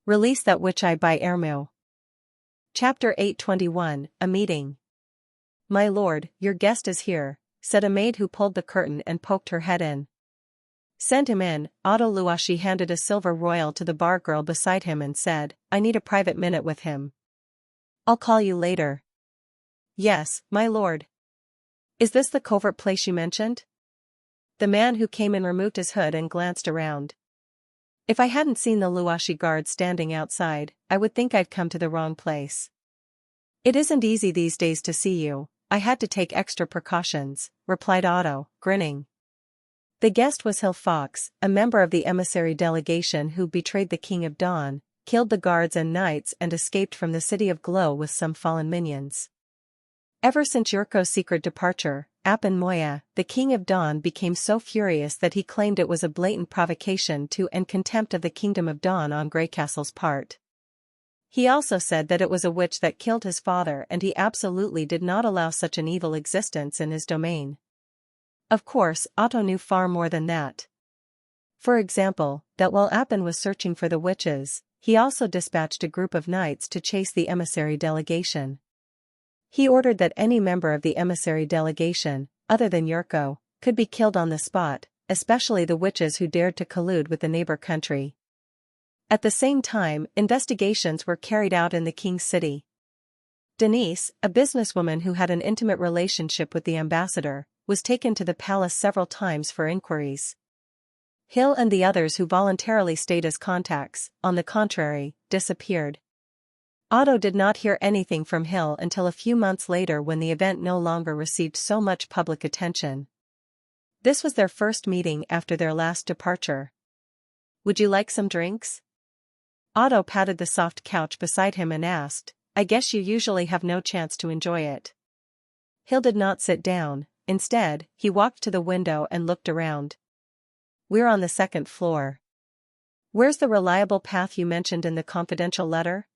Release that witch eye by Ermo. Chapter 821, A Meeting. My lord, your guest is here, said a maid who pulled the curtain and poked her head in. Send him in. Otto Luashi handed a silver royal to the bar girl beside him and said, I need a private minute with him. I'll call you later. Yes, my lord. Is this the covert place you mentioned? The man who came in removed his hood and glanced around. If I hadn't seen the Luashi guard standing outside, I would think I'd come to the wrong place. It isn't easy these days to see you. I had to take extra precautions, replied Otto, grinning. The guest was Hill Fox, a member of the emissary delegation who betrayed the King of Dawn, killed the guards and knights and escaped from the City of Glow with some fallen minions. Ever since Yurko's secret departure, Apan Moya, the King of Dawn, became so furious that he claimed it was a blatant provocation to and contempt of the Kingdom of Dawn on Greycastle's part. He also said that it was a witch that killed his father and he absolutely did not allow such an evil existence in his domain. Of course, Otto knew far more than that. For example, that while Apan was searching for the witches, he also dispatched a group of knights to chase the emissary delegation. He ordered that any member of the emissary delegation, other than Yurko, could be killed on the spot, especially the witches who dared to collude with the neighbor country. At the same time, investigations were carried out in the king's city. Denise, a businesswoman who had an intimate relationship with the ambassador, was taken to the palace several times for inquiries. Hill and the others who voluntarily stayed as contacts, on the contrary, disappeared. Otto did not hear anything from Hill until a few months later when the event no longer received so much public attention. This was their first meeting after their last departure. Would you like some drinks? Otto patted the soft couch beside him and asked, I guess you usually have no chance to enjoy it. Hill did not sit down. Instead, he walked to the window and looked around. We're on the second floor. Where's the reliable path you mentioned in the confidential letter?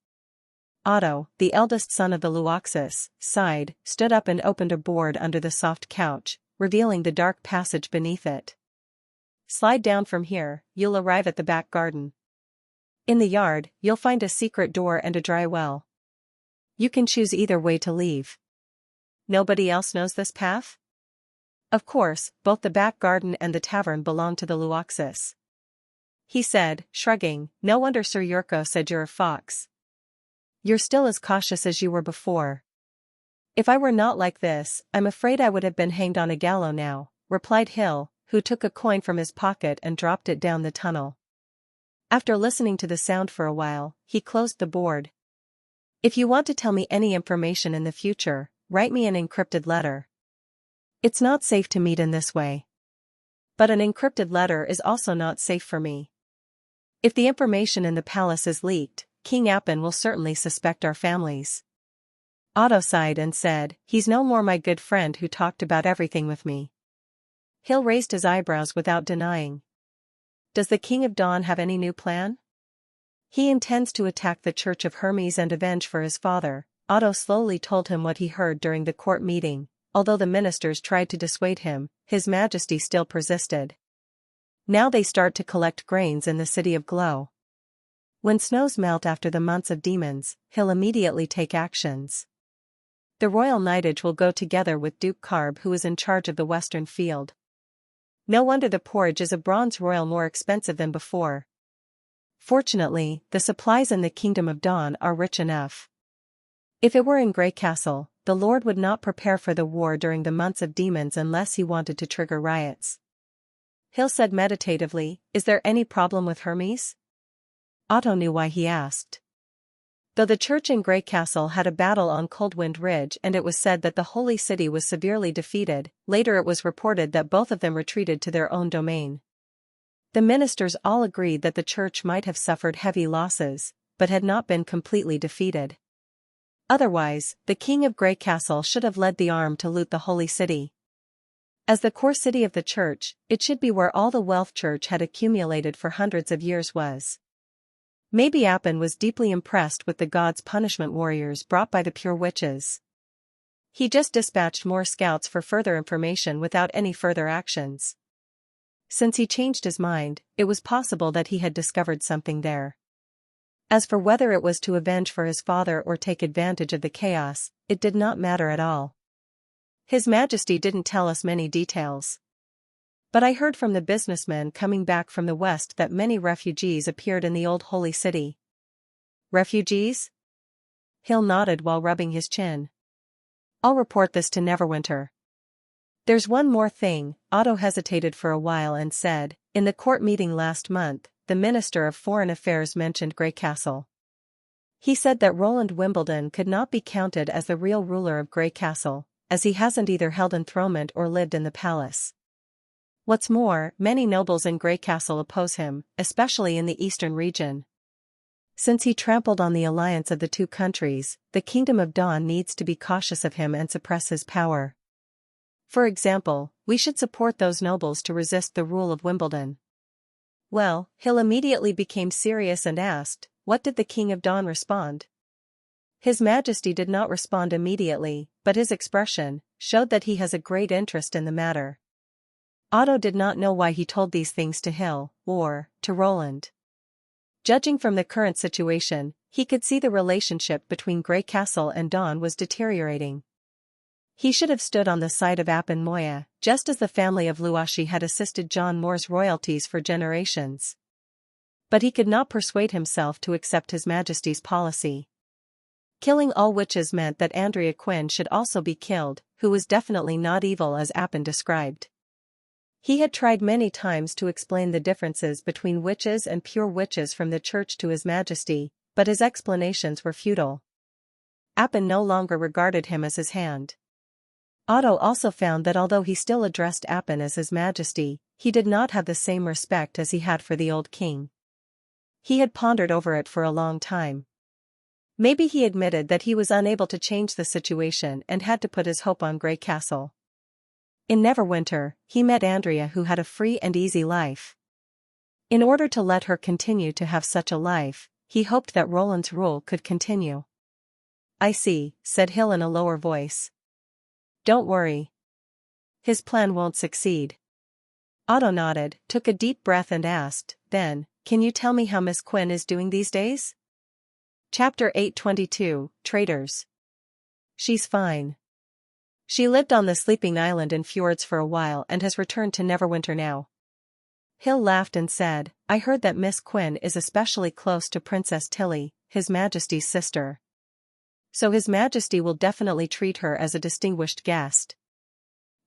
Otto, the eldest son of the Luoxus, sighed, stood up and opened a board under the soft couch, revealing the dark passage beneath it. Slide down from here, you'll arrive at the back garden. In the yard, you'll find a secret door and a dry well. You can choose either way to leave. Nobody else knows this path? Of course, both the back garden and the tavern belong to the Luoxus. He said, shrugging, no wonder Sir Yurko said you're a fox. You're still as cautious as you were before. If I were not like this, I'm afraid I would have been hanged on a gallows now, replied Hill, who took a coin from his pocket and dropped it down the tunnel. After listening to the sound for a while, he closed the board. If you want to tell me any information in the future, write me an encrypted letter. It's not safe to meet in this way. But an encrypted letter is also not safe for me. If the information in the palace is leaked, King Apan will certainly suspect our families. Otto sighed and said, he's no more my good friend who talked about everything with me. Hill raised his eyebrows without denying. Does the King of Dawn have any new plan? He intends to attack the Church of Hermes and avenge for his father. Otto slowly told him what he heard during the court meeting. Although the ministers tried to dissuade him, His Majesty still persisted. Now they start to collect grains in the City of Glow. When snows melt after the months of demons, he'll immediately take actions. The royal knightage will go together with Duke Karb, who is in charge of the western field. No wonder the porridge is a bronze royal more expensive than before. Fortunately, the supplies in the Kingdom of Dawn are rich enough. If it were in Greycastle, the Lord would not prepare for the war during the months of demons unless he wanted to trigger riots. Hill said meditatively, is there any problem with Hermes? Otto knew why he asked. Though the church in Greycastle had a battle on Coldwind Ridge and it was said that the Holy City was severely defeated, later it was reported that both of them retreated to their own domain. The ministers all agreed that the church might have suffered heavy losses, but had not been completely defeated. Otherwise, the king of Greycastle should have led the arm to loot the Holy City. As the core city of the church, it should be where all the wealth church had accumulated for hundreds of years was. Maybe Apan was deeply impressed with the gods' punishment warriors brought by the pure witches. He just dispatched more scouts for further information without any further actions. Since he changed his mind, it was possible that he had discovered something there. As for whether it was to avenge for his father or take advantage of the chaos, it did not matter at all. His Majesty didn't tell us many details. But I heard from the businessmen coming back from the west that many refugees appeared in the old holy city. Refugees? Hill nodded while rubbing his chin. I'll report this to Neverwinter. There's one more thing. Otto hesitated for a while and said, in the court meeting last month, the Minister of Foreign Affairs mentioned Grey Castle. He said that Roland Wimbledon could not be counted as the real ruler of Grey Castle, as he hasn't either held enthronement or lived in the palace. What's more, many nobles in Grey Castle oppose him, especially in the eastern region. Since he trampled on the alliance of the two countries, the Kingdom of Dawn needs to be cautious of him and suppress his power. For example, we should support those nobles to resist the rule of Wimbledon. Well, Hill immediately became serious and asked, what did the King of Dawn respond? His Majesty did not respond immediately, but his expression showed that he has a great interest in the matter. Otto did not know why he told these things to Hill, or to Roland. Judging from the current situation, he could see the relationship between Grey Castle and Dawn was deteriorating. He should have stood on the side of Appin Moya, just as the family of Luashi had assisted John Moore's royalties for generations. But he could not persuade himself to accept His Majesty's policy. Killing all witches meant that Andrea Quinn should also be killed, who was definitely not evil as Appin described. He had tried many times to explain the differences between witches and pure witches from the church to His Majesty, but his explanations were futile. Appin no longer regarded him as his hand. Otto also found that although he still addressed Appin as His Majesty, he did not have the same respect as he had for the old king. He had pondered over it for a long time. Maybe he admitted that he was unable to change the situation and had to put his hope on Grey Castle. In Neverwinter, he met Andrea, who had a free and easy life. In order to let her continue to have such a life, he hoped that Roland's rule could continue. I see, said Hill in a lower voice. Don't worry. His plan won't succeed. Otto nodded, took a deep breath and asked, then, can you tell me how Miss Quinn is doing these days? Chapter 822, Traitors. She's fine. She lived on the sleeping island in fjords for a while and has returned to Neverwinter now. Hill laughed and said, I heard that Miss Quinn is especially close to Princess Tilly, His Majesty's sister. So His Majesty will definitely treat her as a distinguished guest.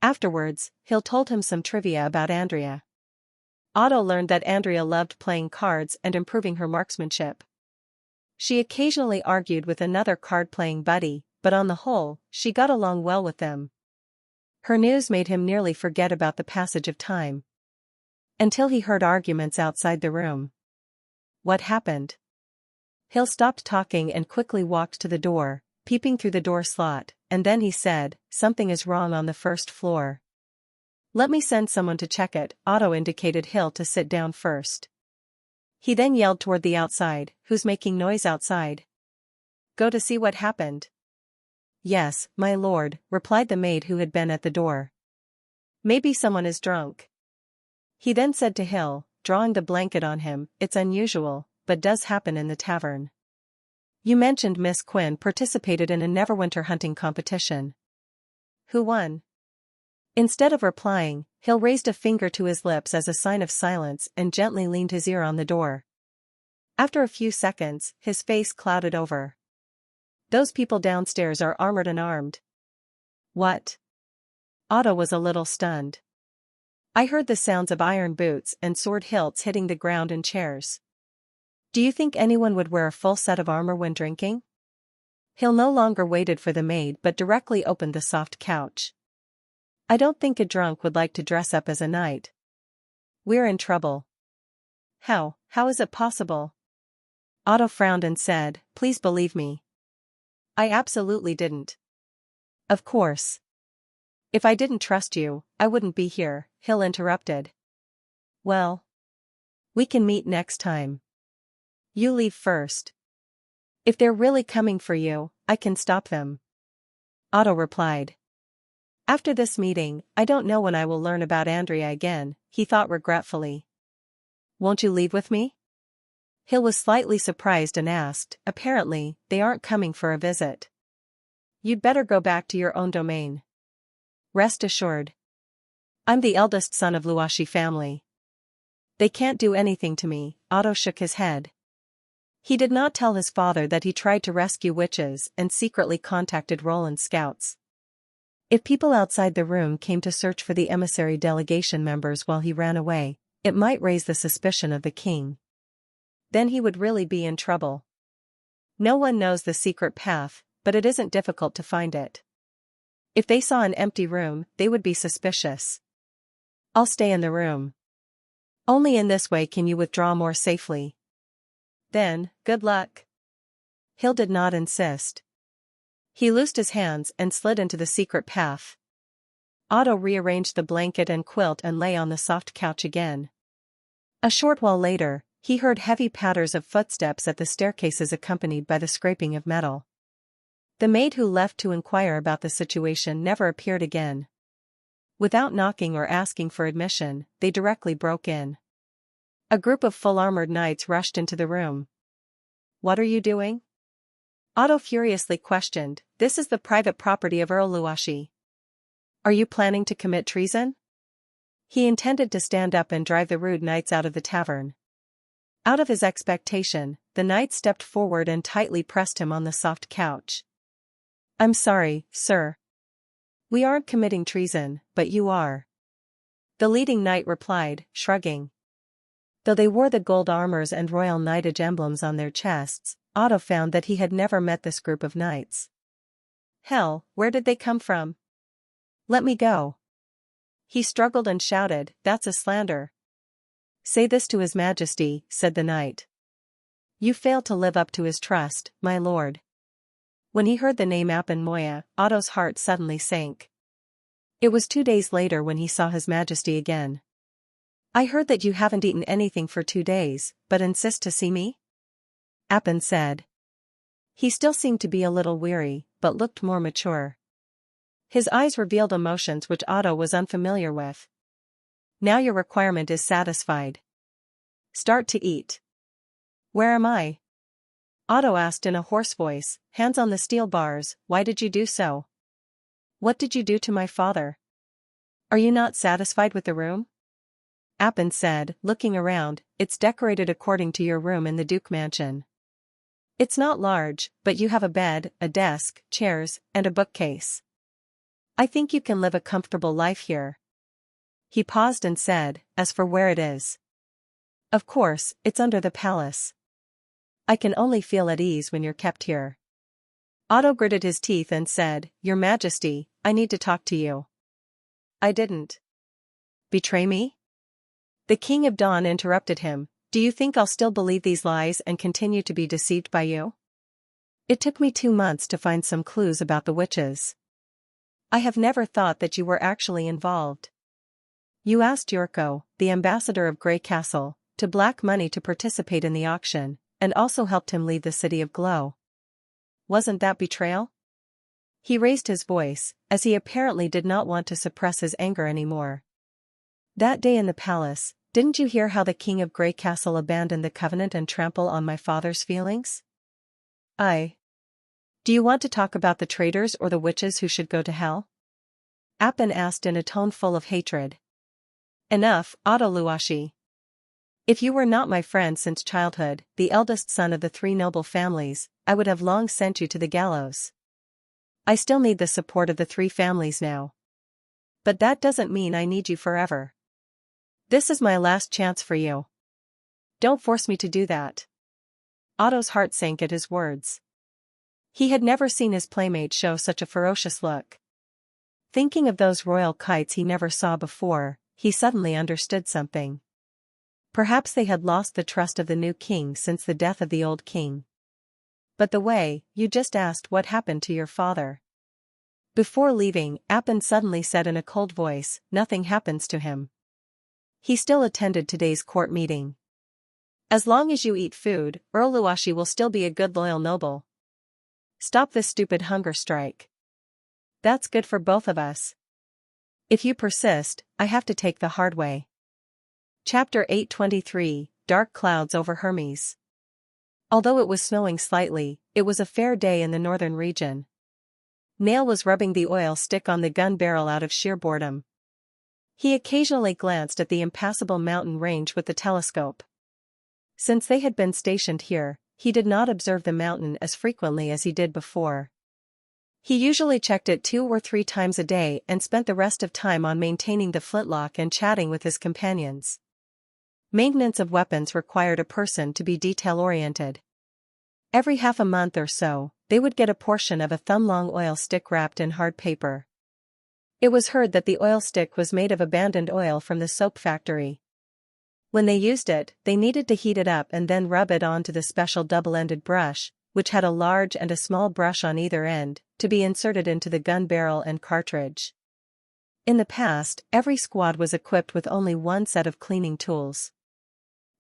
Afterwards, Hill told him some trivia about Andrea. Otto learned that Andrea loved playing cards and improving her marksmanship. She occasionally argued with another card-playing buddy, but on the whole, she got along well with them. Her news made him nearly forget about the passage of time. Until he heard arguments outside the room. What happened? Hill stopped talking and quickly walked to the door, peeping through the door slot, and then he said, something is wrong on the first floor. Let me send someone to check it. Otto indicated Hill to sit down first. He then yelled toward the outside, who's making noise outside? Go to see what happened. Yes, my lord, replied the maid who had been at the door. Maybe someone is drunk. He then said to Hill, drawing the blanket on him, it's unusual, but does happen in the tavern. You mentioned Miss Quinn participated in a Neverwinter hunting competition. Who won? Instead of replying, Hill raised a finger to his lips as a sign of silence and gently leaned his ear on the door. After a few seconds, his face clouded over. Those people downstairs are armored and armed. What? Otto was a little stunned. I heard the sounds of iron boots and sword hilts hitting the ground and chairs. Do you think anyone would wear a full set of armor when drinking? Hill no longer waited for the maid but directly opened the soft couch. I don't think a drunk would like to dress up as a knight. We're in trouble. How is it possible? Otto frowned and said, please believe me. I absolutely didn't. Of course. If I didn't trust you, I wouldn't be here, Hill interrupted. Well. We can meet next time. You leave first. If they're really coming for you, I can stop them. Otto replied. After this meeting, I don't know when I will learn about Andrea again, he thought regretfully. Won't you leave with me? Hill was slightly surprised and asked, apparently, they aren't coming for a visit. You'd better go back to your own domain. Rest assured. I'm the eldest son of Luoshi family. They can't do anything to me. Otto shook his head. He did not tell his father that he tried to rescue witches and secretly contacted Roland's scouts. If people outside the room came to search for the emissary delegation members while he ran away, it might raise the suspicion of the king. Then he would really be in trouble. No one knows the secret path, but it isn't difficult to find it. If they saw an empty room, they would be suspicious. I'll stay in the room. Only in this way can you withdraw more safely. Then, good luck. Hill did not insist. He loosed his hands and slid into the secret path. Otto rearranged the blanket and quilt and lay on the soft couch again. A short while later, he heard heavy patters of footsteps at the staircases accompanied by the scraping of metal. The maid who left to inquire about the situation never appeared again. Without knocking or asking for admission, they directly broke in. A group of full-armored knights rushed into the room. What are you doing? Otto furiously questioned. This is the private property of Earl Luoshi. Are you planning to commit treason? He intended to stand up and drive the rude knights out of the tavern. Out of his expectation, the knight stepped forward and tightly pressed him on the soft couch. I'm sorry, sir. We aren't committing treason, but you are. The leading knight replied, shrugging. Though they wore the gold armors and royal knightage emblems on their chests, Otto found that he had never met this group of knights. Hell, where did they come from? Let me go. He struggled and shouted, that's a slander. Say this to His Majesty, said the knight. You failed to live up to his trust, my lord. When he heard the name Appen Moya, Otto's heart suddenly sank. It was 2 days later when he saw His Majesty again. I heard that you haven't eaten anything for 2 days, but insist to see me? Appen said. He still seemed to be a little weary, but looked more mature. His eyes revealed emotions which Otto was unfamiliar with. Now your requirement is satisfied. Start to eat. Where am I? Otto asked in a hoarse voice, hands on the steel bars. Why did you do so? What did you do to my father? Are you not satisfied with the room? Appen said, looking around, it's decorated according to your room in the Duke Mansion. It's not large, but you have a bed, a desk, chairs, and a bookcase. I think you can live a comfortable life here. He paused and said, as for where it is. Of course, it's under the palace. I can only feel at ease when you're kept here. Otto gritted his teeth and said, Your Majesty, I need to talk to you. I didn't. Betray me? The King of Dawn interrupted him. Do you think I'll still believe these lies and continue to be deceived by you? It took me 2 months to find some clues about the witches. I have never thought that you were actually involved. You asked Yorko, the ambassador of Grey Castle, to black money to participate in the auction, and also helped him leave the city of Glow. Wasn't that betrayal? He raised his voice, as he apparently did not want to suppress his anger anymore. That day in the palace, didn't you hear how the king of Grey Castle abandoned the covenant and trample on my father's feelings? Do you want to talk about the traitors or the witches who should go to hell? Appen asked in a tone full of hatred. Enough, Otto Luoshi. If you were not my friend since childhood, the eldest son of the 3 noble families, I would have long sent you to the gallows. I still need the support of the 3 families now. But that doesn't mean I need you forever. This is my last chance for you. Don't force me to do that. Otto's heart sank at his words. He had never seen his playmate show such a ferocious look. Thinking of those royal kites he never saw before, he suddenly understood something. Perhaps they had lost the trust of the new king since the death of the old king. But the way, you just asked what happened to your father. Before leaving, Appen suddenly said in a cold voice, nothing happens to him. He still attended today's court meeting. As long as you eat food, Earl Luoshi will still be a good loyal noble. Stop this stupid hunger strike. That's good for both of us. If you persist, I have to take the hard way. Chapter 823, Dark Clouds over Hermes. Although it was snowing slightly, it was a fair day in the northern region. Nail was rubbing the oil stick on the gun barrel out of sheer boredom. He occasionally glanced at the impassable mountain range with the telescope. Since they had been stationed here, he did not observe the mountain as frequently as he did before. He usually checked it 2 or 3 times a day and spent the rest of time on maintaining the flintlock and chatting with his companions. Maintenance of weapons required a person to be detail-oriented. Every half a month or so, they would get a portion of a thumb-long oil stick wrapped in hard paper. It was heard that the oil stick was made of abandoned oil from the soap factory. When they used it, they needed to heat it up and then rub it onto the special double-ended brush, which had a large and a small brush on either end, to be inserted into the gun barrel and cartridge. In the past, every squad was equipped with only one set of cleaning tools.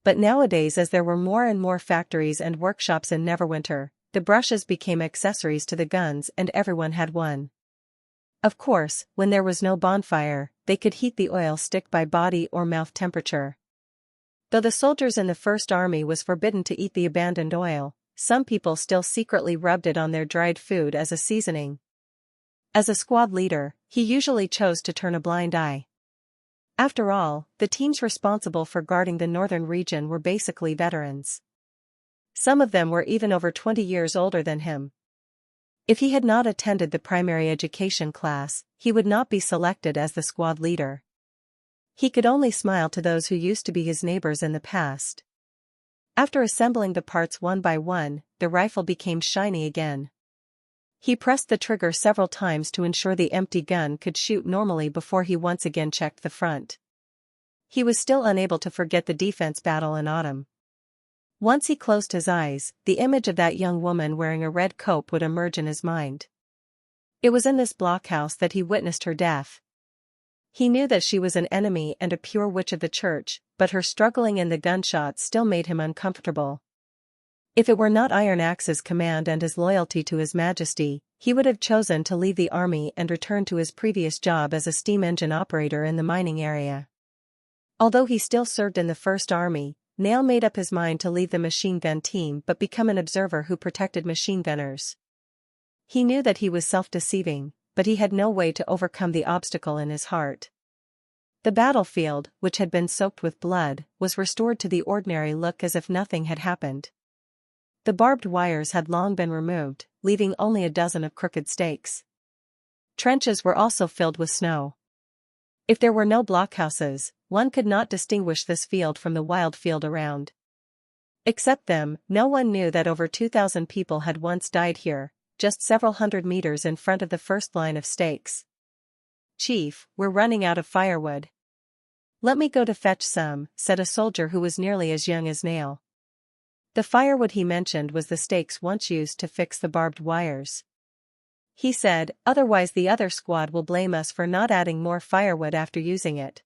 But nowadays, as there were more and more factories and workshops in Neverwinter, the brushes became accessories to the guns and everyone had one. Of course, when there was no bonfire, they could heat the oil stick by body or mouth temperature. Though the soldiers in the First Army was forbidden to eat the abandoned oil, some people still secretly rubbed it on their dried food as a seasoning. As a squad leader, he usually chose to turn a blind eye. After all, the teams responsible for guarding the northern region were basically veterans. Some of them were even over 20 years older than him. If he had not attended the primary education class, he would not be selected as the squad leader. He could only smile to those who used to be his neighbors in the past. After assembling the parts one by one, the rifle became shiny again. He pressed the trigger several times to ensure the empty gun could shoot normally before he once again checked the front. He was still unable to forget the defense battle in autumn. Once he closed his eyes, the image of that young woman wearing a red cope would emerge in his mind. It was in this blockhouse that he witnessed her death. He knew that she was an enemy and a pure witch of the church, but her struggling in the gunshots still made him uncomfortable. If it were not Iron Axe's command and his loyalty to His Majesty, he would have chosen to leave the army and return to his previous job as a steam engine operator in the mining area. Although he still served in the First Army, Nail made up his mind to leave the machine gun team but become an observer who protected machine gunners. He knew that he was self-deceiving, but he had no way to overcome the obstacle in his heart. The battlefield, which had been soaked with blood, was restored to the ordinary look as if nothing had happened. The barbed wires had long been removed, leaving only a dozen of crooked stakes. Trenches were also filled with snow. If there were no blockhouses, one could not distinguish this field from the wild field around. Except them, no one knew that over 2,000 people had once died here, just several hundred meters in front of the first line of stakes. "Chief, we're running out of firewood." "Let me go to fetch some," said a soldier who was nearly as young as Nail. The firewood he mentioned was the stakes once used to fix the barbed wires. He said, "Otherwise the other squad will blame us for not adding more firewood after using it."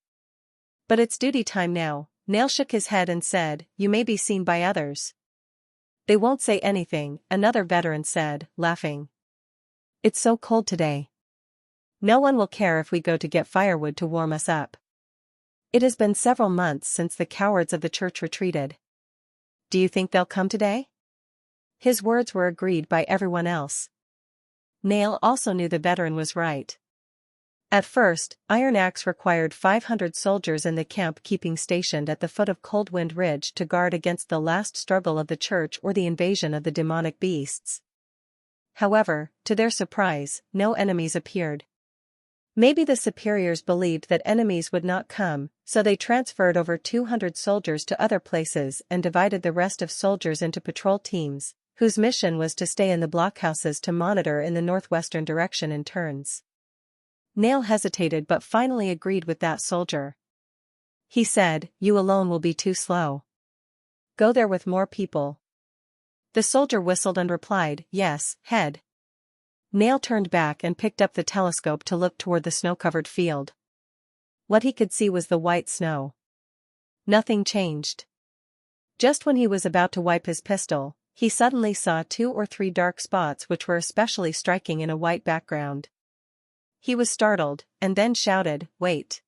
"But it's duty time now." Nail shook his head and said, "You may be seen by others." "They won't say anything," another veteran said, laughing. "It's so cold today. No one will care if we go to get firewood to warm us up. It has been several months since the cowards of the church retreated. Do you think they'll come today?" His words were agreed by everyone else. Nail also knew the veteran was right. At first, Iron Axe required 500 soldiers in the camp keeping stationed at the foot of Cold Wind Ridge to guard against the last struggle of the church or the invasion of the demonic beasts. However, to their surprise, no enemies appeared. Maybe the superiors believed that enemies would not come, so they transferred over 200 soldiers to other places and divided the rest of soldiers into patrol teams, whose mission was to stay in the blockhouses to monitor in the northwestern direction in turns. Nail hesitated but finally agreed with that soldier. He said, "You alone will be too slow. Go there with more people." The soldier whistled and replied, "Yes, head." Nail turned back and picked up the telescope to look toward the snow-covered field. What he could see was the white snow. Nothing changed. Just when he was about to wipe his pistol, he suddenly saw 2 or 3 dark spots which were especially striking in a white background. He was startled, and then shouted, "Wait!"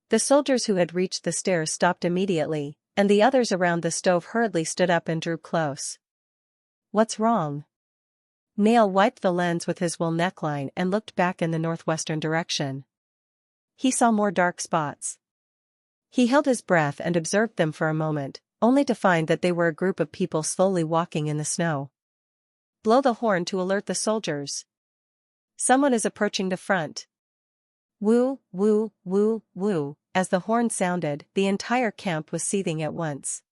The soldiers who had reached the stairs stopped immediately, and the others around the stove hurriedly stood up and drew close. What's wrong? Nail wiped the lens with his wool neckline and looked back in the northwestern direction. He saw more dark spots. He held his breath and observed them for a moment, only to find that they were a group of people slowly walking in the snow. Blow the horn to alert the soldiers. Someone is approaching the front. Woo, woo, woo, woo. As the horn sounded, the entire camp was seething at once.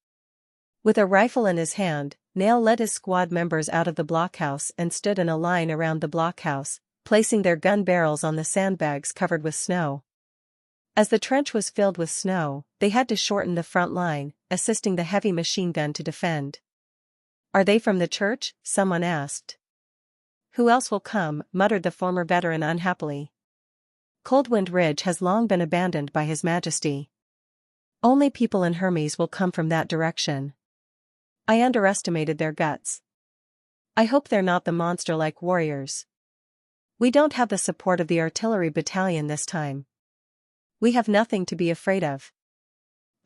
With a rifle in his hand, Nail led his squad members out of the blockhouse and stood in a line around the blockhouse, placing their gun barrels on the sandbags covered with snow. As the trench was filled with snow, they had to shorten the front line, assisting the heavy machine gun to defend. "Are they from the church?" someone asked. "Who else will come?" muttered the former veteran unhappily. "Coldwind Ridge has long been abandoned by His Majesty. Only people in Hermes will come from that direction. I underestimated their guts. I hope they're not the monster-like warriors. We don't have the support of the artillery battalion this time. We have nothing to be afraid of.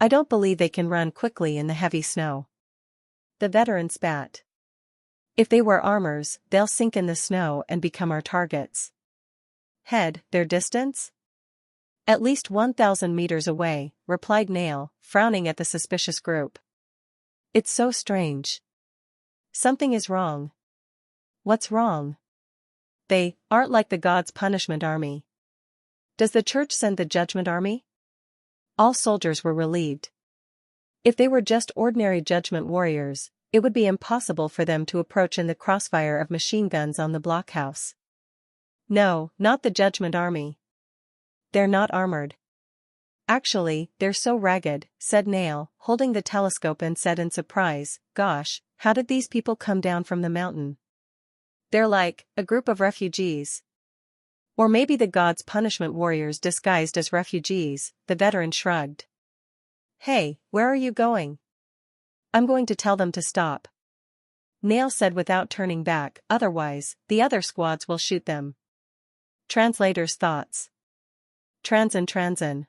I don't believe they can run quickly in the heavy snow." The veteran spat. "If they wear armors, they'll sink in the snow and become our targets." "Head, their distance?" "At least 1,000 meters away," replied Nail, frowning at the suspicious group. "It's so strange. Something is wrong." "What's wrong?" "They aren't like the God's punishment army." "Does the church send the judgment army?" All soldiers were relieved. If they were just ordinary judgment warriors, it would be impossible for them to approach in the crossfire of machine guns on the blockhouse. "No, not the judgment army. They're not armored." "Actually, they're so ragged," said Nail, holding the telescope, and said in surprise, "Gosh, how did these people come down from the mountain?" "They're like a group of refugees." "Or maybe the God's punishment warriors disguised as refugees," the veteran shrugged. "Hey, where are you going?" "I'm going to tell them to stop," Nail said without turning back, "otherwise, the other squads will shoot them." Translator's thoughts. Transin.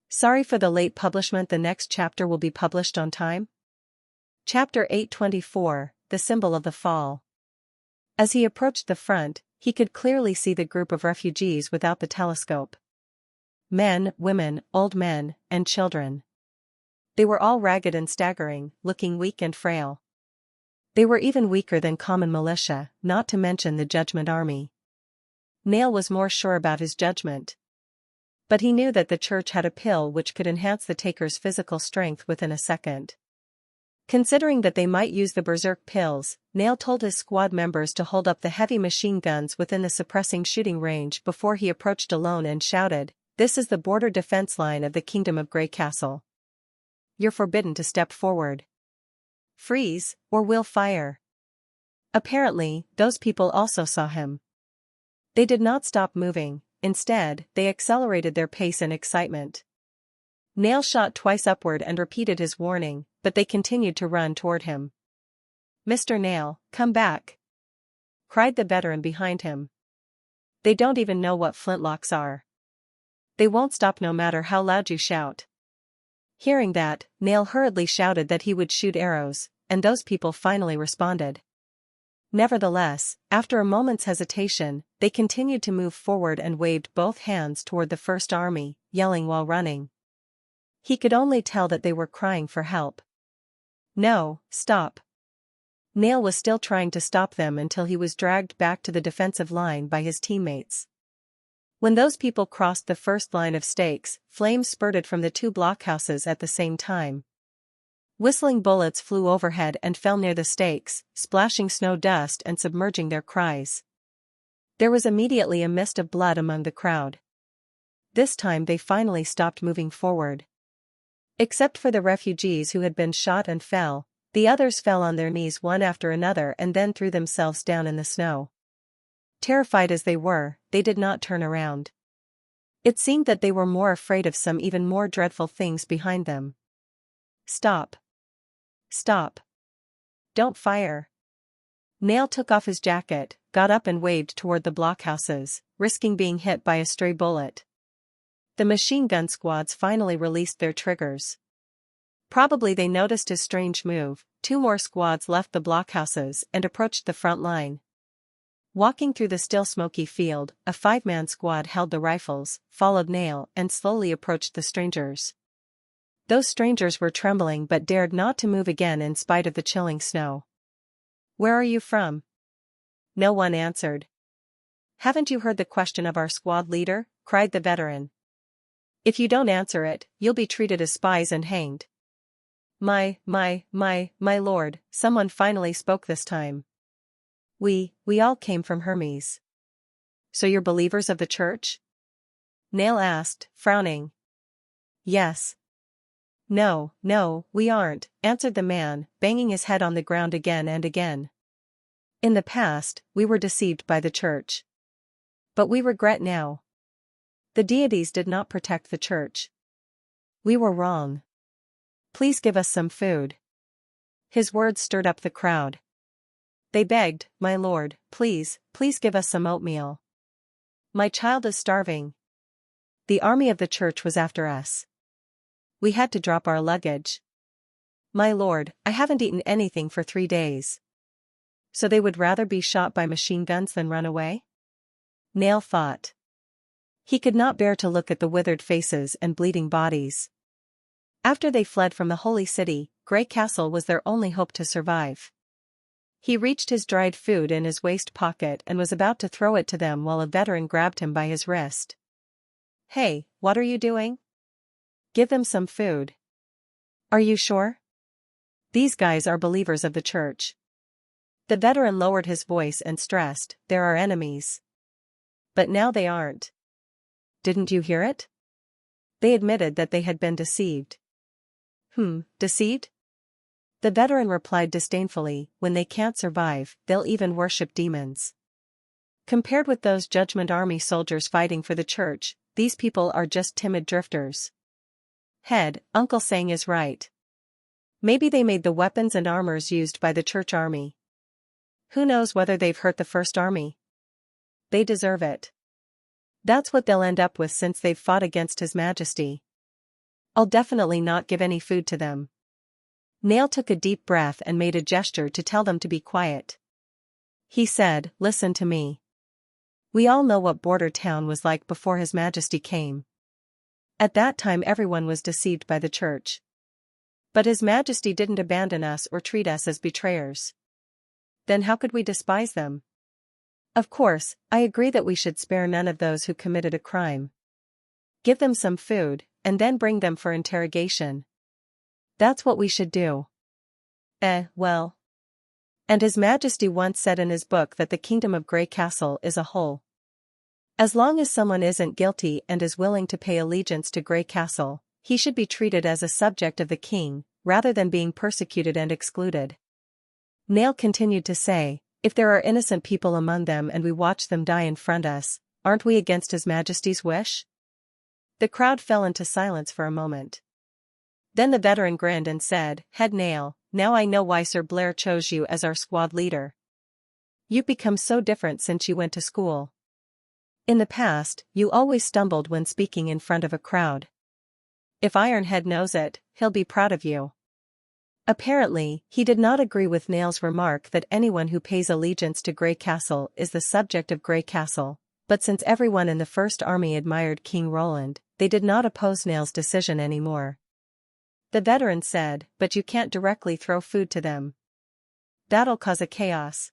Sorry for the late publishment. The next chapter will be published on time. Chapter 824, The Symbol of the Fall. As he approached the front, he could clearly see the group of refugees without the telescope. Men, women, old men, and children. They were all ragged and staggering, looking weak and frail. They were even weaker than common militia, not to mention the judgment army. Nail was more sure about his judgment. But he knew that the church had a pill which could enhance the taker's physical strength within a second. Considering that they might use the berserk pills, Nail told his squad members to hold up the heavy machine guns within the suppressing shooting range before he approached alone and shouted, "This is the border defense line of the Kingdom of Grey Castle. You're forbidden to step forward. Freeze, or we'll fire." Apparently, those people also saw him. They did not stop moving. Instead, they accelerated their pace in excitement. Nail shot twice upward and repeated his warning, but they continued to run toward him. "Mr. Nail, come back!" cried the veteran behind him. "They don't even know what flintlocks are. They won't stop no matter how loud you shout." Hearing that, Nail hurriedly shouted that he would shoot arrows, and those people finally responded. Nevertheless, after a moment's hesitation, they continued to move forward and waved both hands toward the First Army, yelling while running. He could only tell that they were crying for help. "No, stop." Nail was still trying to stop them until he was dragged back to the defensive line by his teammates. When those people crossed the first line of stakes, flames spurted from the two blockhouses at the same time. Whistling bullets flew overhead and fell near the stakes, splashing snow dust and submerging their cries. There was immediately a mist of blood among the crowd. This time they finally stopped moving forward. Except for the refugees who had been shot and fell, the others fell on their knees one after another and then threw themselves down in the snow. Terrified as they were, they did not turn around. It seemed that they were more afraid of some even more dreadful things behind them. "Stop! Stop! Don't fire!" Nail took off his jacket, got up and waved toward the blockhouses, risking being hit by a stray bullet. The machine gun squads finally released their triggers. Probably they noticed his strange move. 2 more squads left the blockhouses and approached the front line. Walking through the still smoky field, a 5-man squad held the rifles, followed Nail, and slowly approached the strangers. Those strangers were trembling but dared not to move again in spite of the chilling snow. "Where are you from?" No one answered. "Haven't you heard the question of our squad leader?" cried the veteran. "If you don't answer it, you'll be treated as spies and hanged." My lord," someone finally spoke this time. We all came from Hermes." "So you're believers of the church?" Nail asked, frowning. "Yes." No, we aren't," answered the man, banging his head on the ground again and again. "In the past, we were deceived by the church. But we regret now. The deities did not protect the church. We were wrong. Please give us some food." His words stirred up the crowd. They begged, "My lord, please give us some oatmeal. My child is starving. The army of the church was after us. We had to drop our luggage. My lord, I haven't eaten anything for 3 days." So they would rather be shot by machine guns than run away? Nail thought. He could not bear to look at the withered faces and bleeding bodies. After they fled from the holy city, Grey Castle was their only hope to survive. He reached his dried food in his waist pocket and was about to throw it to them while a veteran grabbed him by his wrist. "Hey, what are you doing? Give them some food." "Are you sure? These guys are believers of the church." The veteran lowered his voice and stressed, "They're our enemies. But now they aren't. Didn't you hear it?" They admitted that they had been deceived. Deceived? The veteran replied disdainfully, "When they can't survive, they'll even worship demons. Compared with those Judgment Army soldiers fighting for the church, these people are just timid drifters." Uncle Sang is right. Maybe they made the weapons and armors used by the church army. Who knows whether they've hurt the first army? They deserve it. That's what they'll end up with since they've fought against His Majesty. I'll definitely not give any food to them." Nail took a deep breath and made a gesture to tell them to be quiet. He said, "Listen to me. We all know what Border Town was like before His Majesty came. At that time everyone was deceived by the church. But His Majesty didn't abandon us or treat us as betrayers. Then how could we despise them? Of course, I agree that we should spare none of those who committed a crime. Give them some food, and then bring them for interrogation. That's what we should do." Well. And His Majesty once said in his book that the kingdom of Grey Castle is a whole. As long as someone isn't guilty and is willing to pay allegiance to Grey Castle, he should be treated as a subject of the king, rather than being persecuted and excluded. Nail continued to say, "If there are innocent people among them and we watch them die in front of us, aren't we against His Majesty's wish?" The crowd fell into silence for a moment. Then the veteran grinned and said, Nail, now I know why Sir Blair chose you as our squad leader. You've become so different since you went to school. In the past, you always stumbled when speaking in front of a crowd. If Ironhead knows it, he'll be proud of you." Apparently, he did not agree with Nail's remark that anyone who pays allegiance to Grey Castle is the subject of Grey Castle, but since everyone in the First Army admired King Roland, they did not oppose Nail's decision anymore. The veteran said, "But you can't directly throw food to them. That'll cause a chaos.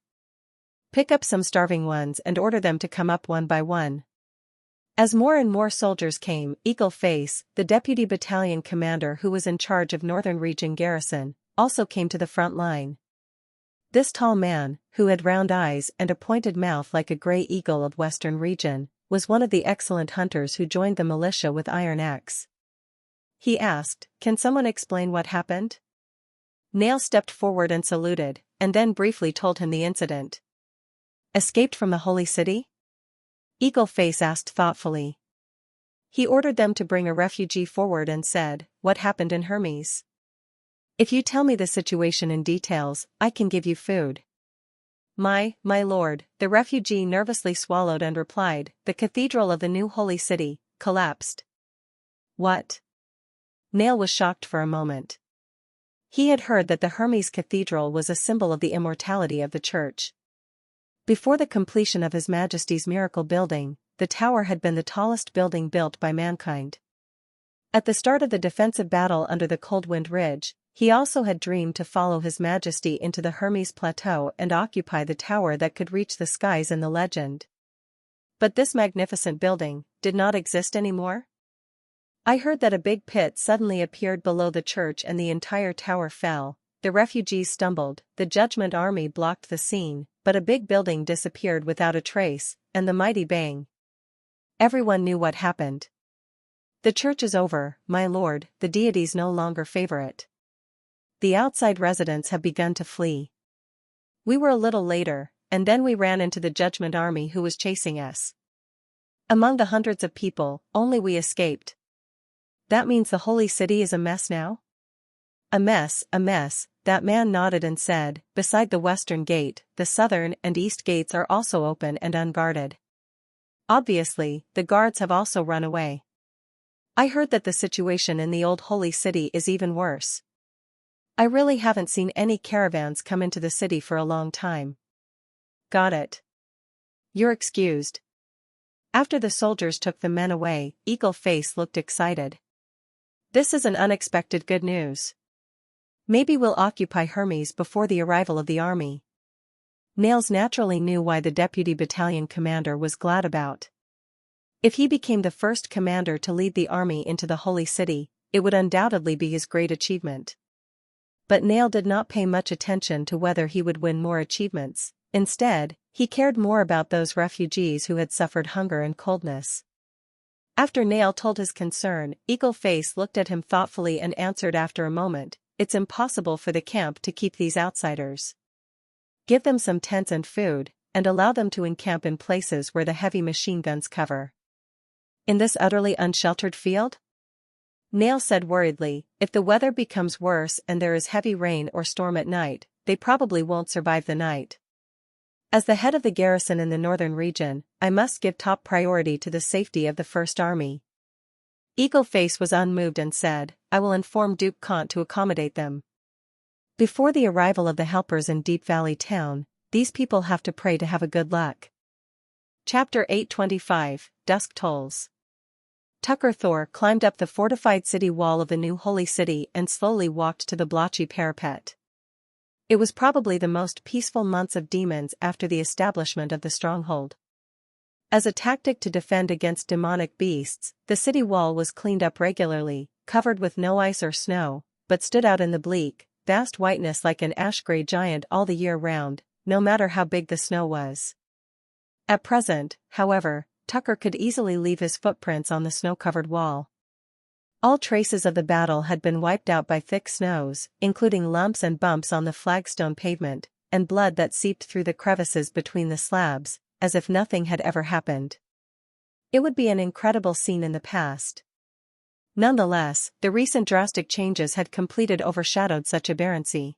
Pick up some starving ones and order them to come up one by one." As more and more soldiers came, Eagle Face, the deputy battalion commander who was in charge of Northern Region Garrison, also came to the front line. This tall man, who had round eyes and a pointed mouth like a gray eagle of Western Region, was one of the excellent hunters who joined the militia with Iron Axe. He asked, "Can someone explain what happened?" Nail stepped forward and saluted, and then briefly told him the incident. "Escaped from the Holy City?" Eagle Face asked thoughtfully. He ordered them to bring a refugee forward and said, "What happened in Hermes? If you tell me the situation in details, I can give you food." My lord," the refugee nervously swallowed and replied, "The cathedral of the new holy city collapsed." "What?" Nail was shocked for a moment. He had heard that the Hermes Cathedral was a symbol of the immortality of the church. Before the completion of His Majesty's miracle building, the tower had been the tallest building built by mankind. At the start of the defensive battle under the Coldwind Ridge, he also had dreamed to follow His Majesty into the Hermes Plateau and occupy the tower that could reach the skies in the legend. But this magnificent building did not exist anymore? I heard that a big pit suddenly appeared below the church and the entire tower fell. The refugees stumbled, the Judgment Army blocked the scene, but a big building disappeared without a trace, and the mighty bang. Everyone knew what happened. The church is over, my lord, the deities no longer favor it. The outside residents have begun to flee. We were a little later, and then we ran into the Judgment Army who was chasing us. Among the hundreds of people, only we escaped. That means the holy city is a mess now? A mess, that man nodded and said, beside the western gate, the southern and east gates are also open and unguarded. Obviously, the guards have also run away. I heard that the situation in the old holy city is even worse. I really haven't seen any caravans come into the city for a long time. Got it. You're excused. After the soldiers took the men away, Eagle Face looked excited. This is an unexpected good news. Maybe we'll occupy Hermes before the arrival of the army. Nails naturally knew why the deputy battalion commander was glad about. If he became the first commander to lead the army into the holy city, it would undoubtedly be his great achievement. But Nail did not pay much attention to whether he would win more achievements. Instead, he cared more about those refugees who had suffered hunger and coldness. After Nail told his concern, Eagle Face looked at him thoughtfully and answered after a moment, "It's impossible for the camp to keep these outsiders. Give them some tents and food, and allow them to encamp in places where the heavy machine guns cover." In this utterly unsheltered field? Nail said worriedly, "If the weather becomes worse and there is heavy rain or storm at night, they probably won't survive the night. As the head of the garrison in the northern region, I must give top priority to the safety of the First Army." Eagle Face was unmoved and said, "I will inform Duke Kant to accommodate them. Before the arrival of the helpers in Deep Valley Town, these people have to pray to have a good luck." Chapter 825, Dusk Tolls. Tucker Thor climbed up the fortified city wall of the new holy city and slowly walked to the blotchy parapet. It was probably the most peaceful months of demons after the establishment of the stronghold. As a tactic to defend against demonic beasts, the city wall was cleaned up regularly, covered with no ice or snow, but stood out in the bleak, vast whiteness like an ash-gray giant all the year round, no matter how big the snow was. At present, however, Tucker could easily leave his footprints on the snow-covered wall. All traces of the battle had been wiped out by thick snows, including lumps and bumps on the flagstone pavement, and blood that seeped through the crevices between the slabs, as if nothing had ever happened. It would be an incredible scene in the past. Nonetheless, the recent drastic changes had completely overshadowed such aberrancy.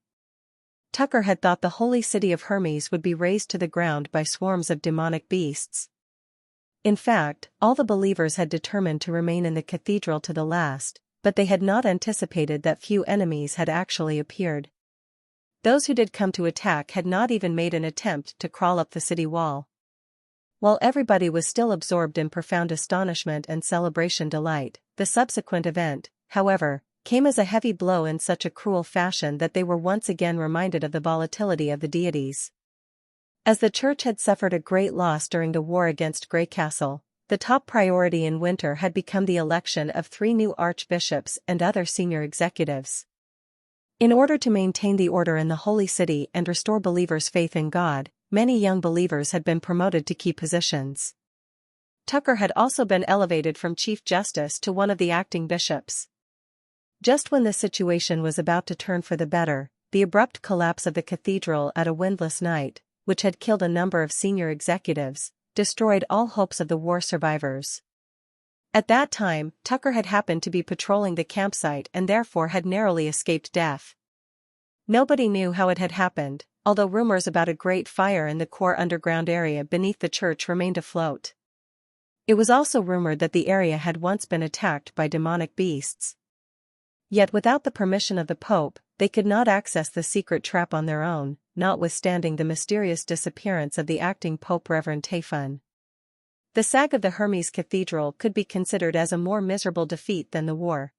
Tucker had thought the holy city of Hermes would be razed to the ground by swarms of demonic beasts. In fact, all the believers had determined to remain in the cathedral to the last, but they had not anticipated that few enemies had actually appeared. Those who did come to attack had not even made an attempt to crawl up the city wall. While everybody was still absorbed in profound astonishment and celebration delight, the subsequent event, however, came as a heavy blow in such a cruel fashion that they were once again reminded of the volatility of the deities. As the church had suffered a great loss during the war against Grey Castle, the top priority in winter had become the election of 3 new archbishops and other senior executives. In order to maintain the order in the Holy City and restore believers' faith in God, many young believers had been promoted to key positions. Tucker had also been elevated from Chief Justice to one of the acting bishops. Just when the situation was about to turn for the better, the abrupt collapse of the cathedral at a windless night, which had killed a number of senior executives, destroyed all hopes of the war survivors. At that time, Tucker had happened to be patrolling the campsite and therefore had narrowly escaped death. Nobody knew how it had happened, although rumors about a great fire in the core underground area beneath the church remained afloat. It was also rumored that the area had once been attacked by demonic beasts. Yet without the permission of the Pope, they could not access the secret trap on their own, notwithstanding the mysterious disappearance of the acting Pope Reverend Taifun. The sack of the Hermes Cathedral could be considered as a more miserable defeat than the war.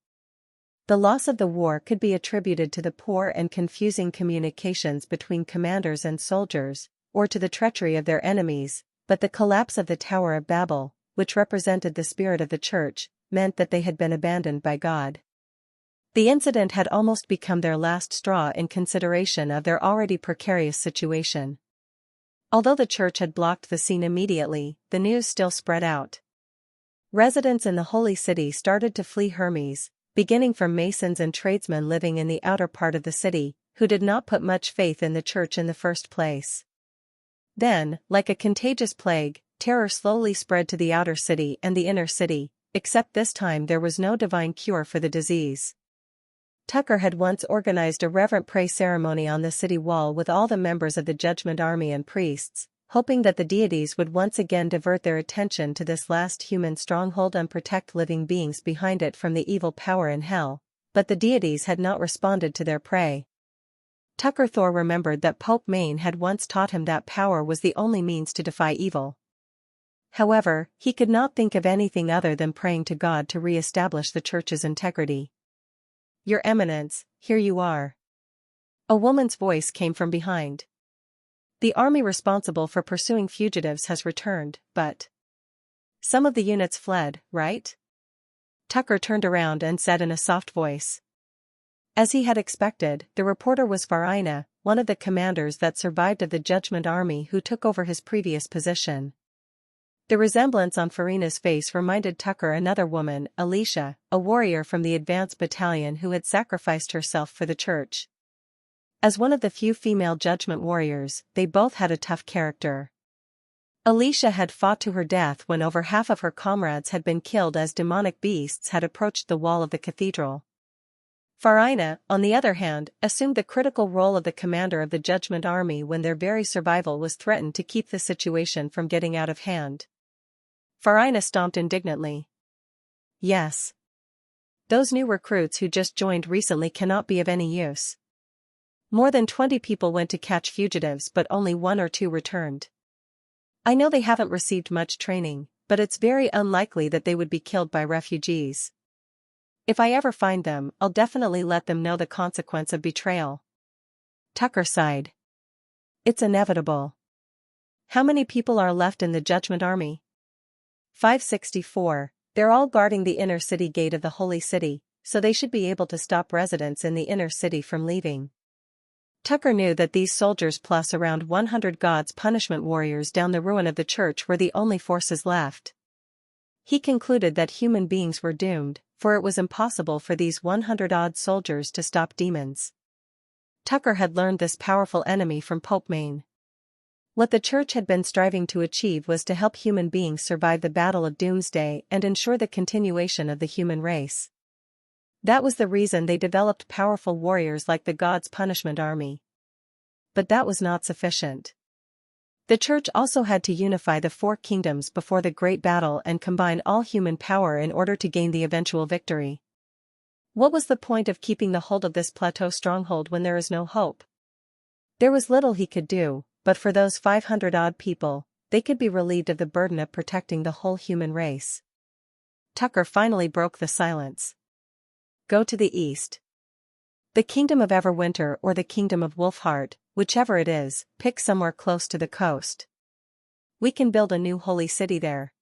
The loss of the war could be attributed to the poor and confusing communications between commanders and soldiers, or to the treachery of their enemies, but the collapse of the Tower of Babel, which represented the spirit of the church, meant that they had been abandoned by God. The incident had almost become their last straw in consideration of their already precarious situation. Although the church had blocked the scene immediately, the news still spread out. Residents in the Holy City started to flee Hermes, beginning from masons and tradesmen living in the outer part of the city, who did not put much faith in the church in the first place. Then, like a contagious plague, terror slowly spread to the outer city and the inner city, except this time there was no divine cure for the disease. Tucker had once organized a reverent prayer ceremony on the city wall with all the members of the Judgment Army and priests, hoping that the deities would once again divert their attention to this last human stronghold and protect living beings behind it from the evil power in hell, but the deities had not responded to their prayer. Tucker Thor remembered that Pope Maine had once taught him that power was the only means to defy evil. However, he could not think of anything other than praying to God to re-establish the church's integrity. "Your Eminence, here you are." A woman's voice came from behind. "The army responsible for pursuing fugitives has returned, but some of the units fled, right?" Tucker turned around and said in a soft voice. As he had expected, the reporter was Farina, one of the commanders that survived of the Judgment Army who took over his previous position. The resemblance on Farina's face reminded Tucker another woman, Alicia, a warrior from the advance battalion who had sacrificed herself for the church. As one of the few female judgment warriors, they both had a tough character. Alicia had fought to her death when over half of her comrades had been killed as demonic beasts had approached the wall of the cathedral. Farina, on the other hand, assumed the critical role of the commander of the Judgment Army when their very survival was threatened to keep the situation from getting out of hand. Farina stomped indignantly. "Yes. Those new recruits who just joined recently cannot be of any use. More than 20 people went to catch fugitives but only 1 or 2 returned. I know they haven't received much training, but it's very unlikely that they would be killed by refugees. If I ever find them, I'll definitely let them know the consequence of betrayal." Tucker sighed. "It's inevitable. How many people are left in the Judgment Army?" 564. "They're all guarding the inner city gate of the Holy City, so they should be able to stop residents in the inner city from leaving." Tucker knew that these soldiers plus around 100 God's punishment warriors down the ruin of the church were the only forces left. He concluded that human beings were doomed, for it was impossible for these 100-odd soldiers to stop demons. Tucker had learned this powerful enemy from Pope Maine. What the church had been striving to achieve was to help human beings survive the battle of doomsday and ensure the continuation of the human race. That was the reason they developed powerful warriors like the God's Punishment Army. But that was not sufficient. The church also had to unify the 4 kingdoms before the great battle and combine all human power in order to gain the eventual victory. What was the point of keeping the hold of this plateau stronghold when there is no hope? There was little he could do, but for those 500-odd people, they could be relieved of the burden of protecting the whole human race. Tucker finally broke the silence. "Go to the east. The Kingdom of Everwinter or the Kingdom of Wolfheart, whichever it is, pick somewhere close to the coast. We can build a new holy city there."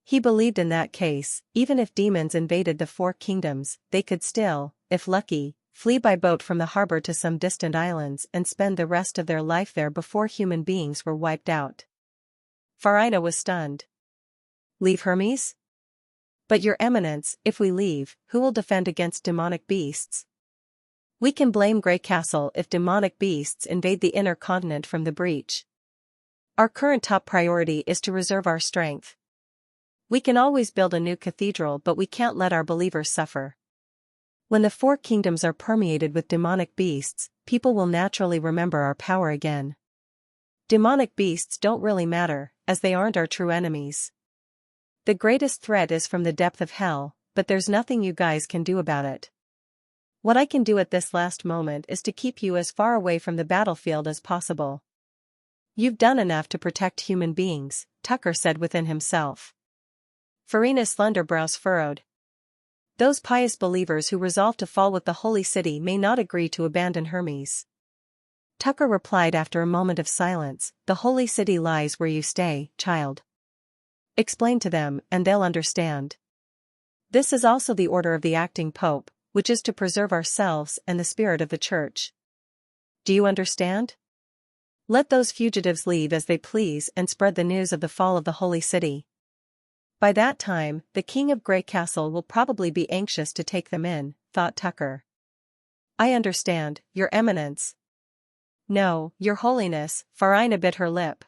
He believed in that case, even if demons invaded the 4 kingdoms, they could still, if lucky, flee by boat from the harbor to some distant islands and spend the rest of their life there before human beings were wiped out. Farina was stunned. "Leave Hermes? But Your Eminence, if we leave, who will defend against demonic beasts? We can blame Grey Castle if demonic beasts invade the inner continent from the breach. Our current top priority is to reserve our strength. We can always build a new cathedral, but we can't let our believers suffer. When the 4 kingdoms are permeated with demonic beasts, people will naturally remember our power again. Demonic beasts don't really matter, as they aren't our true enemies. The greatest threat is from the depth of hell, but there's nothing you guys can do about it. What I can do at this last moment is to keep you as far away from the battlefield as possible. You've done enough to protect human beings, Tucker said within himself. Farina's slender brows furrowed. Those pious believers who resolve to fall with the holy city may not agree to abandon Hermes. Tucker replied after a moment of silence, "The holy city lies where you stay, child. Explain to them, and they'll understand. This is also the order of the acting pope, which is to preserve ourselves and the spirit of the church. Do you understand? Let those fugitives leave as they please and spread the news of the fall of the holy city. By that time, the king of Grey Castle will probably be anxious to take them in," thought Tucker. "I understand, your eminence." "No, your holiness," Farina bit her lip.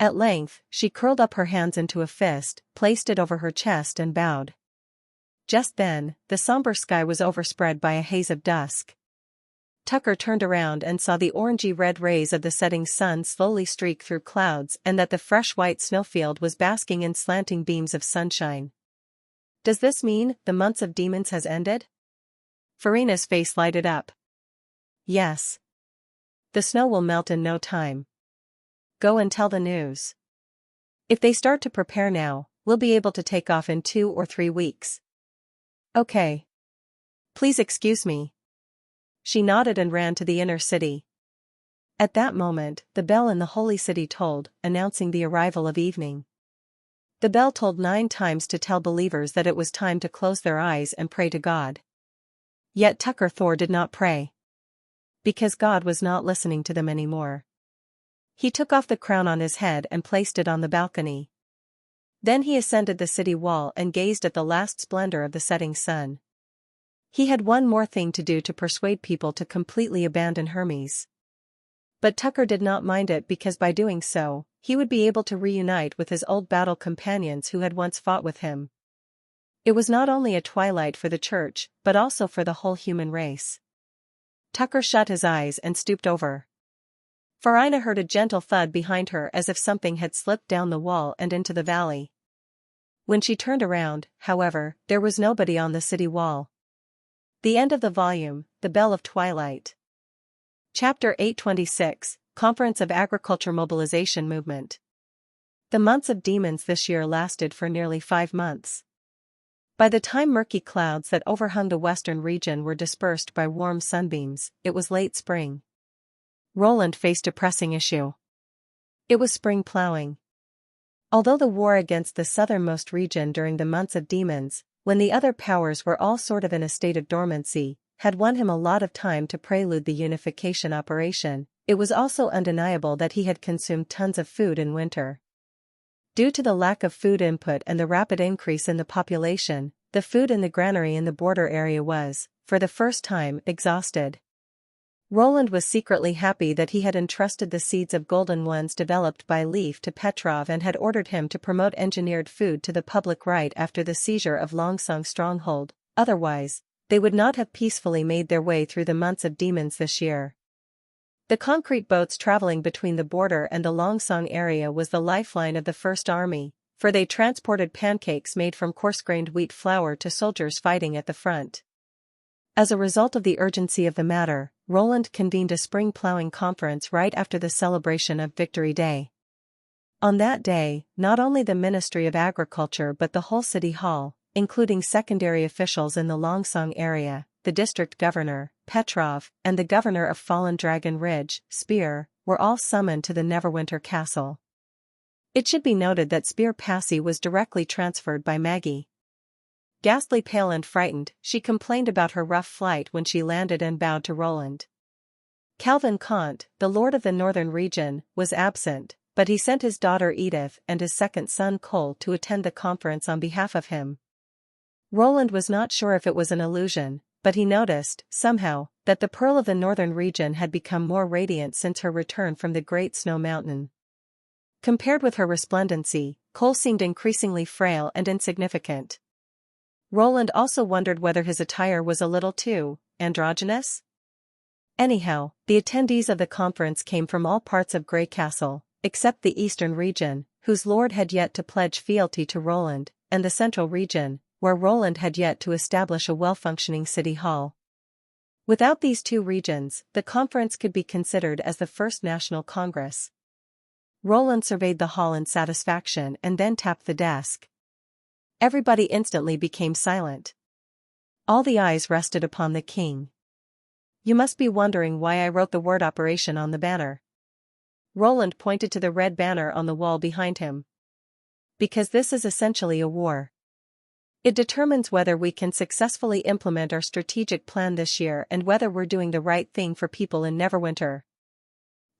At length, she curled up her hands into a fist, placed it over her chest and bowed. Just then, the somber sky was overspread by a haze of dusk. Tucker turned around and saw the orangey-red rays of the setting sun slowly streak through clouds and that the fresh white snowfield was basking in slanting beams of sunshine. "Does this mean the months of demons has ended?" Farina's face lighted up. "Yes. The snow will melt in no time. Go and tell the news. If they start to prepare now, we'll be able to take off in 2 or 3 weeks." "Okay. Please excuse me." She nodded and ran to the inner city. At that moment, the bell in the holy city tolled, announcing the arrival of evening. The bell tolled 9 times to tell believers that it was time to close their eyes and pray to God. Yet Tucker Thor did not pray. Because God was not listening to them anymore. He took off the crown on his head and placed it on the balcony. Then he ascended the city wall and gazed at the last splendor of the setting sun. He had one more thing to do to persuade people to completely abandon Hermes. But Tucker did not mind it because by doing so, he would be able to reunite with his old battle companions who had once fought with him. It was not only a twilight for the church, but also for the whole human race. Tucker shut his eyes and stooped over. Farina heard a gentle thud behind her as if something had slipped down the wall and into the valley. When she turned around, however, there was nobody on the city wall. The end of the volume, The Bell of Twilight. Chapter 826, Conference of Agriculture Mobilization Movement. The months of demons this year lasted for nearly 5 months. By the time murky clouds that overhung the western region were dispersed by warm sunbeams, it was late spring. Roland faced a pressing issue. It was spring plowing. Although the war against the southernmost region during the months of demons, when the other powers were all sort of in a state of dormancy, had won him a lot of time to prelude the unification operation, it was also undeniable that he had consumed tons of food in winter. Due to the lack of food input and the rapid increase in the population, the food in the granary in the border area was, for the first time, exhausted. Roland was secretly happy that he had entrusted the seeds of golden ones developed by Leaf to Petrov and had ordered him to promote engineered food to the public right after the seizure of Longsong stronghold, otherwise, they would not have peacefully made their way through the months of demons this year. The concrete boats traveling between the border and the Longsong area was the lifeline of the First Army, for they transported pancakes made from coarse-grained wheat flour to soldiers fighting at the front. As a result of the urgency of the matter, Roland convened a spring plowing conference right after the celebration of Victory Day. On that day, not only the Ministry of Agriculture but the whole City Hall, including secondary officials in the Longsong area, the district governor, Petrov, and the governor of Fallen Dragon Ridge, Spear, were all summoned to the Neverwinter Castle. It should be noted that Spear Passy was directly transferred by Maggie. Ghastly pale and frightened, she complained about her rough flight when she landed and bowed to Roland. Calvin Kant, the lord of the northern region, was absent, but he sent his daughter Edith and his second son Cole to attend the conference on behalf of him. Roland was not sure if it was an illusion, but he noticed, somehow, that the pearl of the northern region had become more radiant since her return from the Great Snow Mountain. Compared with her resplendency, Cole seemed increasingly frail and insignificant. Roland also wondered whether his attire was a little too androgynous. Anyhow, the attendees of the conference came from all parts of Grey Castle, except the eastern region, whose lord had yet to pledge fealty to Roland, and the central region, where Roland had yet to establish a well-functioning city hall. Without these two regions, the conference could be considered as the first national congress. Roland surveyed the hall in satisfaction and then tapped the desk. Everybody instantly became silent. All the eyes rested upon the king. You must be wondering why I wrote the word operation on the banner. Roland pointed to the red banner on the wall behind him. Because this is essentially a war. It determines whether we can successfully implement our strategic plan this year and whether we're doing the right thing for people in Neverwinter.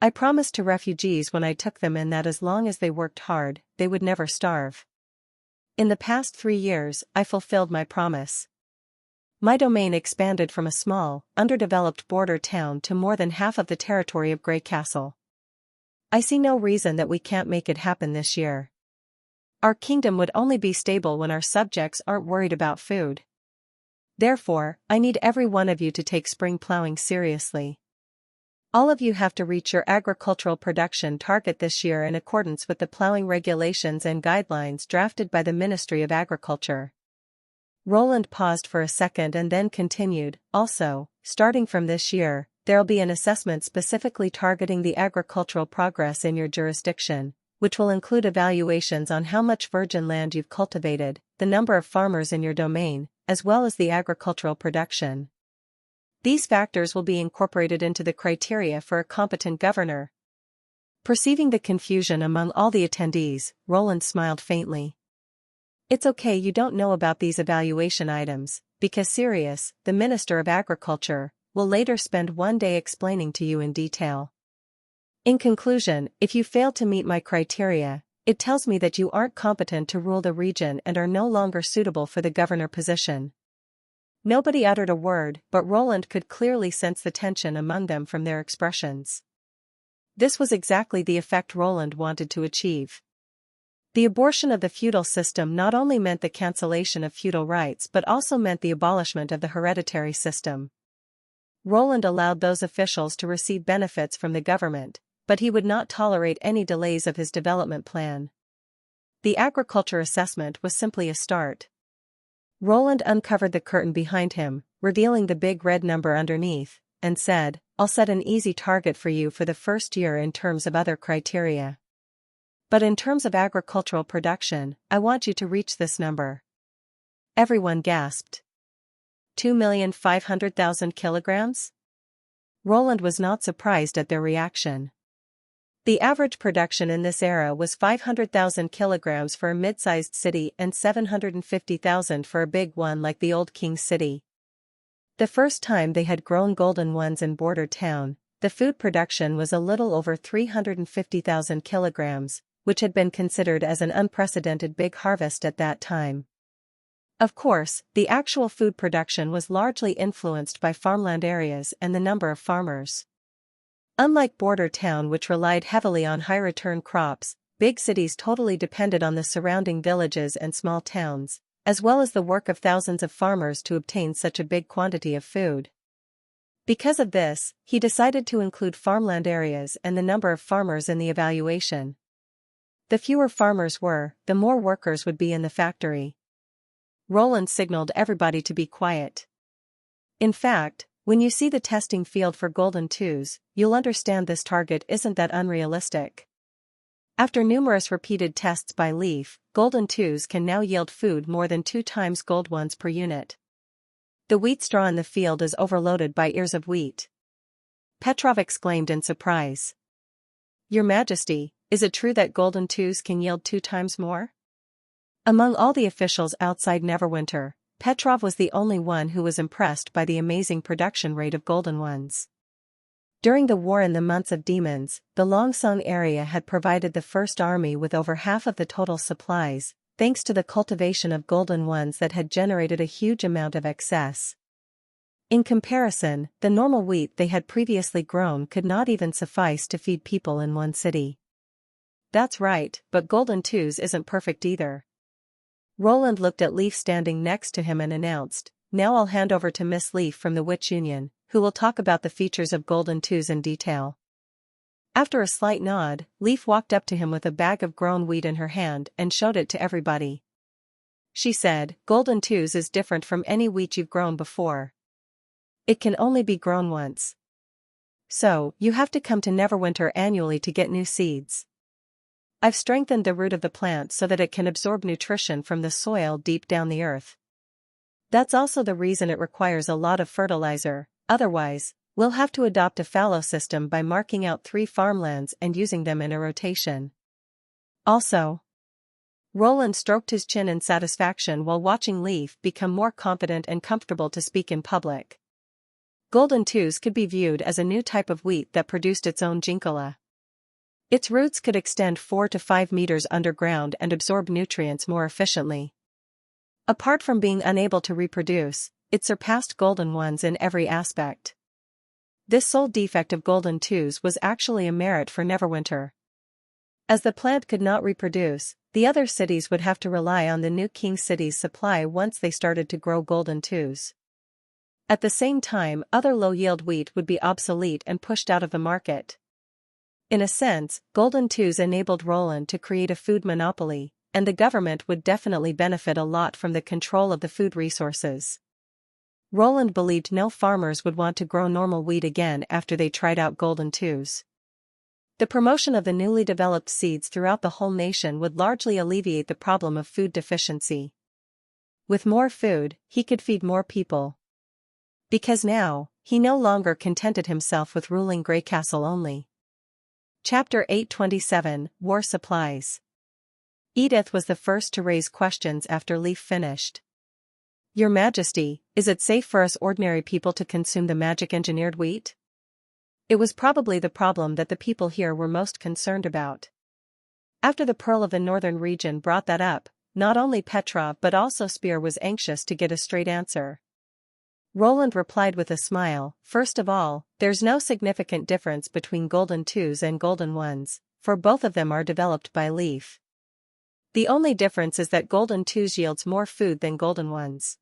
I promised to refugees when I took them in that as long as they worked hard, they would never starve. In the past 3 years, I fulfilled my promise. My domain expanded from a small, underdeveloped border town to more than half of the territory of Grey Castle. I see no reason that we can't make it happen this year. Our kingdom would only be stable when our subjects aren't worried about food. Therefore, I need every one of you to take spring plowing seriously. All of you have to reach your agricultural production target this year in accordance with the plowing regulations and guidelines drafted by the Ministry of Agriculture. Roland paused for a second and then continued, also, starting from this year, there'll be an assessment specifically targeting the agricultural progress in your jurisdiction, which will include evaluations on how much virgin land you've cultivated, the number of farmers in your domain, as well as the agricultural production. These factors will be incorporated into the criteria for a competent governor. Perceiving the confusion among all the attendees, Roland smiled faintly. It's okay you don't know about these evaluation items, because Sirius, the Minister of Agriculture, will later spend one day explaining to you in detail. In conclusion, if you fail to meet my criteria, it tells me that you aren't competent to rule the region and are no longer suitable for the governor position. Nobody uttered a word, but Roland could clearly sense the tension among them from their expressions. This was exactly the effect Roland wanted to achieve. The abortion of the feudal system not only meant the cancellation of feudal rights but also meant the abolishment of the hereditary system. Roland allowed those officials to receive benefits from the government, but he would not tolerate any delays of his development plan. The agriculture assessment was simply a start. Roland uncovered the curtain behind him, revealing the big red number underneath, and said, I'll set an easy target for you for the first year in terms of other criteria. But in terms of agricultural production, I want you to reach this number. Everyone gasped. 2,500,000 kilograms? Roland was not surprised at their reaction. The average production in this era was 500,000 kilograms for a mid-sized city and 750,000 for a big one like the Old King's City. The first time they had grown golden ones in Border Town, the food production was a little over 350,000 kilograms, which had been considered as an unprecedented big harvest at that time. Of course, the actual food production was largely influenced by farmland areas and the number of farmers. Unlike Border Town, which relied heavily on high-return crops, big cities totally depended on the surrounding villages and small towns, as well as the work of thousands of farmers to obtain such a big quantity of food. Because of this, he decided to include farmland areas and the number of farmers in the evaluation. The fewer farmers were, the more workers would be in the factory. Roland signaled everybody to be quiet. In fact, when you see the testing field for Golden Twos, you'll understand this target isn't that unrealistic. After numerous repeated tests by Leaf, Golden Twos can now yield food more than 2 times Gold Ones per unit. The wheat straw in the field is overloaded by ears of wheat. Petrov exclaimed in surprise. Your Majesty, is it true that Golden Twos can yield 2 times more? Among all the officials outside Neverwinter, Petrov was the only one who was impressed by the amazing production rate of Golden Ones. During the war in the Months of Demons, the Longsong area had provided the First Army with over half of the total supplies, thanks to the cultivation of Golden Ones that had generated a huge amount of excess. In comparison, the normal wheat they had previously grown could not even suffice to feed people in one city. That's right, but Golden Twos isn't perfect either. Roland looked at Leaf standing next to him and announced, Now I'll hand over to Miss Leaf from the Witch Union, who will talk about the features of Golden Twos in detail. After a slight nod, Leaf walked up to him with a bag of grown wheat in her hand and showed it to everybody. She said, Golden Twos is different from any wheat you've grown before. It can only be grown once. So, you have to come to Neverwinter annually to get new seeds. I've strengthened the root of the plant so that it can absorb nutrition from the soil deep down the earth. That's also the reason it requires a lot of fertilizer, otherwise, we'll have to adopt a fallow system by marking out 3 farmlands and using them in a rotation. Also, Roland stroked his chin in satisfaction while watching Leaf become more confident and comfortable to speak in public. Golden Twos could be viewed as a new type of wheat that produced its own jinkala. Its roots could extend 4 to 5 meters underground and absorb nutrients more efficiently. Apart from being unable to reproduce, it surpassed Golden Ones in every aspect. This sole defect of Golden Twos was actually a merit for Neverwinter. As the plant could not reproduce, the other cities would have to rely on the new King City's supply once they started to grow Golden Twos. At the same time, other low-yield wheat would be obsolete and pushed out of the market. In a sense, Golden Twos enabled Roland to create a food monopoly, and the government would definitely benefit a lot from the control of the food resources. Roland believed no farmers would want to grow normal wheat again after they tried out Golden Twos. The promotion of the newly developed seeds throughout the whole nation would largely alleviate the problem of food deficiency. With more food, he could feed more people. Because now, he no longer contented himself with ruling Grey Castle only. Chapter 827, War Supplies. Edith was the first to raise questions after Leaf finished. Your Majesty, is it safe for us ordinary people to consume the magic-engineered wheat? It was probably the problem that the people here were most concerned about. After the Pearl of the Northern region brought that up, not only Petra but also Spear was anxious to get a straight answer. Roland replied with a smile, first of all, there's no significant difference between Golden Twos and Golden Ones, for both of them are developed by Leaf. The only difference is that Golden Twos yields more food than Golden Ones.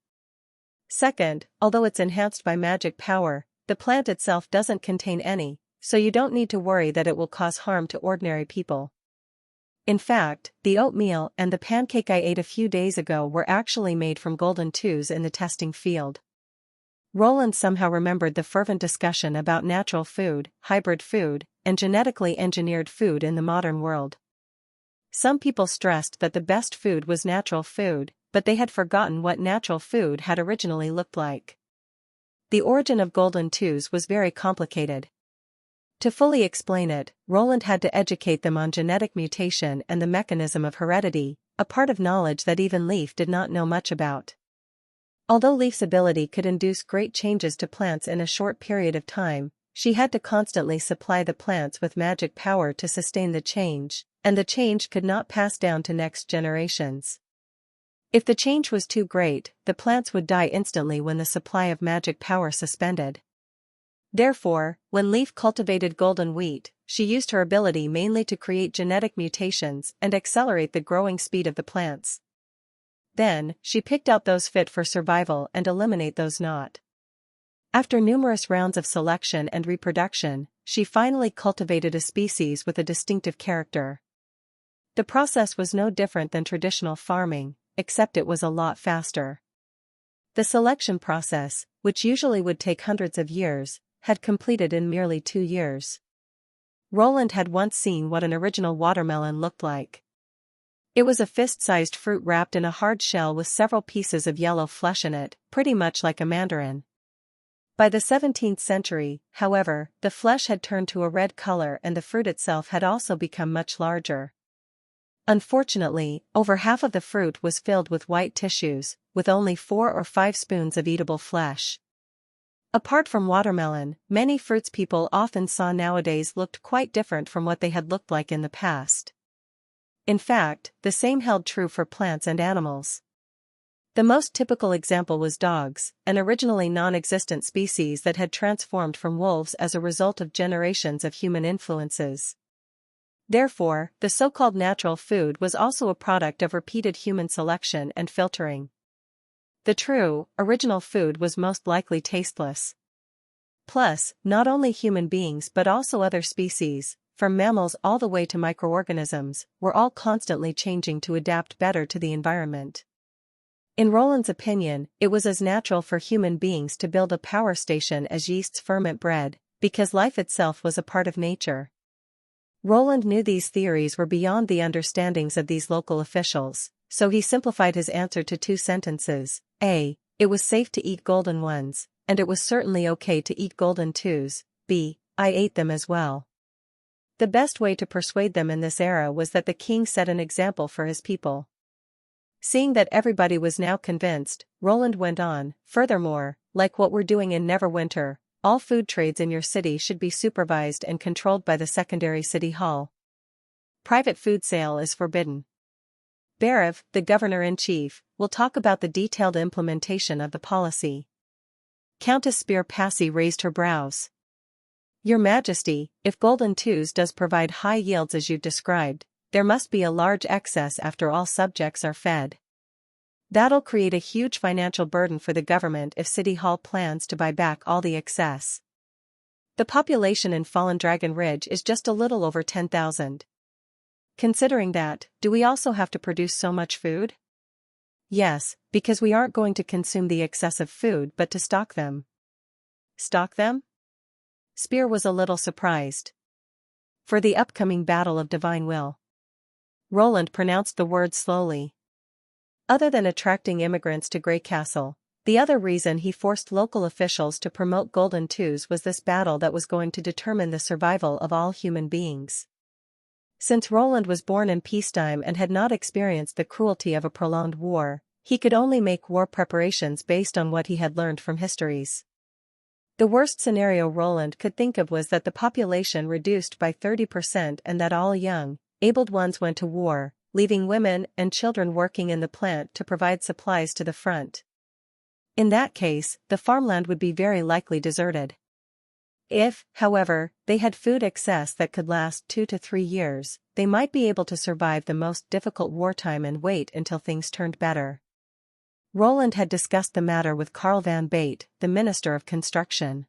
Second, although it's enhanced by magic power, the plant itself doesn't contain any, so you don't need to worry that it will cause harm to ordinary people. In fact, the oatmeal and the pancake I ate a few days ago were actually made from Golden Twos in the testing field. Roland somehow remembered the fervent discussion about natural food, hybrid food, and genetically engineered food in the modern world. Some people stressed that the best food was natural food, but they had forgotten what natural food had originally looked like. The origin of Golden Twos was very complicated. To fully explain it, Roland had to educate them on genetic mutation and the mechanism of heredity, a part of knowledge that even Leaf did not know much about. Although Leaf's ability could induce great changes to plants in a short period of time, she had to constantly supply the plants with magic power to sustain the change, and the change could not pass down to next generations. If the change was too great, the plants would die instantly when the supply of magic power suspended. Therefore, when Leaf cultivated golden wheat, she used her ability mainly to create genetic mutations and accelerate the growing speed of the plants. Then, she picked out those fit for survival and eliminate those not. After numerous rounds of selection and reproduction, she finally cultivated a species with a distinctive character. The process was no different than traditional farming, except it was a lot faster. The selection process, which usually would take hundreds of years, had completed in merely 2 years. Roland had once seen what an original watermelon looked like. It was a fist-sized fruit wrapped in a hard shell with several pieces of yellow flesh in it, pretty much like a mandarin. By the 17th century, however, the flesh had turned to a red color and the fruit itself had also become much larger. Unfortunately, over half of the fruit was filled with white tissues, with only 4 or 5 spoons of eatable flesh. Apart from watermelon, many fruits people often saw nowadays looked quite different from what they had looked like in the past. In fact, the same held true for plants and animals. The most typical example was dogs, an originally non-existent species that had transformed from wolves as a result of generations of human influences. Therefore, the so-called natural food was also a product of repeated human selection and filtering. The true, original food was most likely tasteless. Plus, not only human beings but also other species, from mammals all the way to microorganisms, were all constantly changing to adapt better to the environment. In Roland's opinion, it was as natural for human beings to build a power station as yeasts ferment bread, because life itself was a part of nature. Roland knew these theories were beyond the understandings of these local officials, so he simplified his answer to 2 sentences. A. It was safe to eat golden ones, and it was certainly okay to eat golden twos. B. I ate them as well. The best way to persuade them in this era was that the king set an example for his people. Seeing that everybody was now convinced, Roland went on, furthermore, like what we're doing in Neverwinter, all food trades in your city should be supervised and controlled by the secondary city hall. Private food sale is forbidden. Barev, the governor-in-chief, will talk about the detailed implementation of the policy. Countess Spear Passy raised her brows. Your Majesty, if golden twos does provide high yields as you've described, there must be a large excess after all subjects are fed. That'll create a huge financial burden for the government if City Hall plans to buy back all the excess. The population in Fallen Dragon Ridge is just a little over 10,000. Considering that, do we also have to produce so much food? Yes, because we aren't going to consume the excessive food but to stock them. Stock them? Spear was a little surprised. For the upcoming battle of divine will. Roland pronounced the word slowly. Other than attracting immigrants to Grey Castle, the other reason he forced local officials to promote golden twos was this battle that was going to determine the survival of all human beings. Since Roland was born in peacetime and had not experienced the cruelty of a prolonged war, he could only make war preparations based on what he had learned from histories. The worst scenario Roland could think of was that the population reduced by 30% and that all young, abled ones went to war, leaving women and children working in the plant to provide supplies to the front. In that case, the farmland would be very likely deserted. If, however, they had food excess that could last 2 to 3 years, they might be able to survive the most difficult wartime and wait until things turned better. Roland had discussed the matter with Karl van Bate, the Minister of Construction.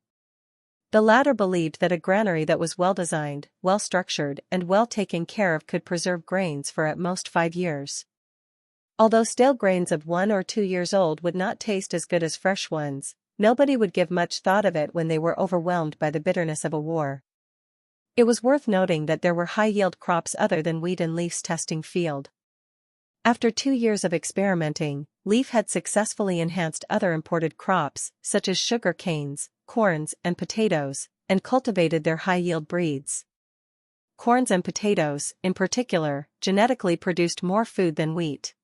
The latter believed that a granary that was well-designed, well-structured, and well taken care of could preserve grains for at most 5 years. Although stale grains of 1 or 2 years old would not taste as good as fresh ones, nobody would give much thought of it when they were overwhelmed by the bitterness of a war. It was worth noting that there were high-yield crops other than wheat in Leaf's testing field. After 2 years of experimenting, Leaf had successfully enhanced other imported crops, such as sugar canes, corns, and potatoes, and cultivated their high-yield breeds. Corns and potatoes, in particular, genetically produced more food than wheat.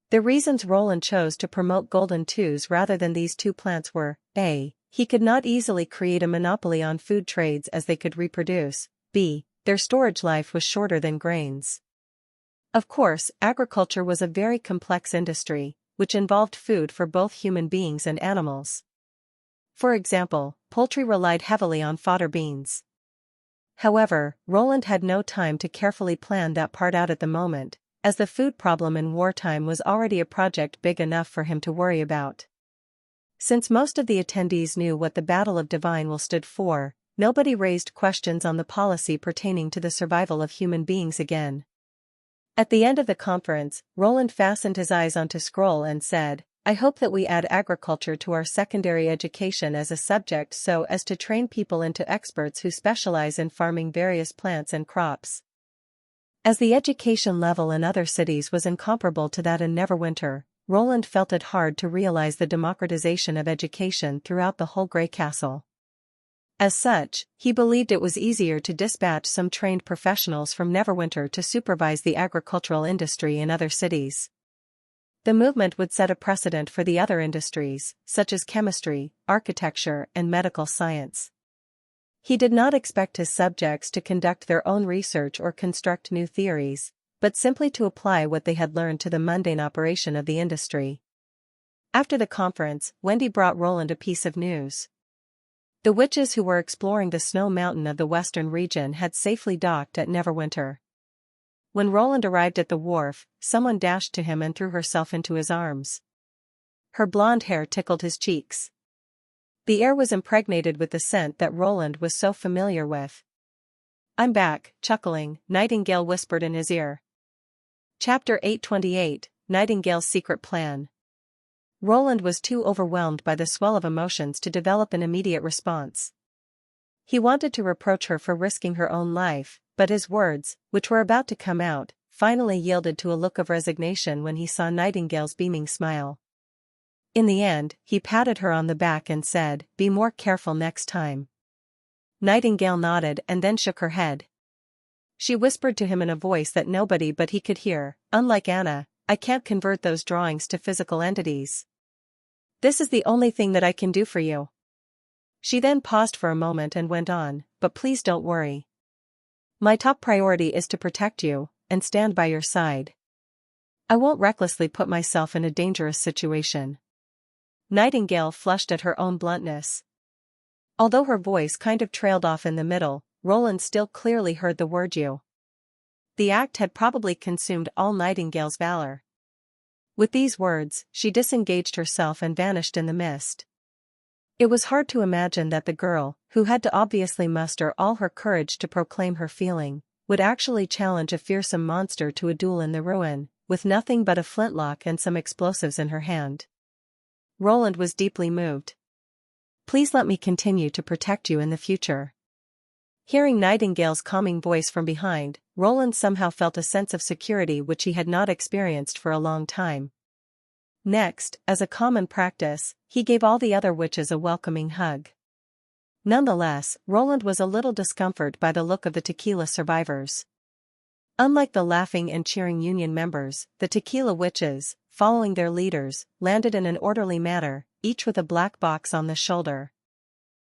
The reasons Roland chose to promote golden twos rather than these 2 plants were, A. He could not easily create a monopoly on food trades as they could reproduce, B. Their storage life was shorter than grains. Of course, agriculture was a very complex industry, which involved food for both human beings and animals. For example, poultry relied heavily on fodder beans. However, Roland had no time to carefully plan that part out at the moment, as the food problem in wartime was already a project big enough for him to worry about. Since most of the attendees knew what the Battle of Divine Will stood for, nobody raised questions on the policy pertaining to the survival of human beings again. At the end of the conference, Roland fastened his eyes onto Scroll and said, I hope that we add agriculture to our secondary education as a subject so as to train people into experts who specialize in farming various plants and crops. As the education level in other cities was incomparable to that in Neverwinter, Roland felt it hard to realize the democratization of education throughout the whole Grey Castle. As such, he believed it was easier to dispatch some trained professionals from Neverwinter to supervise the agricultural industry in other cities. The movement would set a precedent for the other industries, such as chemistry, architecture, and medical science. He did not expect his subjects to conduct their own research or construct new theories, but simply to apply what they had learned to the mundane operation of the industry. After the conference, Wendy brought Roland a piece of news. The witches who were exploring the snow mountain of the western region had safely docked at Neverwinter. When Roland arrived at the wharf, someone dashed to him and threw herself into his arms. Her blonde hair tickled his cheeks. The air was impregnated with the scent that Roland was so familiar with. I'm back, chuckling, Nightingale whispered in his ear. Chapter 828, Nightingale's Secret Plan. Roland was too overwhelmed by the swell of emotions to develop an immediate response. He wanted to reproach her for risking her own life, but his words, which were about to come out, finally yielded to a look of resignation when he saw Nightingale's beaming smile. In the end, he patted her on the back and said, "Be more careful next time." Nightingale nodded and then shook her head. She whispered to him in a voice that nobody but he could hear, "Unlike Anna, I can't convert those drawings to physical entities. This is the only thing that I can do for you." She then paused for a moment and went on, "But please don't worry. My top priority is to protect you, and stand by your side. I won't recklessly put myself in a dangerous situation." Nightingale flushed at her own bluntness. Although her voice kind of trailed off in the middle, Roland still clearly heard the word "you." The act had probably consumed all Nightingale's valor. With these words, she disengaged herself and vanished in the mist. It was hard to imagine that the girl, who had to obviously muster all her courage to proclaim her feeling, would actually challenge a fearsome monster to a duel in the ruin, with nothing but a flintlock and some explosives in her hand. Roland was deeply moved. "Please let me continue to protect you in the future." Hearing Nightingale's calming voice from behind, Roland somehow felt a sense of security which he had not experienced for a long time. Next, as a common practice, he gave all the other witches a welcoming hug. Nonetheless, Roland was a little discomforted by the look of the tequila survivors. Unlike the laughing and cheering Union members, the tequila witches, following their leaders, landed in an orderly manner, each with a black box on the shoulder.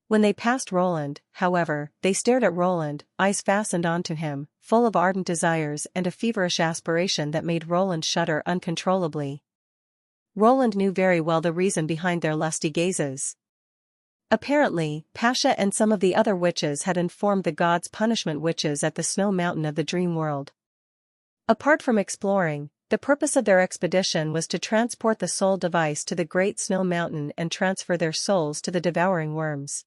When they passed Roland, however, they stared at Roland, eyes fastened onto him, full of ardent desires and a feverish aspiration that made Roland shudder uncontrollably. Roland knew very well the reason behind their lusty gazes. Apparently, Pasha and some of the other witches had informed the gods' punishment witches at the snow mountain of the dream world. Apart from exploring, the purpose of their expedition was to transport the soul device to the great snow mountain and transfer their souls to the devouring worms.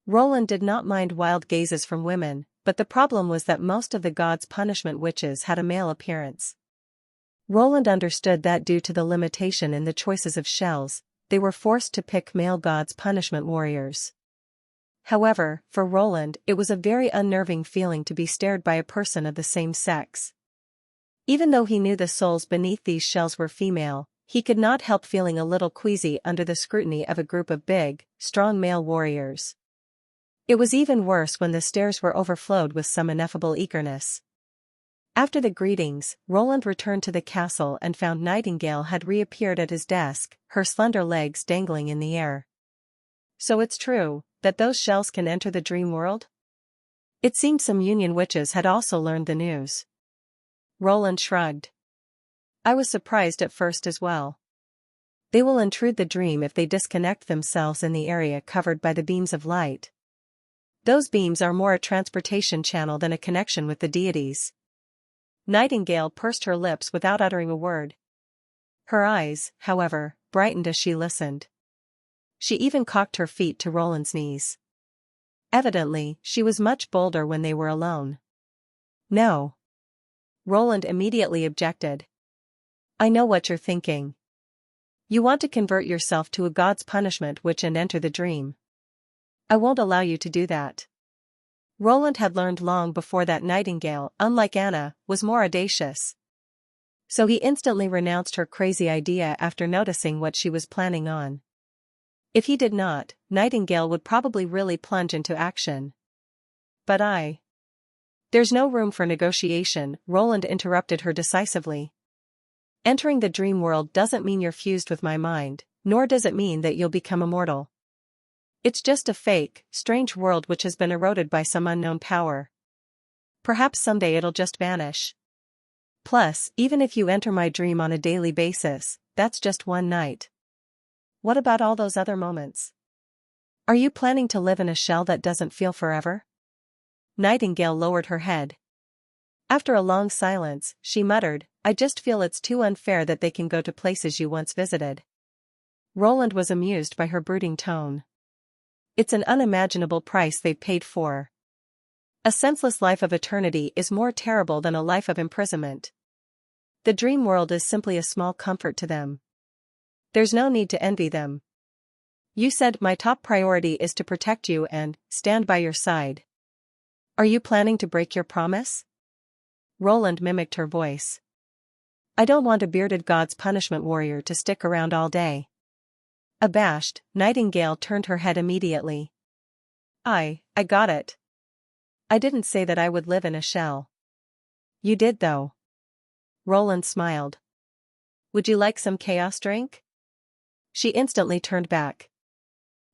Roland did not mind wild gazes from women, but the problem was that most of the gods' punishment witches had a male appearance. Roland understood that due to the limitation in the choices of shells, they were forced to pick male gods' punishment warriors. However, for Roland, it was a very unnerving feeling to be stared by a person of the same sex. Even though he knew the souls beneath these shells were female, he could not help feeling a little queasy under the scrutiny of a group of big, strong male warriors. It was even worse when the stares were overflowed with some ineffable eagerness. After the greetings, Roland returned to the castle and found Nightingale had reappeared at his desk, her slender legs dangling in the air. "So it's true, that those shells can enter the dream world?" It seemed some Union witches had also learned the news. Roland shrugged. "I was surprised at first as well. They will intrude the dream if they disconnect themselves in the area covered by the beams of light. Those beams are more a transportation channel than a connection with the deities." Nightingale pursed her lips without uttering a word. Her eyes, however, brightened as she listened. She even cocked her feet to Roland's knees. Evidently, she was much bolder when they were alone. "No." Roland immediately objected. "I know what you're thinking. You want to convert yourself to a god's punishment witch and enter the dream. I won't allow you to do that." Roland had learned long before that Nightingale, unlike Anna, was more audacious. So he instantly renounced her crazy idea after noticing what she was planning on. If he did not, Nightingale would probably really plunge into action. "But There's no room for negotiation," Roland interrupted her decisively. "Entering the dream world doesn't mean you're fused with my mind, nor does it mean that you'll become immortal. It's just a fake, strange world which has been eroded by some unknown power. Perhaps someday it'll just vanish. Plus, even if you enter my dream on a daily basis, that's just one night. What about all those other moments? Are you planning to live in a shell that doesn't feel forever?" Nightingale lowered her head. After a long silence, she muttered, "I just feel it's too unfair that they can go to places you once visited." Roland was amused by her brooding tone. "It's an unimaginable price they've paid for. A senseless life of eternity is more terrible than a life of imprisonment. The dream world is simply a small comfort to them. There's no need to envy them. You said my top priority is to protect you and stand by your side. Are you planning to break your promise? Roland mimicked her voice. I don't want a bearded god's punishment warrior to stick around all day. Abashed, Nightingale turned her head immediately. I got it. I didn't say that I would live in a shell. You did though. Roland smiled. Would you like some chaos drink? She instantly turned back.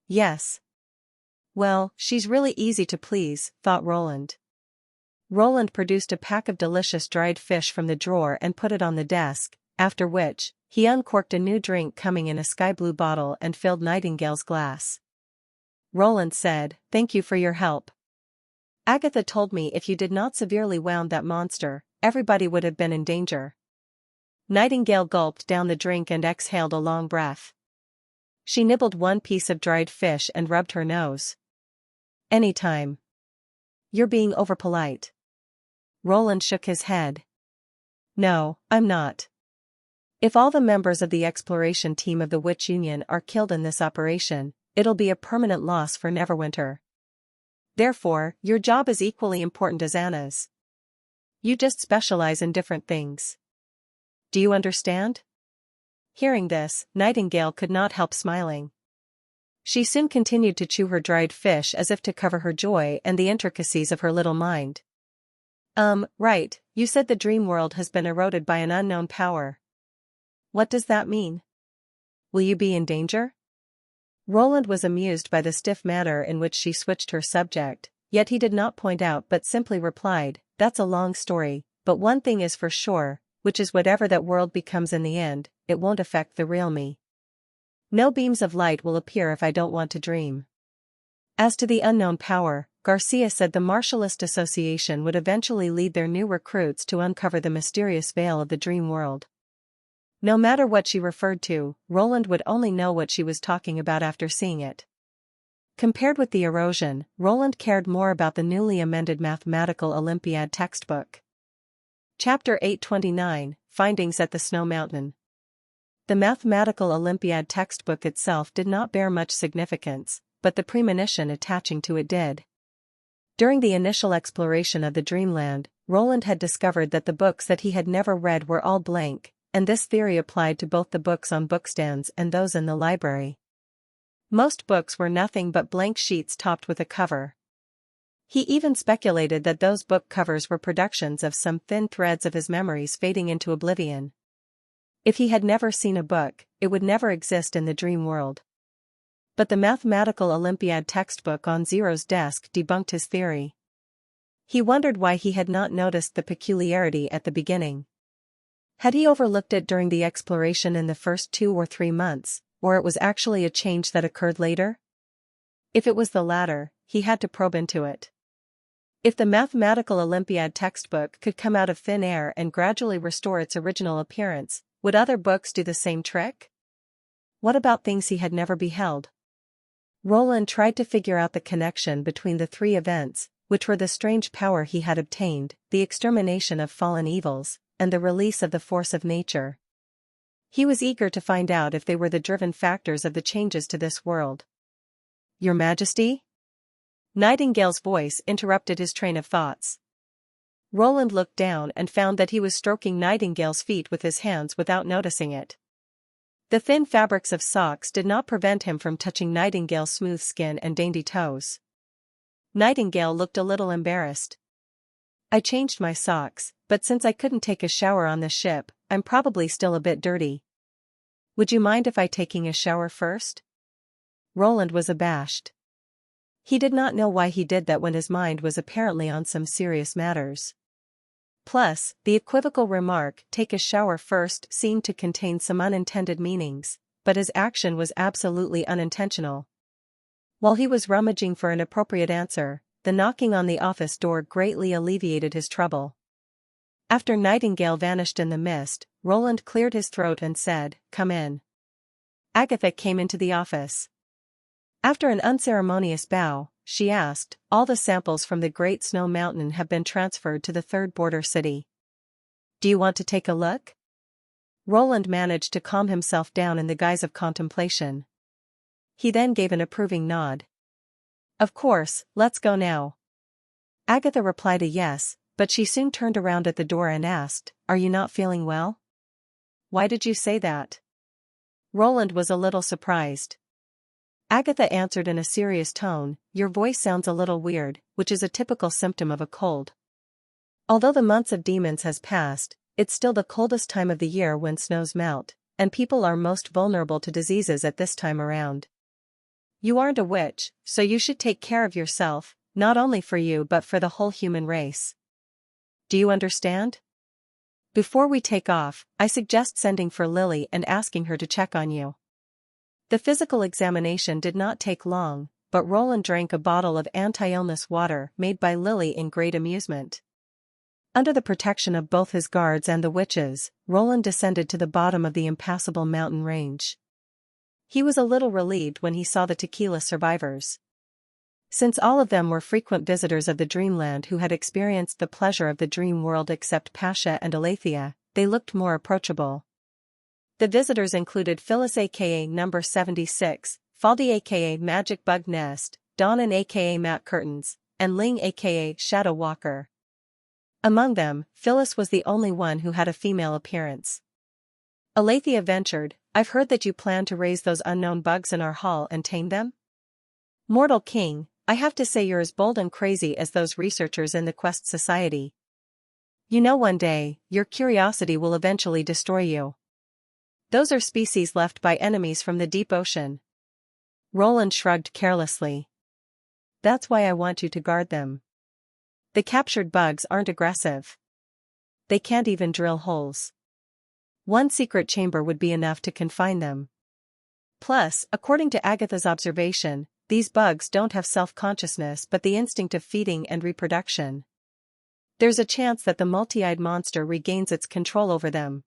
Yes. Well, she's really easy to please, thought Roland. Roland produced a pack of delicious dried fish from the drawer and put it on the desk, after which, he uncorked a new drink coming in a sky-blue bottle and filled Nightingale's glass. Roland said, Thank you for your help. Agatha told me if you did not severely wound that monster, everybody would have been in danger. Nightingale gulped down the drink and exhaled a long breath. She nibbled one piece of dried fish and rubbed her nose. Anytime. You're being overpolite. Roland shook his head. No, I'm not. If all the members of the exploration team of the Witch Union are killed in this operation, it'll be a permanent loss for Neverwinter. Therefore, your job is equally important as Anna's. You just specialize in different things. Do you understand? Hearing this, Nightingale could not help smiling. She soon continued to chew her dried fish as if to cover her joy and the intricacies of her little mind. Right, you said the dream world has been eroded by an unknown power. What does that mean? Will you be in danger? Roland was amused by the stiff manner in which she switched her subject, yet he did not point out but simply replied, That's a long story, but one thing is for sure, which is whatever that world becomes in the end, it won't affect the real me. No beams of light will appear if I don't want to dream. As to the unknown power, Garcia said the Martialist Association would eventually lead their new recruits to uncover the mysterious veil of the dream world. No matter what she referred to, Roland would only know what she was talking about after seeing it. Compared with the erosion, Roland cared more about the newly amended Mathematical Olympiad textbook. Chapter 829, Findings at the Snow Mountain. The Mathematical Olympiad textbook itself did not bear much significance, but the premonition attaching to it did. During the initial exploration of the dreamland, Roland had discovered that the books that he had never read were all blank, and this theory applied to both the books on bookstands and those in the library. Most books were nothing but blank sheets topped with a cover. He even speculated that those book covers were productions of some thin threads of his memories fading into oblivion. If he had never seen a book, it would never exist in the dream world. But the Mathematical Olympiad textbook on Zero's desk debunked his theory. He wondered why he had not noticed the peculiarity at the beginning. Had he overlooked it during the exploration in the first 2 or 3 months, or it was actually a change that occurred later? If it was the latter, he had to probe into it. If the Mathematical Olympiad textbook could come out of thin air and gradually restore its original appearance, would other books do the same trick? What about things he had never beheld? Roland tried to figure out the connection between the 3 events, which were the strange power he had obtained, the extermination of fallen evils, and the release of the force of nature. He was eager to find out if they were the driven factors of the changes to this world. Your Majesty? Nightingale's voice interrupted his train of thoughts. Roland looked down and found that he was stroking Nightingale's feet with his hands without noticing it. The thin fabrics of socks did not prevent him from touching Nightingale's smooth skin and dainty toes. Nightingale looked a little embarrassed. I changed my socks, but since I couldn't take a shower on the ship, I'm probably still a bit dirty. Would you mind if I taking a shower first? Roland was abashed. He did not know why he did that when his mind was apparently on some serious matters. Plus, the equivocal remark, take a shower first, seemed to contain some unintended meanings, but his action was absolutely unintentional. While he was rummaging for an appropriate answer, the knocking on the office door greatly alleviated his trouble. After Nightingale vanished in the mist, Roland cleared his throat and said, Come in. Agatha came into the office. After an unceremonious bow, she asked, All the samples from the Great Snow Mountain have been transferred to the 3rd border city. Do you want to take a look? Roland managed to calm himself down in the guise of contemplation. He then gave an approving nod. Of course, let's go now. Agatha replied a yes, but she soon turned around at the door and asked, Are you not feeling well? Why did you say that? Roland was a little surprised. Agatha answered in a serious tone, Your voice sounds a little weird, which is a typical symptom of a cold. Although the months of demons has passed, it's still the coldest time of the year when snows melt, and people are most vulnerable to diseases at this time around. You aren't a witch, so you should take care of yourself, not only for you but for the whole human race. Do you understand? Before we take off, I suggest sending for Lily and asking her to check on you. The physical examination did not take long, but Roland drank a bottle of anti-illness water made by Lily in great amusement. Under the protection of both his guards and the witches, Roland descended to the bottom of the impassable mountain range. He was a little relieved when he saw the tequila survivors. Since all of them were frequent visitors of the dreamland who had experienced the pleasure of the dream world except Pasha and Alethea, they looked more approachable. The visitors included Phyllis aka Number 76, Faldy aka Magic Bug Nest, Donnan aka Matt Curtains, and Ling aka Shadow Walker. Among them, Phyllis was the only one who had a female appearance. Alethea ventured, I've heard that you plan to raise those unknown bugs in our hall and tame them? Mortal King, I have to say you're as bold and crazy as those researchers in the Quest Society. You know one day, your curiosity will eventually destroy you. Those are species left by enemies from the deep ocean. Roland shrugged carelessly. That's why I want you to guard them. The captured bugs aren't aggressive. They can't even drill holes. One secret chamber would be enough to confine them. Plus, according to Agatha's observation, these bugs don't have self-consciousness but the instinct of feeding and reproduction. There's a chance that the multi-eyed monster regains its control over them.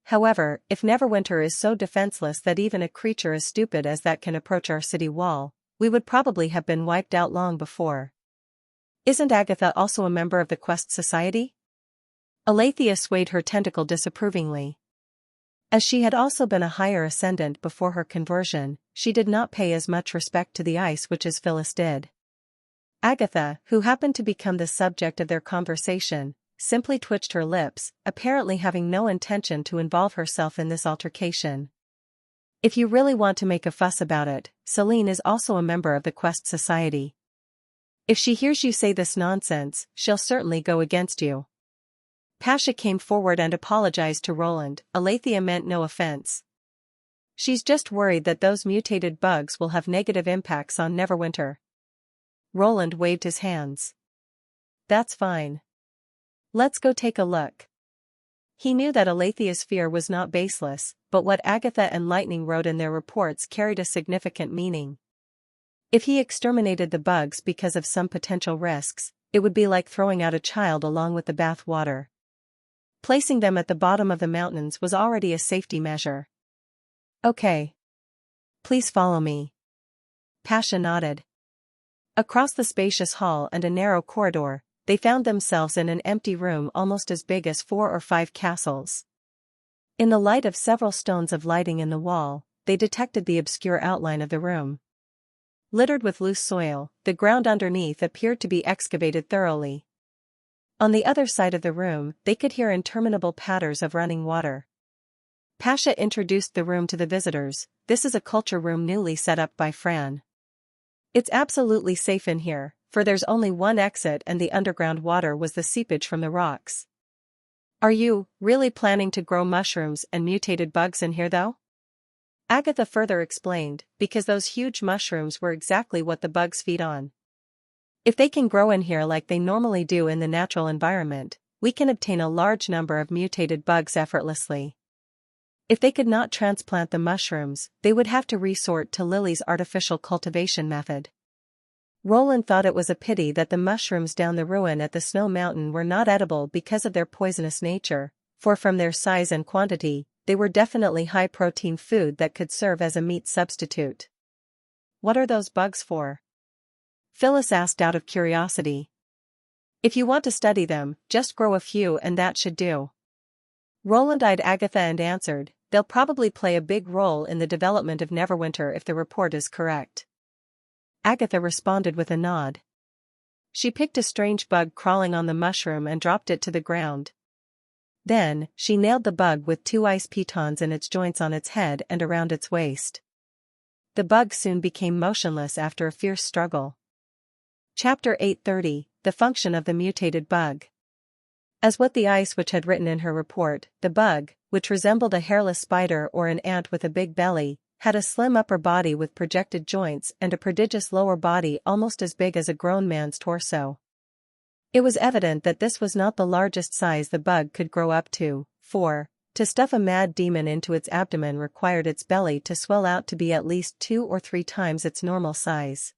However, if Neverwinter is so defenseless that even a creature as stupid as that can approach our city wall, we would probably have been wiped out long before. Isn't Agatha also a member of the Quest Society? Alethea swayed her tentacle disapprovingly. As she had also been a higher ascendant before her conversion, she did not pay as much respect to the ice witch as Phyllis did. Agatha, who happened to become the subject of their conversation, simply twitched her lips, apparently having no intention to involve herself in this altercation. If you really want to make a fuss about it, Celine is also a member of the Quest Society. If she hears you say this nonsense, she'll certainly go against you. Pasha came forward and apologized to Roland. Alethea meant no offense. She's just worried that those mutated bugs will have negative impacts on Neverwinter. Roland waved his hands. That's fine. Let's go take a look. He knew that Alethea's fear was not baseless, but what Agatha and Lightning wrote in their reports carried a significant meaning. If he exterminated the bugs because of some potential risks, it would be like throwing out a child along with the bath water. Placing them at the bottom of the mountains was already a safety measure. Okay. Please follow me. Pasha nodded. Across the spacious hall and a narrow corridor, they found themselves in an empty room almost as big as 4 or 5 castles. In the light of several stones of lighting in the wall, they detected the obscure outline of the room. Littered with loose soil, the ground underneath appeared to be excavated thoroughly. On the other side of the room, they could hear interminable patters of running water. Pasha introduced the room to the visitors. This is a culture room newly set up by Fran. It's absolutely safe in here, for there's only one exit and the underground water was the seepage from the rocks. Are you really planning to grow mushrooms and mutated bugs in here though? Agatha further explained, because those huge mushrooms were exactly what the bugs feed on. If they can grow in here like they normally do in the natural environment, we can obtain a large number of mutated bugs effortlessly. If they could not transplant the mushrooms, they would have to resort to Lily's artificial cultivation method. Roland thought it was a pity that the mushrooms down the ruin at the Snow Mountain were not edible because of their poisonous nature, for from their size and quantity, they were definitely high-protein food that could serve as a meat substitute. What are those bugs for? Phyllis asked out of curiosity. If you want to study them, just grow a few and that should do. Roland eyed Agatha and answered, "They'll probably play a big role in the development of Neverwinter if the report is correct." Agatha responded with a nod. She picked a strange bug crawling on the mushroom and dropped it to the ground. Then, she nailed the bug with 2 ice pitons in its joints on its head and around its waist. The bug soon became motionless after a fierce struggle. Chapter 830, The Function of the Mutated Bug. As with the ice which had written in her report, the bug, which resembled a hairless spider or an ant with a big belly, had a slim upper body with projected joints and a prodigious lower body almost as big as a grown man's torso. It was evident that this was not the largest size the bug could grow up to, for, to stuff a mad demon into its abdomen required its belly to swell out to be at least 2 or 3 times its normal size.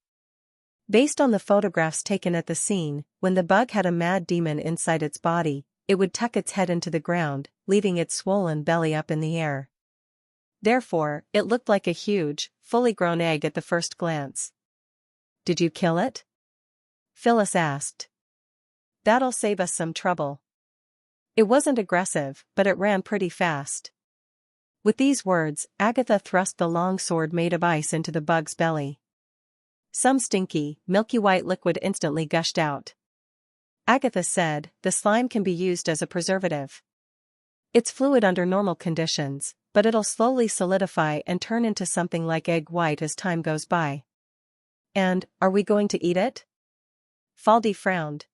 Based on the photographs taken at the scene, when the bug had a mad demon inside its body, it would tuck its head into the ground, leaving its swollen belly up in the air. Therefore, it looked like a huge, fully grown egg at the first glance. "Did you kill it?" Phyllis asked. "That'll save us some trouble." "It wasn't aggressive, but it ran pretty fast." With these words, Agatha thrust the long sword made of ice into the bug's belly. Some stinky, milky white liquid instantly gushed out. Agatha said, "The slime can be used as a preservative. It's fluid under normal conditions, but it'll slowly solidify and turn into something like egg white as time goes by." "And, are we going to eat it?" Faldy frowned.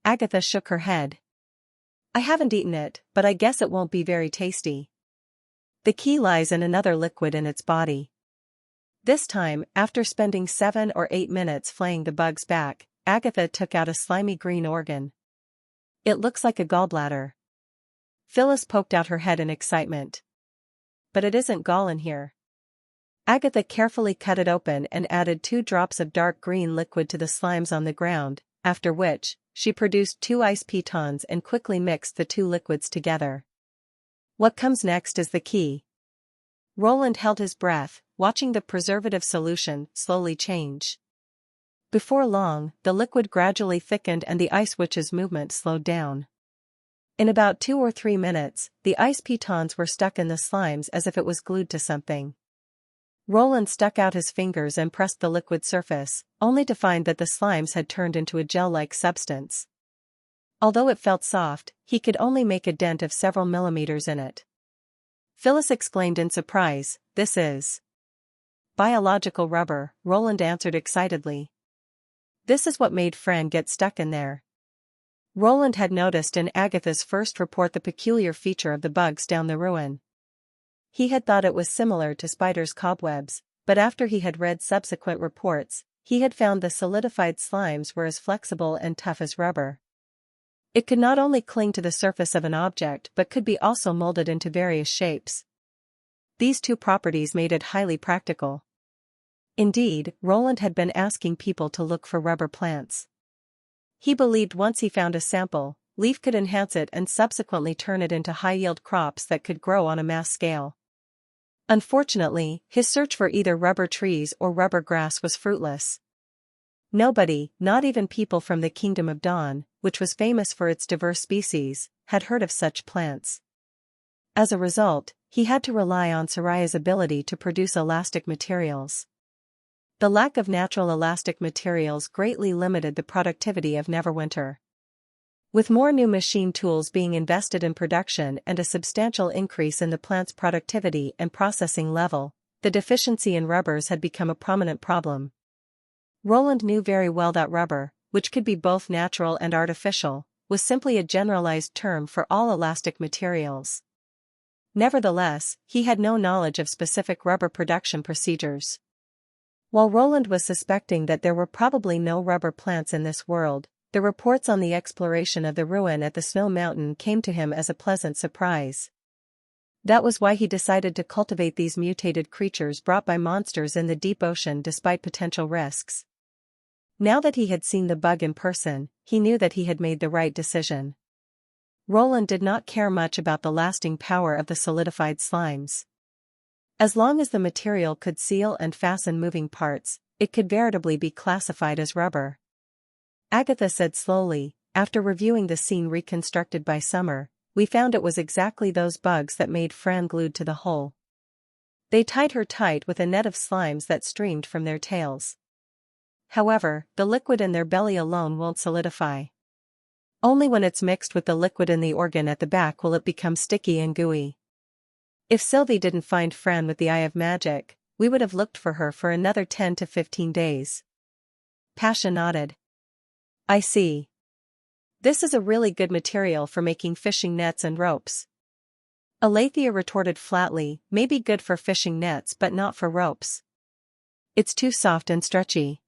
Agatha shook her head. "I haven't eaten it, but I guess it won't be very tasty. The key lies in another liquid in its body." This time, after spending 7 or 8 minutes flaying the bug's back, Agatha took out a slimy green organ. "It looks like a gallbladder." Phyllis poked out her head in excitement. "But it isn't gall in here." Agatha carefully cut it open and added 2 drops of dark green liquid to the slimes on the ground, after which, she produced 2 ice pitons and quickly mixed the 2 liquids together. "What comes next is the key." Roland held his breath, watching the preservative solution slowly change. Before long, the liquid gradually thickened and the ice witch's movement slowed down. In about 2 or 3 minutes, the ice pitons were stuck in the slimes as if it was glued to something. Roland stuck out his fingers and pressed the liquid surface, only to find that the slimes had turned into a gel-like substance. Although it felt soft, he could only make a dent of several millimeters in it. Phyllis exclaimed in surprise, "This is biological rubber," Roland answered excitedly. "This is what made Fran get stuck in there." Roland had noticed in Agatha's first report the peculiar feature of the bugs down the ruin. He had thought it was similar to spiders' cobwebs, but after he had read subsequent reports, he had found the solidified slimes were as flexible and tough as rubber. It could not only cling to the surface of an object but could be also molded into various shapes. These 2 properties made it highly practical. Indeed, Roland had been asking people to look for rubber plants. He believed once he found a sample, Leaf could enhance it and subsequently turn it into high-yield crops that could grow on a mass scale. Unfortunately, his search for either rubber trees or rubber grass was fruitless. Nobody, not even people from the Kingdom of Dawn, which was famous for its diverse species, had heard of such plants. As a result, he had to rely on Soraya's ability to produce elastic materials. The lack of natural elastic materials greatly limited the productivity of Neverwinter. With more new machine tools being invested in production and a substantial increase in the plant's productivity and processing level, the deficiency in rubbers had become a prominent problem. Roland knew very well that rubber, which could be both natural and artificial, was simply a generalized term for all elastic materials. Nevertheless, he had no knowledge of specific rubber production procedures. While Roland was suspecting that there were probably no rubber plants in this world, the reports on the exploration of the ruin at the Snow Mountain came to him as a pleasant surprise. That was why he decided to cultivate these mutated creatures brought by monsters in the deep ocean despite potential risks. Now that he had seen the bug in person, he knew that he had made the right decision. Roland did not care much about the lasting power of the solidified slimes. As long as the material could seal and fasten moving parts, it could veritably be classified as rubber. Agatha said slowly, after reviewing the scene reconstructed by Summer, we found it was exactly those bugs that made Fran glued to the hole. They tied her tight with a net of slimes that streamed from their tails. However, the liquid in their belly alone won't solidify. Only when it's mixed with the liquid in the organ at the back will it become sticky and gooey. If Sylvie didn't find Fran with the eye of magic, we would have looked for her for another 10 to 15 days. Pasha nodded. I see. This is a really good material for making fishing nets and ropes. Alethea retorted flatly, maybe good for fishing nets but not for ropes. It's too soft and stretchy.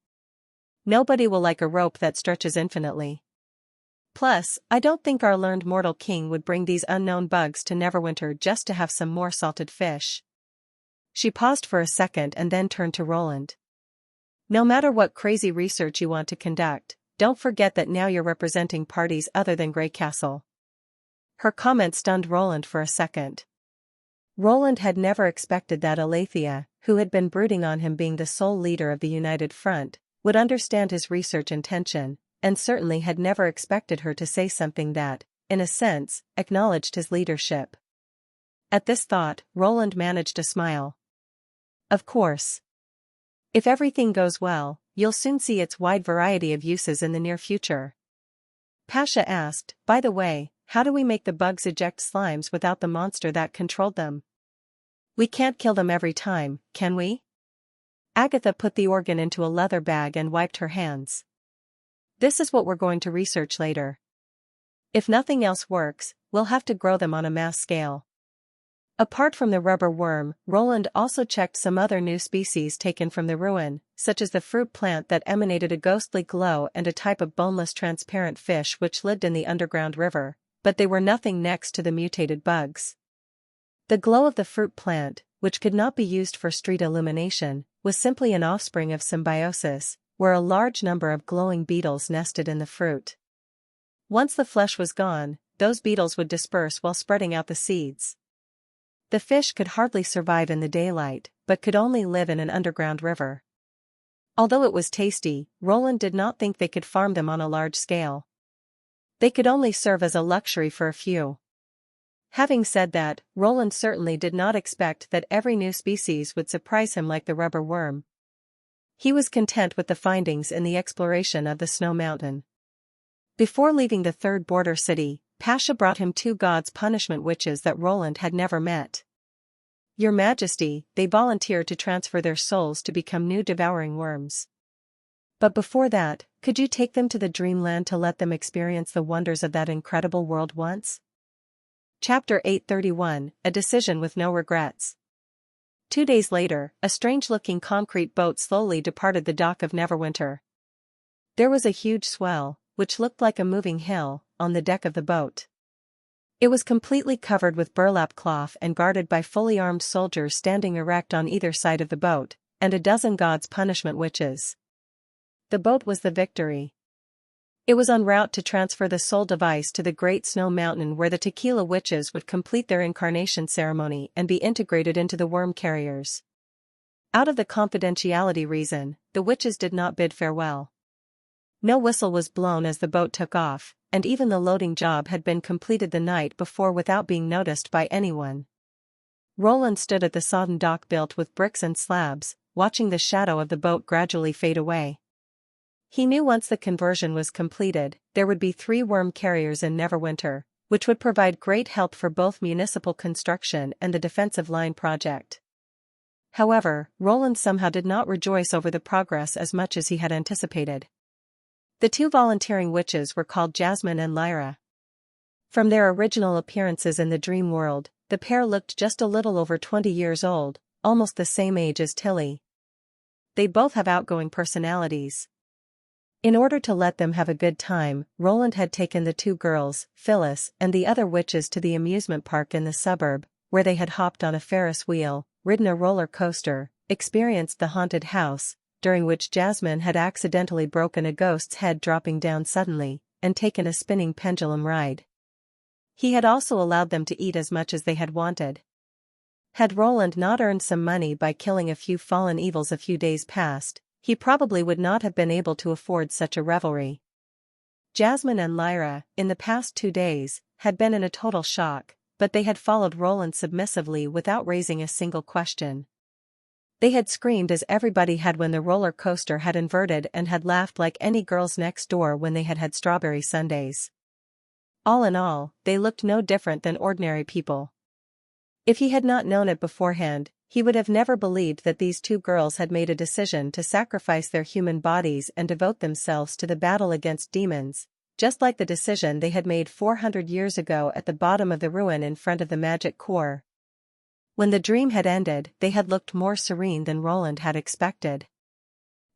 Nobody will like a rope that stretches infinitely. Plus, I don't think our learned mortal king would bring these unknown bugs to Neverwinter just to have some more salted fish. She paused for a second and then turned to Roland. No matter what crazy research you want to conduct, don't forget that now you're representing parties other than Grey Castle. Her comment stunned Roland for a second. Roland had never expected that Alethea, who had been brooding on him being the sole leader of the United Front, would understand his research intention, and certainly had never expected her to say something that, in a sense, acknowledged his leadership. At this thought, Roland managed a smile. Of course. If everything goes well, you'll soon see its wide variety of uses in the near future. Pasha asked, by the way, how do we make the bugs eject slimes without the monster that controlled them? We can't kill them every time, can we? Agatha put the organ into a leather bag and wiped her hands. This is what we're going to research later. If nothing else works, we'll have to grow them on a mass scale. Apart from the rubber worm, Roland also checked some other new species taken from the ruin, such as the fruit plant that emanated a ghostly glow and a type of boneless transparent fish which lived in the underground river, but they were nothing next to the mutated bugs. The glow of the fruit plant, which could not be used for street illumination, was simply an offspring of symbiosis, where a large number of glowing beetles nested in the fruit. Once the flesh was gone, those beetles would disperse while spreading out the seeds. The fish could hardly survive in the daylight, but could only live in an underground river. Although it was tasty, Roland did not think they could farm them on a large scale. They could only serve as a luxury for a few. Having said that, Roland certainly did not expect that every new species would surprise him like the rubber worm. He was content with the findings in the exploration of the Snow Mountain. Before leaving the third border city, Pasha brought him 2 gods' punishment witches that Roland had never met. Your Majesty, they volunteered to transfer their souls to become new devouring worms. But before that, could you take them to the dreamland to let them experience the wonders of that incredible world once? Chapter 831, A Decision with No Regrets. 2 days later, a strange-looking concrete boat slowly departed the dock of Neverwinter. There was a huge swell, which looked like a moving hill, on the deck of the boat. It was completely covered with burlap cloth and guarded by fully armed soldiers standing erect on either side of the boat, and a dozen gods' punishment witches. The boat was the Victory. It was en route to transfer the soul device to the Great Snow Mountain where the Tequila Witches would complete their incarnation ceremony and be integrated into the worm carriers. Out of the confidentiality reason, the witches did not bid farewell. No whistle was blown as the boat took off, and even the loading job had been completed the night before without being noticed by anyone. Roland stood at the sodden dock built with bricks and slabs, watching the shadow of the boat gradually fade away. He knew once the conversion was completed, there would be 3 worm carriers in Neverwinter, which would provide great help for both municipal construction and the defensive line project. However, Roland somehow did not rejoice over the progress as much as he had anticipated. The 2 volunteering witches were called Jasmine and Lyra. From their original appearances in the dream world, the pair looked just a little over 20 years old, almost the same age as Tilly. They both have outgoing personalities. In order to let them have a good time, Roland had taken the 2 girls, Phyllis and the other witches, to the amusement park in the suburb, where they had hopped on a Ferris wheel, ridden a roller coaster, experienced the haunted house, during which Jasmine had accidentally broken a ghost's head dropping down suddenly, and taken a spinning pendulum ride. He had also allowed them to eat as much as they had wanted. Had Roland not earned some money by killing a few fallen evils a few days past, he probably would not have been able to afford such a revelry. Jasmine and Lyra, in the past 2 days, had been in a total shock, but they had followed Roland submissively without raising a single question. They had screamed as everybody had when the roller coaster had inverted and had laughed like any girls next door when they had had strawberry sundaes. All in all, they looked no different than ordinary people. If he had not known it beforehand, he would have never believed that these two girls had made a decision to sacrifice their human bodies and devote themselves to the battle against demons, just like the decision they had made 400 years ago at the bottom of the ruin in front of the magic core. When the dream had ended, they had looked more serene than Roland had expected.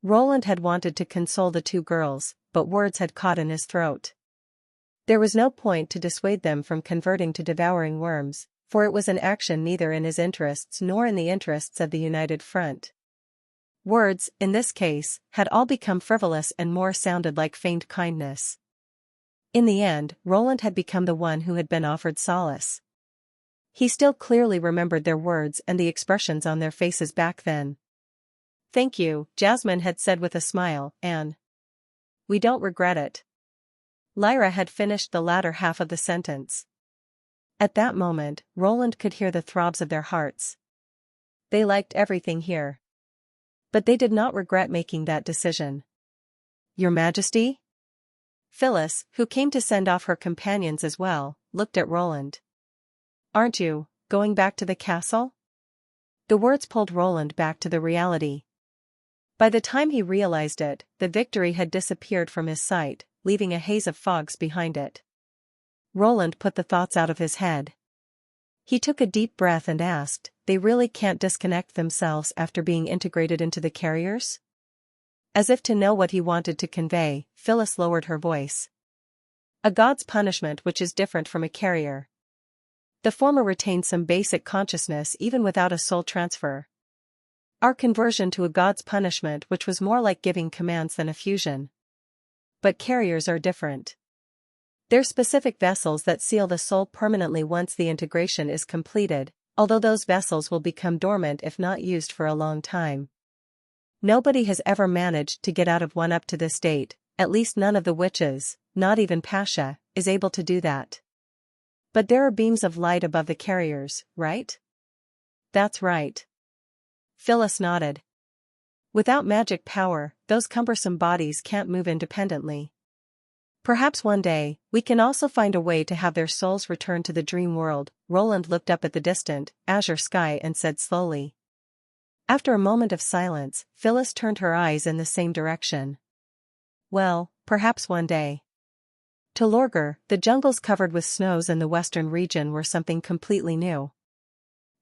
Roland had wanted to console the two girls, but words had caught in his throat. There was no point to dissuade them from converting to devouring worms, for it was an action neither in his interests nor in the interests of the United Front. Words, in this case, had all become frivolous and more sounded like feigned kindness. In the end, Roland had become the one who had been offered solace. He still clearly remembered their words and the expressions on their faces back then. "Thank you," Jasmine had said with a smile, and "we don't regret it." Lyra had finished the latter half of the sentence. At that moment, Roland could hear the throbs of their hearts. They liked everything here. But they did not regret making that decision. "Your Majesty?" Phyllis, who came to send off her companions as well, looked at Roland. "Aren't you going back to the castle?" The words pulled Roland back to the reality. By the time he realized it, the victory had disappeared from his sight, leaving a haze of fogs behind it. Roland put the thoughts out of his head. He took a deep breath and asked, "They really can't disconnect themselves after being integrated into the carriers?" As if to know what he wanted to convey, Phyllis lowered her voice. "A god's punishment which is different from a carrier. The former retains some basic consciousness even without a soul transfer. Our conversion to a god's punishment which was more like giving commands than a fusion. But carriers are different. They're specific vessels that seal the soul permanently once the integration is completed, although those vessels will become dormant if not used for a long time. Nobody has ever managed to get out of one up to this date, at least none of the witches, not even Pasha, is able to do that. But there are beams of light above the carriers, right?" "That's right." Phyllis nodded. "Without magic power, those cumbersome bodies can't move independently. Perhaps one day, we can also find a way to have their souls return to the dream world." Roland looked up at the distant, azure sky and said slowly. After a moment of silence, Phyllis turned her eyes in the same direction. "Well, perhaps one day." To Lorgar, the jungles covered with snows in the western region were something completely new.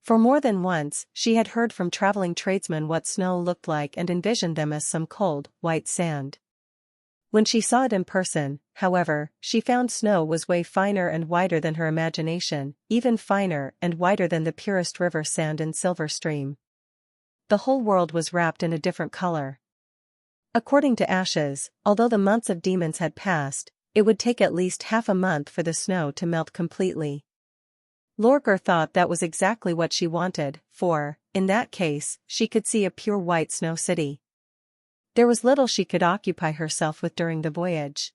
For more than once, she had heard from traveling tradesmen what snow looked like and envisioned them as some cold, white sand. When she saw it in person, however, she found snow was way finer and whiter than her imagination, even finer and whiter than the purest river sand in Silver Stream. The whole world was wrapped in a different color. According to Ashes, although the months of demons had passed, it would take at least half a month for the snow to melt completely. Lorgar thought that was exactly what she wanted, for, in that case, she could see a pure white snow city. There was little she could occupy herself with during the voyage.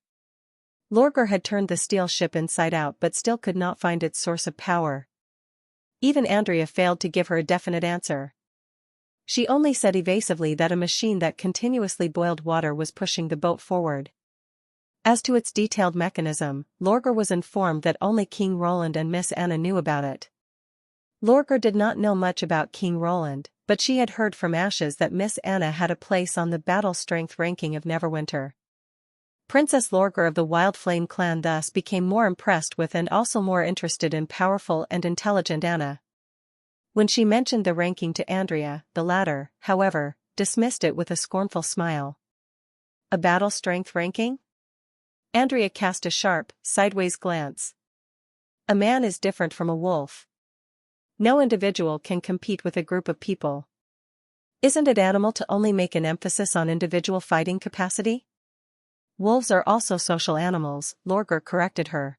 Lorgar had turned the steel ship inside out but still could not find its source of power. Even Andrea failed to give her a definite answer. She only said evasively that a machine that continuously boiled water was pushing the boat forward. As to its detailed mechanism, Lorgar was informed that only King Roland and Miss Anna knew about it. Lorgar did not know much about King Roland, but she had heard from Ashes that Miss Anna had a place on the battle strength ranking of Neverwinter. Princess Lorgar of the Wild Flame clan thus became more impressed with and also more interested in powerful and intelligent Anna. When she mentioned the ranking to Andrea, the latter, however, dismissed it with a scornful smile. "A battle strength ranking?" Andrea cast a sharp, sideways glance. "A man is different from a wolf. No individual can compete with a group of people. Isn't it animal to only make an emphasis on individual fighting capacity?" "Wolves are also social animals," Lorgar corrected her.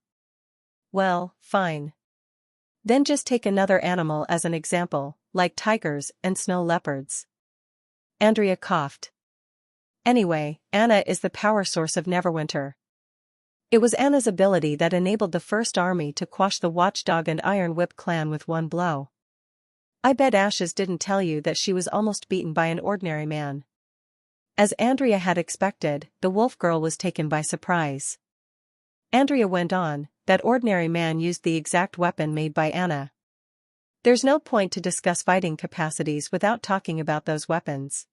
"Well, fine. Then just take another animal as an example, like tigers and snow leopards." Andrea coughed. "Anyway, Anna is the power source of Neverwinter." It was Anna's ability that enabled the First Army to quash the Watchdog and Iron Whip clan with one blow. I bet Ashes didn't tell you that she was almost beaten by an ordinary man. As Andrea had expected, the wolf girl was taken by surprise. Andrea went on, that ordinary man used the exact weapon made by Anna. There's no point to discuss fighting capacities without talking about those weapons.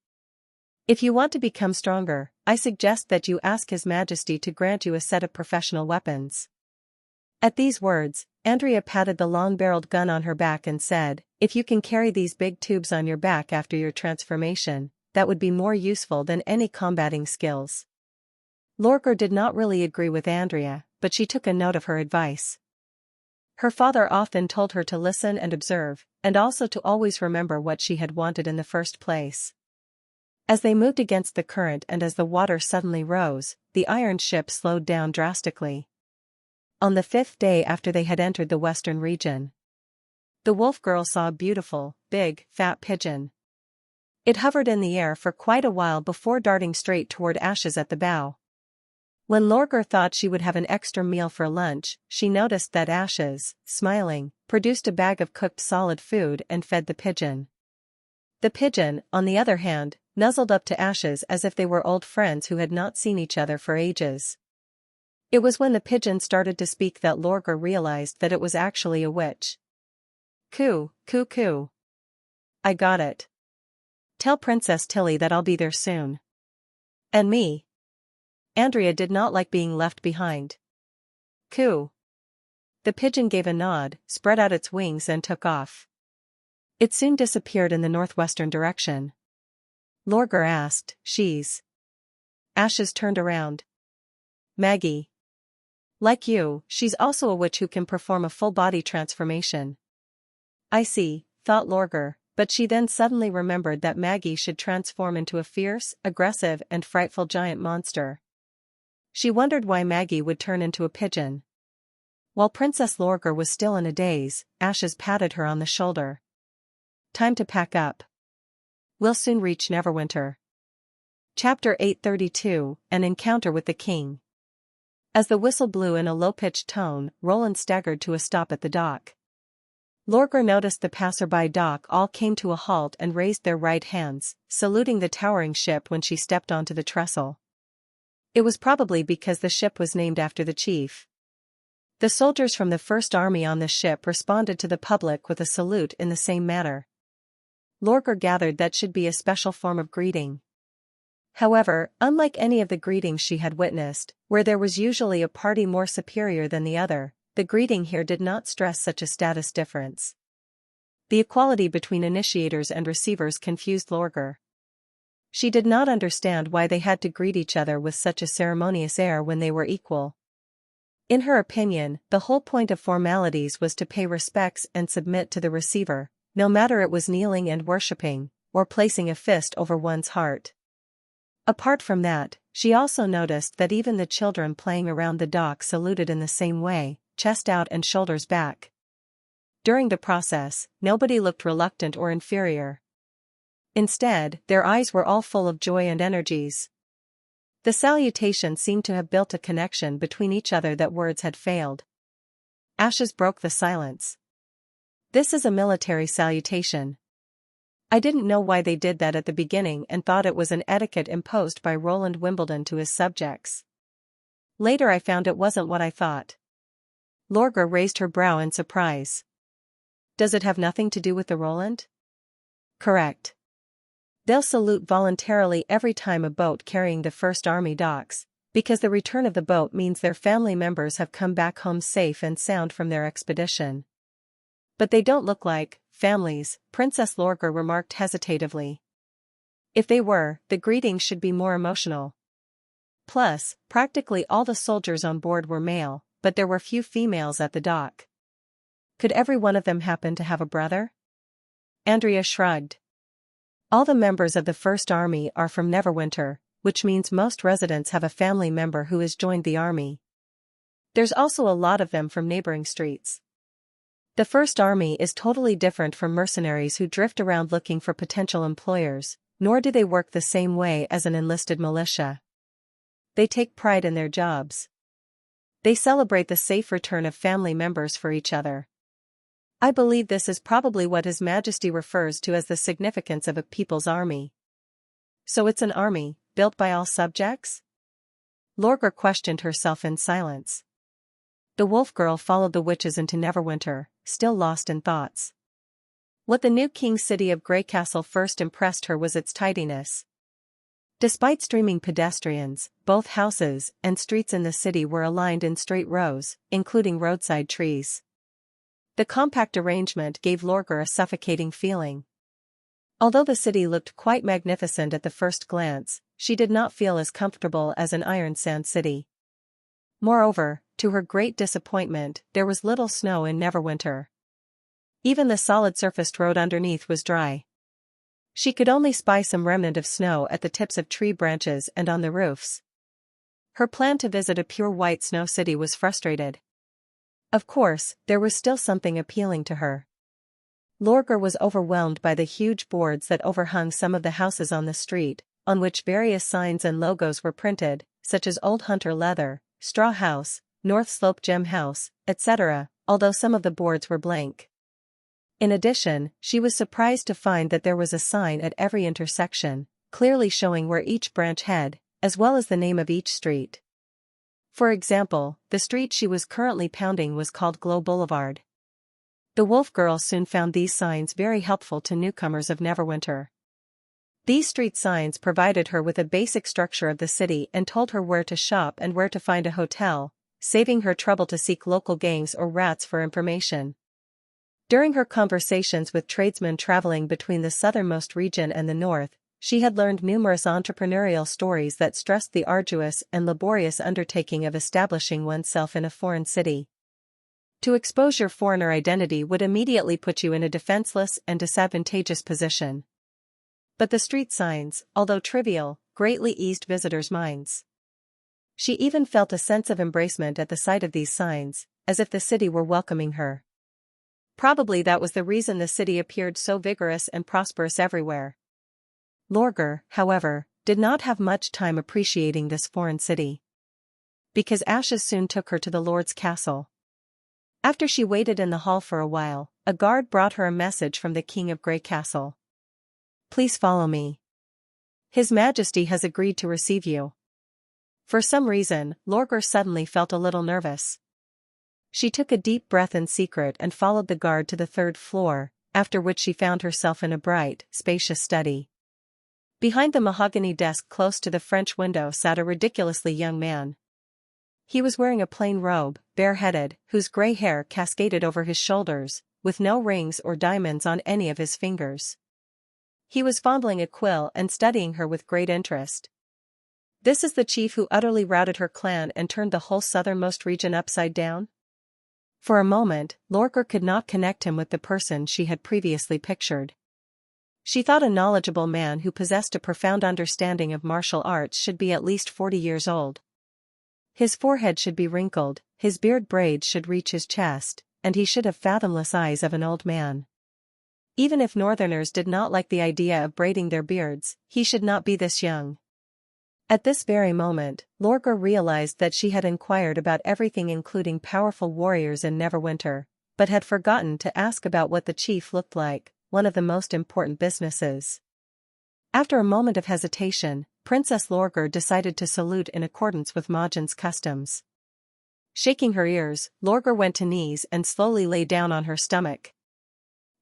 If you want to become stronger, I suggest that you ask His Majesty to grant you a set of professional weapons. At these words, Andrea patted the long-barreled gun on her back and said, if you can carry these big tubes on your back after your transformation, that would be more useful than any combating skills. Lorgar did not really agree with Andrea, but she took a note of her advice. Her father often told her to listen and observe, and also to always remember what she had wanted in the first place. As they moved against the current and as the water suddenly rose, the iron ship slowed down drastically. On the 5th day after they had entered the western region, the wolf girl saw a beautiful, big, fat pigeon. It hovered in the air for quite a while before darting straight toward Ashes at the bow. When Lorgar thought she would have an extra meal for lunch, she noticed that Ashes, smiling, produced a bag of cooked solid food and fed the pigeon. The pigeon, on the other hand, nuzzled up to Ashes as if they were old friends who had not seen each other for ages. It was when the pigeon started to speak that Lorgar realized that it was actually a witch. Coo, coo, coo. I got it. Tell Princess Tilly that I'll be there soon. And me. Andrea did not like being left behind. Coo. The pigeon gave a nod, spread out its wings and took off. It soon disappeared in the northwestern direction. Lorgar asked, she's. Ashes turned around. Maggie. Like you, she's also a witch who can perform a full-body transformation. I see, thought Lorgar, but she then suddenly remembered that Maggie should transform into a fierce, aggressive and frightful giant monster. She wondered why Maggie would turn into a pigeon. While Princess Lorgar was still in a daze, Ashes patted her on the shoulder. Time to pack up. We'll soon reach Neverwinter. Chapter 832, An Encounter with the King. As the whistle blew in a low-pitched tone, Roland staggered to a stop at the dock. Lorgar noticed the passerby dock all came to a halt and raised their right hands, saluting the towering ship when she stepped onto the trestle. It was probably because the ship was named after the chief. The soldiers from the First Army on the ship responded to the public with a salute in the same manner. Lorgar gathered that should be a special form of greeting. However, unlike any of the greetings she had witnessed, where there was usually a party more superior than the other, the greeting here did not stress such a status difference. The equality between initiators and receivers confused Lorgar. She did not understand why they had to greet each other with such a ceremonious air when they were equal. In her opinion, the whole point of formalities was to pay respects and submit to the receiver, no matter it was kneeling and worshipping, or placing a fist over one's heart. Apart from that, she also noticed that even the children playing around the dock saluted in the same way, chest out and shoulders back. During the process, nobody looked reluctant or inferior. Instead, their eyes were all full of joy and energies. The salutation seemed to have built a connection between each other that words had failed. Ashes broke the silence. This is a military salutation. I didn't know why they did that at the beginning and thought it was an etiquette imposed by Roland Wimbledon to his subjects. Later I found it wasn't what I thought. Lorgar raised her brow in surprise. Does it have nothing to do with the Roland? Correct. They'll salute voluntarily every time a boat carrying the First Army docks, because the return of the boat means their family members have come back home safe and sound from their expedition. But they don't look like families, Princess Lorgar remarked hesitatively. If they were, the greetings should be more emotional. Plus, practically all the soldiers on board were male, but there were few females at the dock. Could every one of them happen to have a brother? Andrea shrugged. All the members of the First Army are from Neverwinter, which means most residents have a family member who has joined the army. There's also a lot of them from neighboring streets. The First Army is totally different from mercenaries who drift around looking for potential employers, nor do they work the same way as an enlisted militia. They take pride in their jobs. They celebrate the safe return of family members for each other. I believe this is probably what His Majesty refers to as the significance of a people's army. So it's an army, built by all subjects? Lorgar questioned herself in silence. The wolf girl followed the witches into Neverwinter, still lost in thoughts. What the new king city of Greycastle first impressed her was its tidiness. Despite streaming pedestrians, both houses and streets in the city were aligned in straight rows, including roadside trees. The compact arrangement gave Lorgar a suffocating feeling. Although the city looked quite magnificent at the first glance, she did not feel as comfortable as an iron sand city. Moreover, to her great disappointment, there was little snow in Neverwinter. Even the solid-surfaced road underneath was dry. She could only spy some remnant of snow at the tips of tree branches and on the roofs. Her plan to visit a pure white snow city was frustrated. Of course, there was still something appealing to her. Lorgar was overwhelmed by the huge boards that overhung some of the houses on the street, on which various signs and logos were printed, such as Old Hunter Leather, Straw House, North Slope Gem House, etc., although some of the boards were blank. In addition, she was surprised to find that there was a sign at every intersection, clearly showing where each branch head, as well as the name of each street. For example, the street she was currently pounding was called Glow Boulevard. The wolf girl soon found these signs very helpful to newcomers of Neverwinter. These street signs provided her with a basic structure of the city and told her where to shop and where to find a hotel, saving her trouble to seek local gangs or rats for information. During her conversations with tradesmen traveling between the southernmost region and the north, she had learned numerous entrepreneurial stories that stressed the arduous and laborious undertaking of establishing oneself in a foreign city. To expose your foreigner identity would immediately put you in a defenseless and disadvantageous position. But the street signs, although trivial, greatly eased visitors' minds. She even felt a sense of embracement at the sight of these signs, as if the city were welcoming her. Probably that was the reason the city appeared so vigorous and prosperous everywhere. Lorgar, however, did not have much time appreciating this foreign city. Because ashes soon took her to the Lord's castle. After she waited in the hall for a while, a guard brought her a message from the King of Greycastle. "Please follow me. His Majesty has agreed to receive you." For some reason, Lorgar suddenly felt a little nervous. She took a deep breath in secret and followed the guard to the third floor, after which she found herself in a bright, spacious study. Behind the mahogany desk close to the French window sat a ridiculously young man. He was wearing a plain robe, bareheaded, whose gray hair cascaded over his shoulders, with no rings or diamonds on any of his fingers. He was fondling a quill and studying her with great interest. "This is the chief who utterly routed her clan and turned the whole southernmost region upside down?" For a moment, Lorgar could not connect him with the person she had previously pictured. She thought a knowledgeable man who possessed a profound understanding of martial arts should be at least 40 years old. His forehead should be wrinkled, his beard braids should reach his chest, and he should have fathomless eyes of an old man. Even if Northerners did not like the idea of braiding their beards, he should not be this young. At this very moment, Lorgar realized that she had inquired about everything including powerful warriors in Neverwinter, but had forgotten to ask about what the chief looked like, one of the most important businesses. After a moment of hesitation, Princess Lorgar decided to salute in accordance with Majin's customs. Shaking her ears, Lorgar went to knees and slowly lay down on her stomach.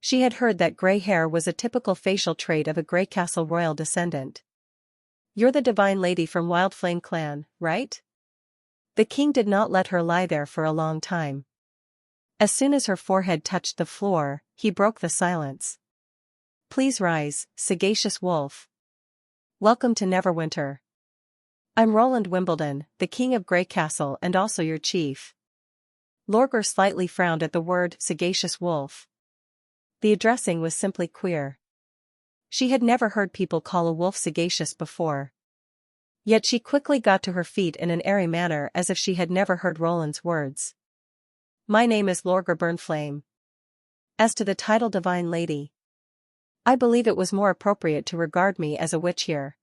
She had heard that gray hair was a typical facial trait of a Greycastle royal descendant. "You're the divine lady from Wildflame clan, right?" The king did not let her lie there for a long time. As soon as her forehead touched the floor, he broke the silence. "Please rise, sagacious wolf. Welcome to Neverwinter. I'm Roland Wimbledon, the king of Greycastle and also your chief." Lorgar slightly frowned at the word sagacious wolf. The addressing was simply queer. She had never heard people call a wolf sagacious before. Yet she quickly got to her feet in an airy manner as if she had never heard Roland's words. "My name is Lorgar Burnflame. As to the title Divine Lady, I believe it was more appropriate to regard me as a witch here."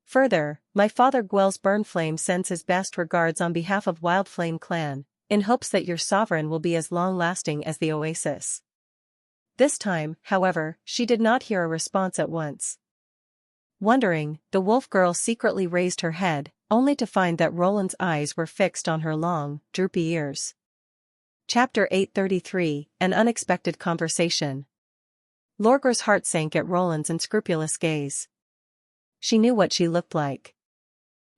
Further, my father Gwel's Burnflame sends his best regards on behalf of Wildflame clan, in hopes that your sovereign will be as long-lasting as the oasis. This time, however, she did not hear a response at once. Wondering, the wolf girl secretly raised her head, only to find that Roland's eyes were fixed on her long, droopy ears. Chapter 833, An Unexpected Conversation. Lorgar's heart sank at Roland's unscrupulous gaze. She knew what she looked like.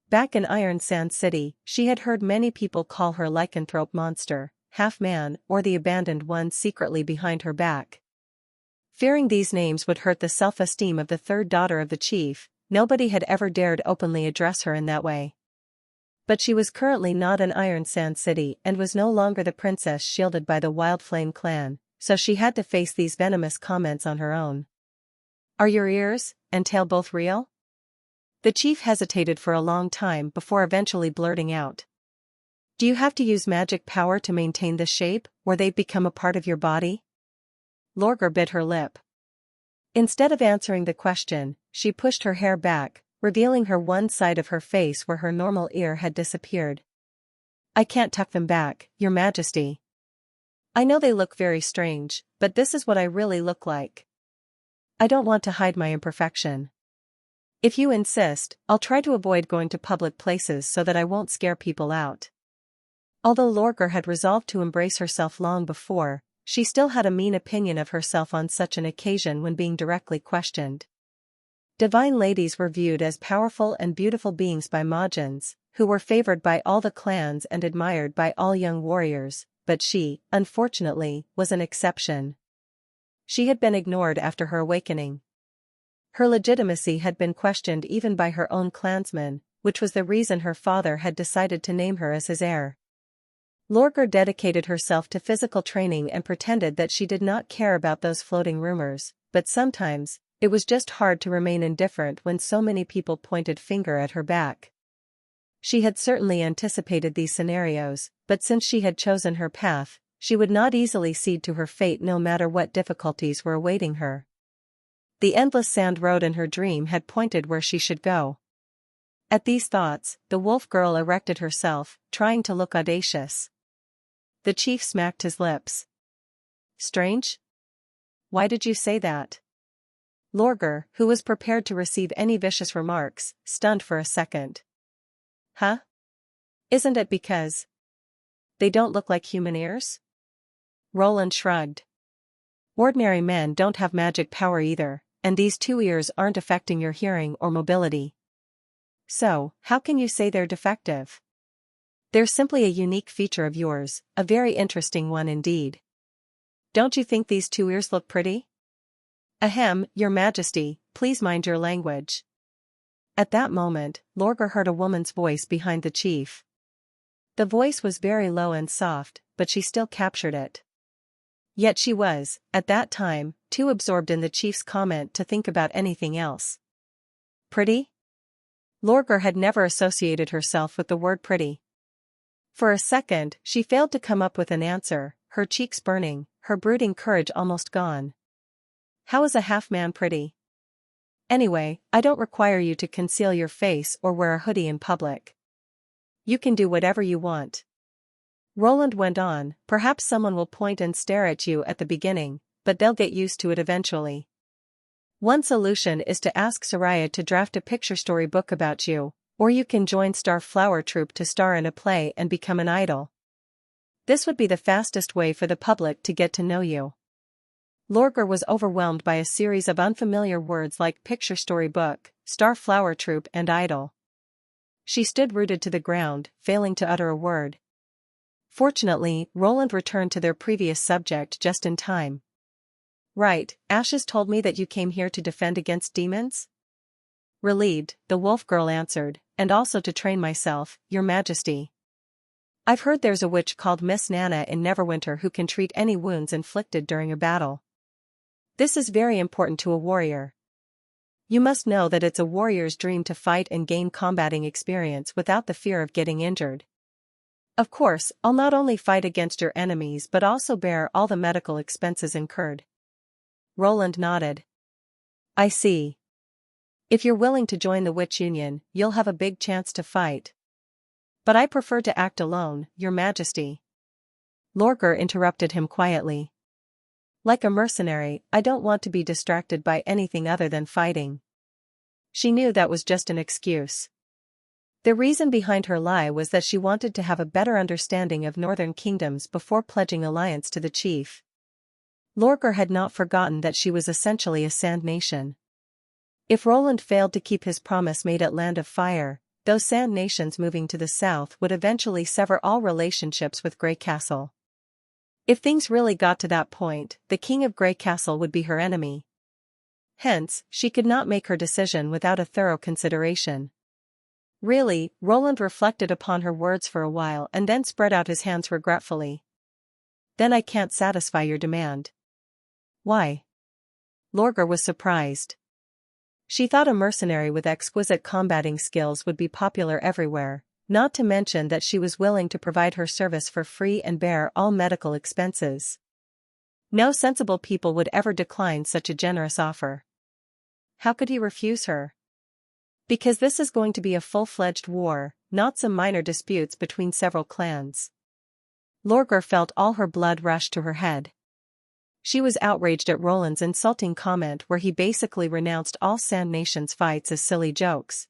Back in Iron Sand City, she had heard many people call her lycanthrope monster, half-man, or the abandoned one secretly behind her back. Fearing these names would hurt the self-esteem of the third daughter of the chief, nobody had ever dared openly address her in that way. But she was currently not in Iron Sand City and was no longer the princess shielded by the Wildflame clan, so she had to face these venomous comments on her own. Are your ears and tail both real? The chief hesitated for a long time before eventually blurting out. Do you have to use magic power to maintain this shape, or they've become a part of your body? Lorgar bit her lip. Instead of answering the question, she pushed her hair back, revealing her one side of her face where her normal ear had disappeared. I can't tuck them back, Your Majesty. I know they look very strange, but this is what I really look like. I don't want to hide my imperfection. If you insist, I'll try to avoid going to public places so that I won't scare people out. Although Lorgar had resolved to embrace herself long before, she still had a mean opinion of herself on such an occasion when being directly questioned. Divine ladies were viewed as powerful and beautiful beings by Mahjins, who were favored by all the clans and admired by all young warriors, but she, unfortunately, was an exception. She had been ignored after her awakening. Her legitimacy had been questioned even by her own clansmen, which was the reason her father had decided to name her as his heir. Lorgar dedicated herself to physical training and pretended that she did not care about those floating rumors, but sometimes, it was just hard to remain indifferent when so many people pointed finger at her back. She had certainly anticipated these scenarios, but since she had chosen her path, she would not easily cede to her fate no matter what difficulties were awaiting her. The endless sand road in her dream had pointed where she should go. At these thoughts, the wolf girl erected herself, trying to look audacious. The chief smacked his lips. Strange? Why did you say that? Lorgar, who was prepared to receive any vicious remarks, stunned for a second. Huh? Isn't it because they don't look like human ears? Roland shrugged. Ordinary men don't have magic power either, and these two ears aren't affecting your hearing or mobility. So, how can you say they're defective? They're simply a unique feature of yours, a very interesting one indeed. Don't you think these two ears look pretty? Ahem, Your Majesty, please mind your language. At that moment, Lorgar heard a woman's voice behind the chief. The voice was very low and soft, but she still captured it. Yet she was, at that time, too absorbed in the chief's comment to think about anything else. Pretty? Lorgar had never associated herself with the word pretty. For a second, she failed to come up with an answer, her cheeks burning, her brooding courage almost gone. How is a half-man pretty? Anyway, I don't require you to conceal your face or wear a hoodie in public. You can do whatever you want. Roland went on, perhaps someone will point and stare at you at the beginning, but they'll get used to it eventually. One solution is to ask Soraya to draft a picture story book about you, or you can join Star Flower Troupe to star in a play and become an idol. This would be the fastest way for the public to get to know you. Lorgar was overwhelmed by a series of unfamiliar words like picture story book, Star Flower Troupe and idol. She stood rooted to the ground, failing to utter a word. Fortunately, Roland returned to their previous subject just in time. Right, Ashes told me that you came here to defend against demons? Relieved, the wolf girl answered, and also to train myself, Your Majesty. I've heard there's a witch called Miss Nana in Neverwinter who can treat any wounds inflicted during a battle. This is very important to a warrior. You must know that it's a warrior's dream to fight and gain combating experience without the fear of getting injured. Of course, I'll not only fight against your enemies but also bear all the medical expenses incurred. Roland nodded. I see. If you're willing to join the Witch Union, you'll have a big chance to fight. But I prefer to act alone, Your Majesty. Lorgar interrupted him quietly. Like a mercenary, I don't want to be distracted by anything other than fighting. She knew that was just an excuse. The reason behind her lie was that she wanted to have a better understanding of northern kingdoms before pledging alliance to the chief. Lorgar had not forgotten that she was essentially a sand nation. If Roland failed to keep his promise made at Land of Fire, those sand nations moving to the south would eventually sever all relationships with Grey Castle. If things really got to that point, the king of Grey Castle would be her enemy. Hence, she could not make her decision without a thorough consideration. Really, Roland reflected upon her words for a while and then spread out his hands regretfully. Then I can't satisfy your demand. Why? Lorgar was surprised. She thought a mercenary with exquisite combating skills would be popular everywhere, not to mention that she was willing to provide her service for free and bear all medical expenses. No sensible people would ever decline such a generous offer. How could he refuse her? Because this is going to be a full-fledged war, not some minor disputes between several clans. Lorgar felt all her blood rush to her head. She was outraged at Roland's insulting comment where he basically renounced all Sand Nation's fights as silly jokes.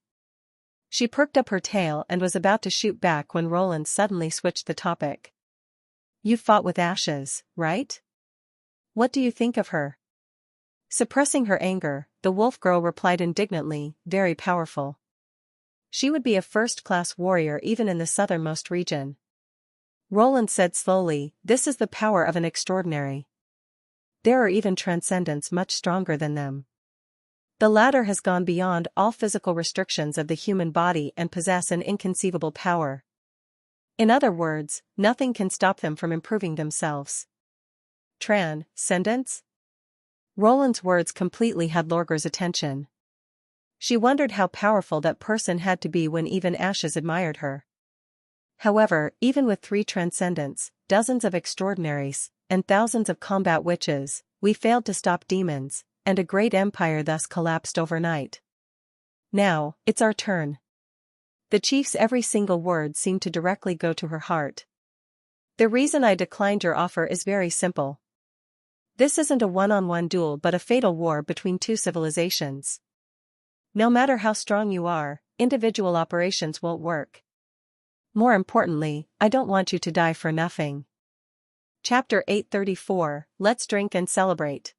She perked up her tail and was about to shoot back when Roland suddenly switched the topic. You fought with Ashes, right? What do you think of her? Suppressing her anger, the wolf girl replied indignantly, very powerful. She would be a first-class warrior even in the southernmost region. Roland said slowly, this is the power of an extraordinary. There are even transcendents much stronger than them. The latter has gone beyond all physical restrictions of the human body and possess an inconceivable power. In other words, nothing can stop them from improving themselves. Transcendence? Roland's words completely had Lorgar's attention. She wondered how powerful that person had to be when even Ashes admired her. However, even with 3 transcendents, dozens of extraordinaries, and thousands of combat witches, we failed to stop demons, and a great empire thus collapsed overnight. Now, it's our turn. The chief's every single word seemed to directly go to her heart. The reason I declined your offer is very simple. This isn't a one-on-one duel but a fatal war between 2 civilizations. No matter how strong you are, individual operations won't work. More importantly, I don't want you to die for nothing. Chapter 834, Let's Drink and Celebrate.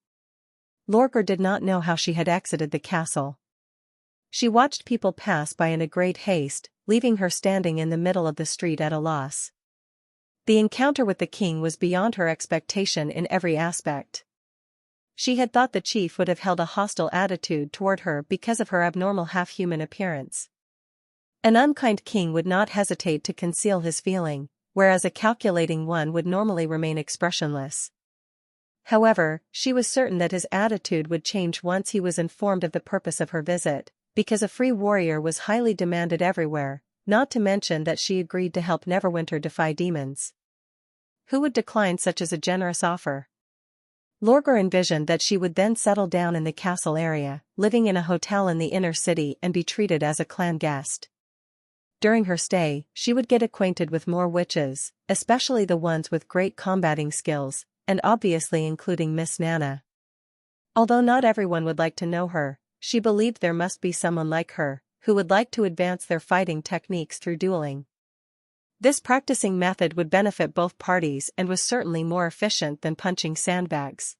Lorgar did not know how she had exited the castle. She watched people pass by in a great haste, leaving her standing in the middle of the street at a loss. The encounter with the king was beyond her expectation in every aspect. She had thought the chief would have held a hostile attitude toward her because of her abnormal half-human appearance. An unkind king would not hesitate to conceal his feeling, whereas a calculating one would normally remain expressionless. However, she was certain that his attitude would change once he was informed of the purpose of her visit, because a free warrior was highly demanded everywhere, not to mention that she agreed to help Neverwinter defy demons. Who would decline such as a generous offer? Lorgar envisioned that she would then settle down in the castle area, living in a hotel in the inner city and be treated as a clan guest. During her stay, she would get acquainted with more witches, especially the ones with great combating skills, and obviously including Miss Nana. Although not everyone would like to know her, she believed there must be someone like her, who would like to advance their fighting techniques through dueling. This practicing method would benefit both parties and was certainly more efficient than punching sandbags.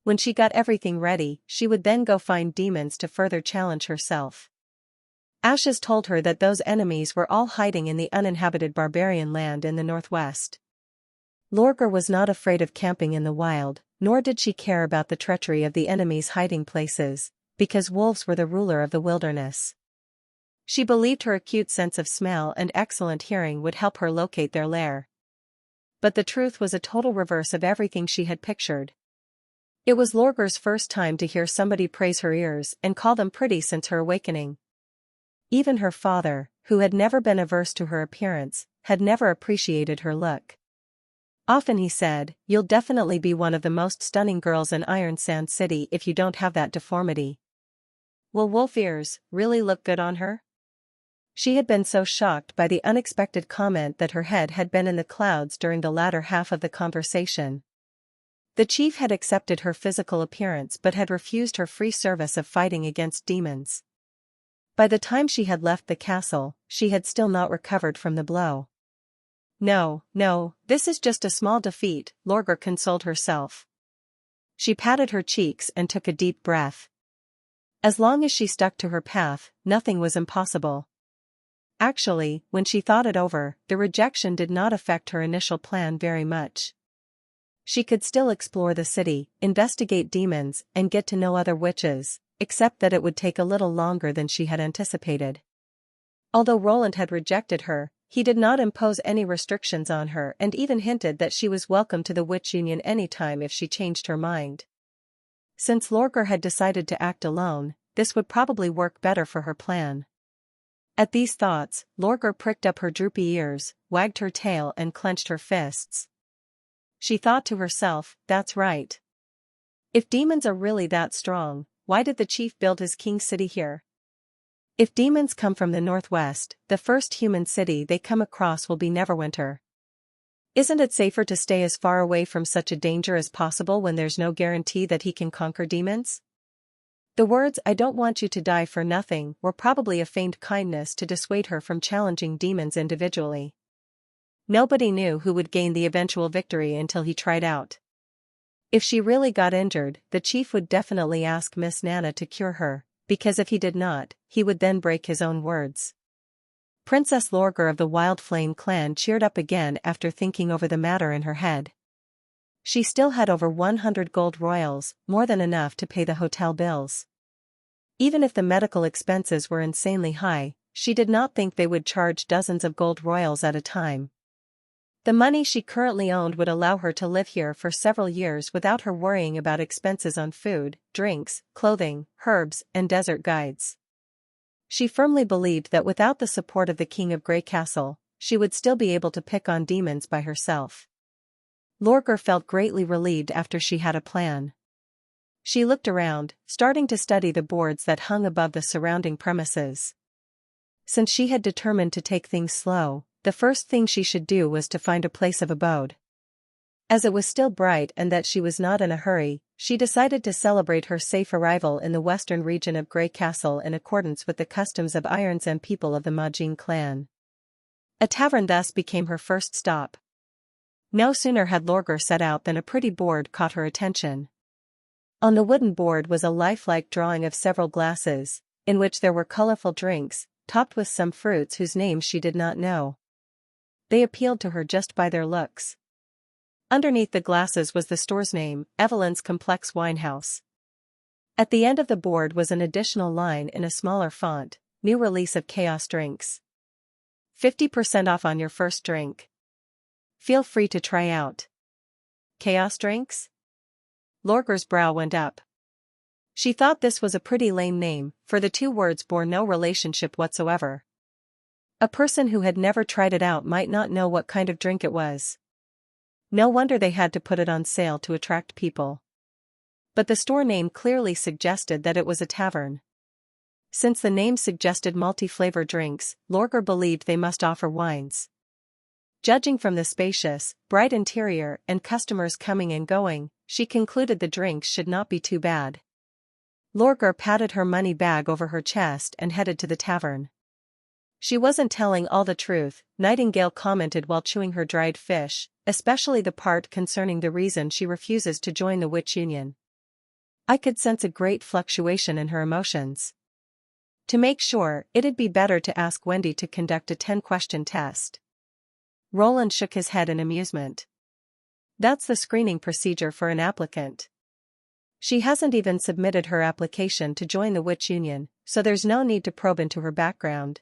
When she got everything ready, she would then go find demons to further challenge herself. Ashes told her that those enemies were all hiding in the uninhabited barbarian land in the northwest. Lorgar was not afraid of camping in the wild, nor did she care about the treachery of the enemy's hiding places, because wolves were the ruler of the wilderness. She believed her acute sense of smell and excellent hearing would help her locate their lair. But the truth was a total reverse of everything she had pictured. It was Lorgar's first time to hear somebody praise her ears and call them pretty since her awakening. Even her father, who had never been averse to her appearance, had never appreciated her look. Often he said, "You'll definitely be one of the most stunning girls in Iron Sand City if you don't have that deformity." Will wolf ears really look good on her? She had been so shocked by the unexpected comment that her head had been in the clouds during the latter half of the conversation. The chief had accepted her physical appearance but had refused her free service of fighting against demons. By the time she had left the castle, she had still not recovered from the blow. No, this is just a small defeat, Lorgar consoled herself. She patted her cheeks and took a deep breath. As long as she stuck to her path, nothing was impossible. Actually, when she thought it over, the rejection did not affect her initial plan very much. She could still explore the city, investigate demons, and get to know other witches, except that it would take a little longer than she had anticipated. Although Roland had rejected her, he did not impose any restrictions on her and even hinted that she was welcome to the Witch Union anytime if she changed her mind. Since Lorgar had decided to act alone, this would probably work better for her plan. At these thoughts, Lorgar pricked up her droopy ears, wagged her tail and clenched her fists. She thought to herself, that's right. If demons are really that strong, why did the chief build his king city here? If demons come from the northwest, the first human city they come across will be Neverwinter. Isn't it safer to stay as far away from such a danger as possible when there's no guarantee that he can conquer demons? The words "I don't want you to die for nothing" were probably a feigned kindness to dissuade her from challenging demons individually. Nobody knew who would gain the eventual victory until he tried out. If she really got injured, the chief would definitely ask Miss Nana to cure her, because if he did not, he would then break his own words. Princess Lorgar of the Wild Flame clan cheered up again after thinking over the matter in her head. She still had over 100 gold royals, more than enough to pay the hotel bills. Even if the medical expenses were insanely high, she did not think they would charge dozens of gold royals at a time. The money she currently owned would allow her to live here for several years without her worrying about expenses on food, drinks, clothing, herbs, and desert guides. She firmly believed that without the support of the King of Grey Castle, she would still be able to pick on demons by herself. Lorgar felt greatly relieved after she had a plan. She looked around, starting to study the boards that hung above the surrounding premises. Since she had determined to take things slow, the first thing she should do was to find a place of abode. As it was still bright and that she was not in a hurry, she decided to celebrate her safe arrival in the western region of Grey Castle in accordance with the customs of Irons and people of the Majin clan. A tavern thus became her first stop. No sooner had Lorgar set out than a pretty board caught her attention. On the wooden board was a lifelike drawing of several glasses, in which there were colorful drinks, topped with some fruits whose names she did not know. They appealed to her just by their looks. Underneath the glasses was the store's name, Evelyn's Complex Winehouse. At the end of the board was an additional line in a smaller font, new release of Chaos Drinks. 50% off on your first drink. Feel free to try out. Chaos Drinks? Lorgar's brow went up. She thought this was a pretty lame name, for the two words bore no relationship whatsoever. A person who had never tried it out might not know what kind of drink it was. No wonder they had to put it on sale to attract people. But the store name clearly suggested that it was a tavern. Since the name suggested multi-flavor drinks, Lorgar believed they must offer wines. Judging from the spacious, bright interior and customers coming and going, she concluded the drinks should not be too bad. Lorgar patted her money bag over her chest and headed to the tavern. She wasn't telling all the truth, Nightingale commented while chewing her dried fish, especially the part concerning the reason she refuses to join the Witch Union. I could sense a great fluctuation in her emotions. To make sure, it'd be better to ask Wendy to conduct a 10-question test. Roland shook his head in amusement. That's the screening procedure for an applicant. She hasn't even submitted her application to join the Witch Union, so there's no need to probe into her background.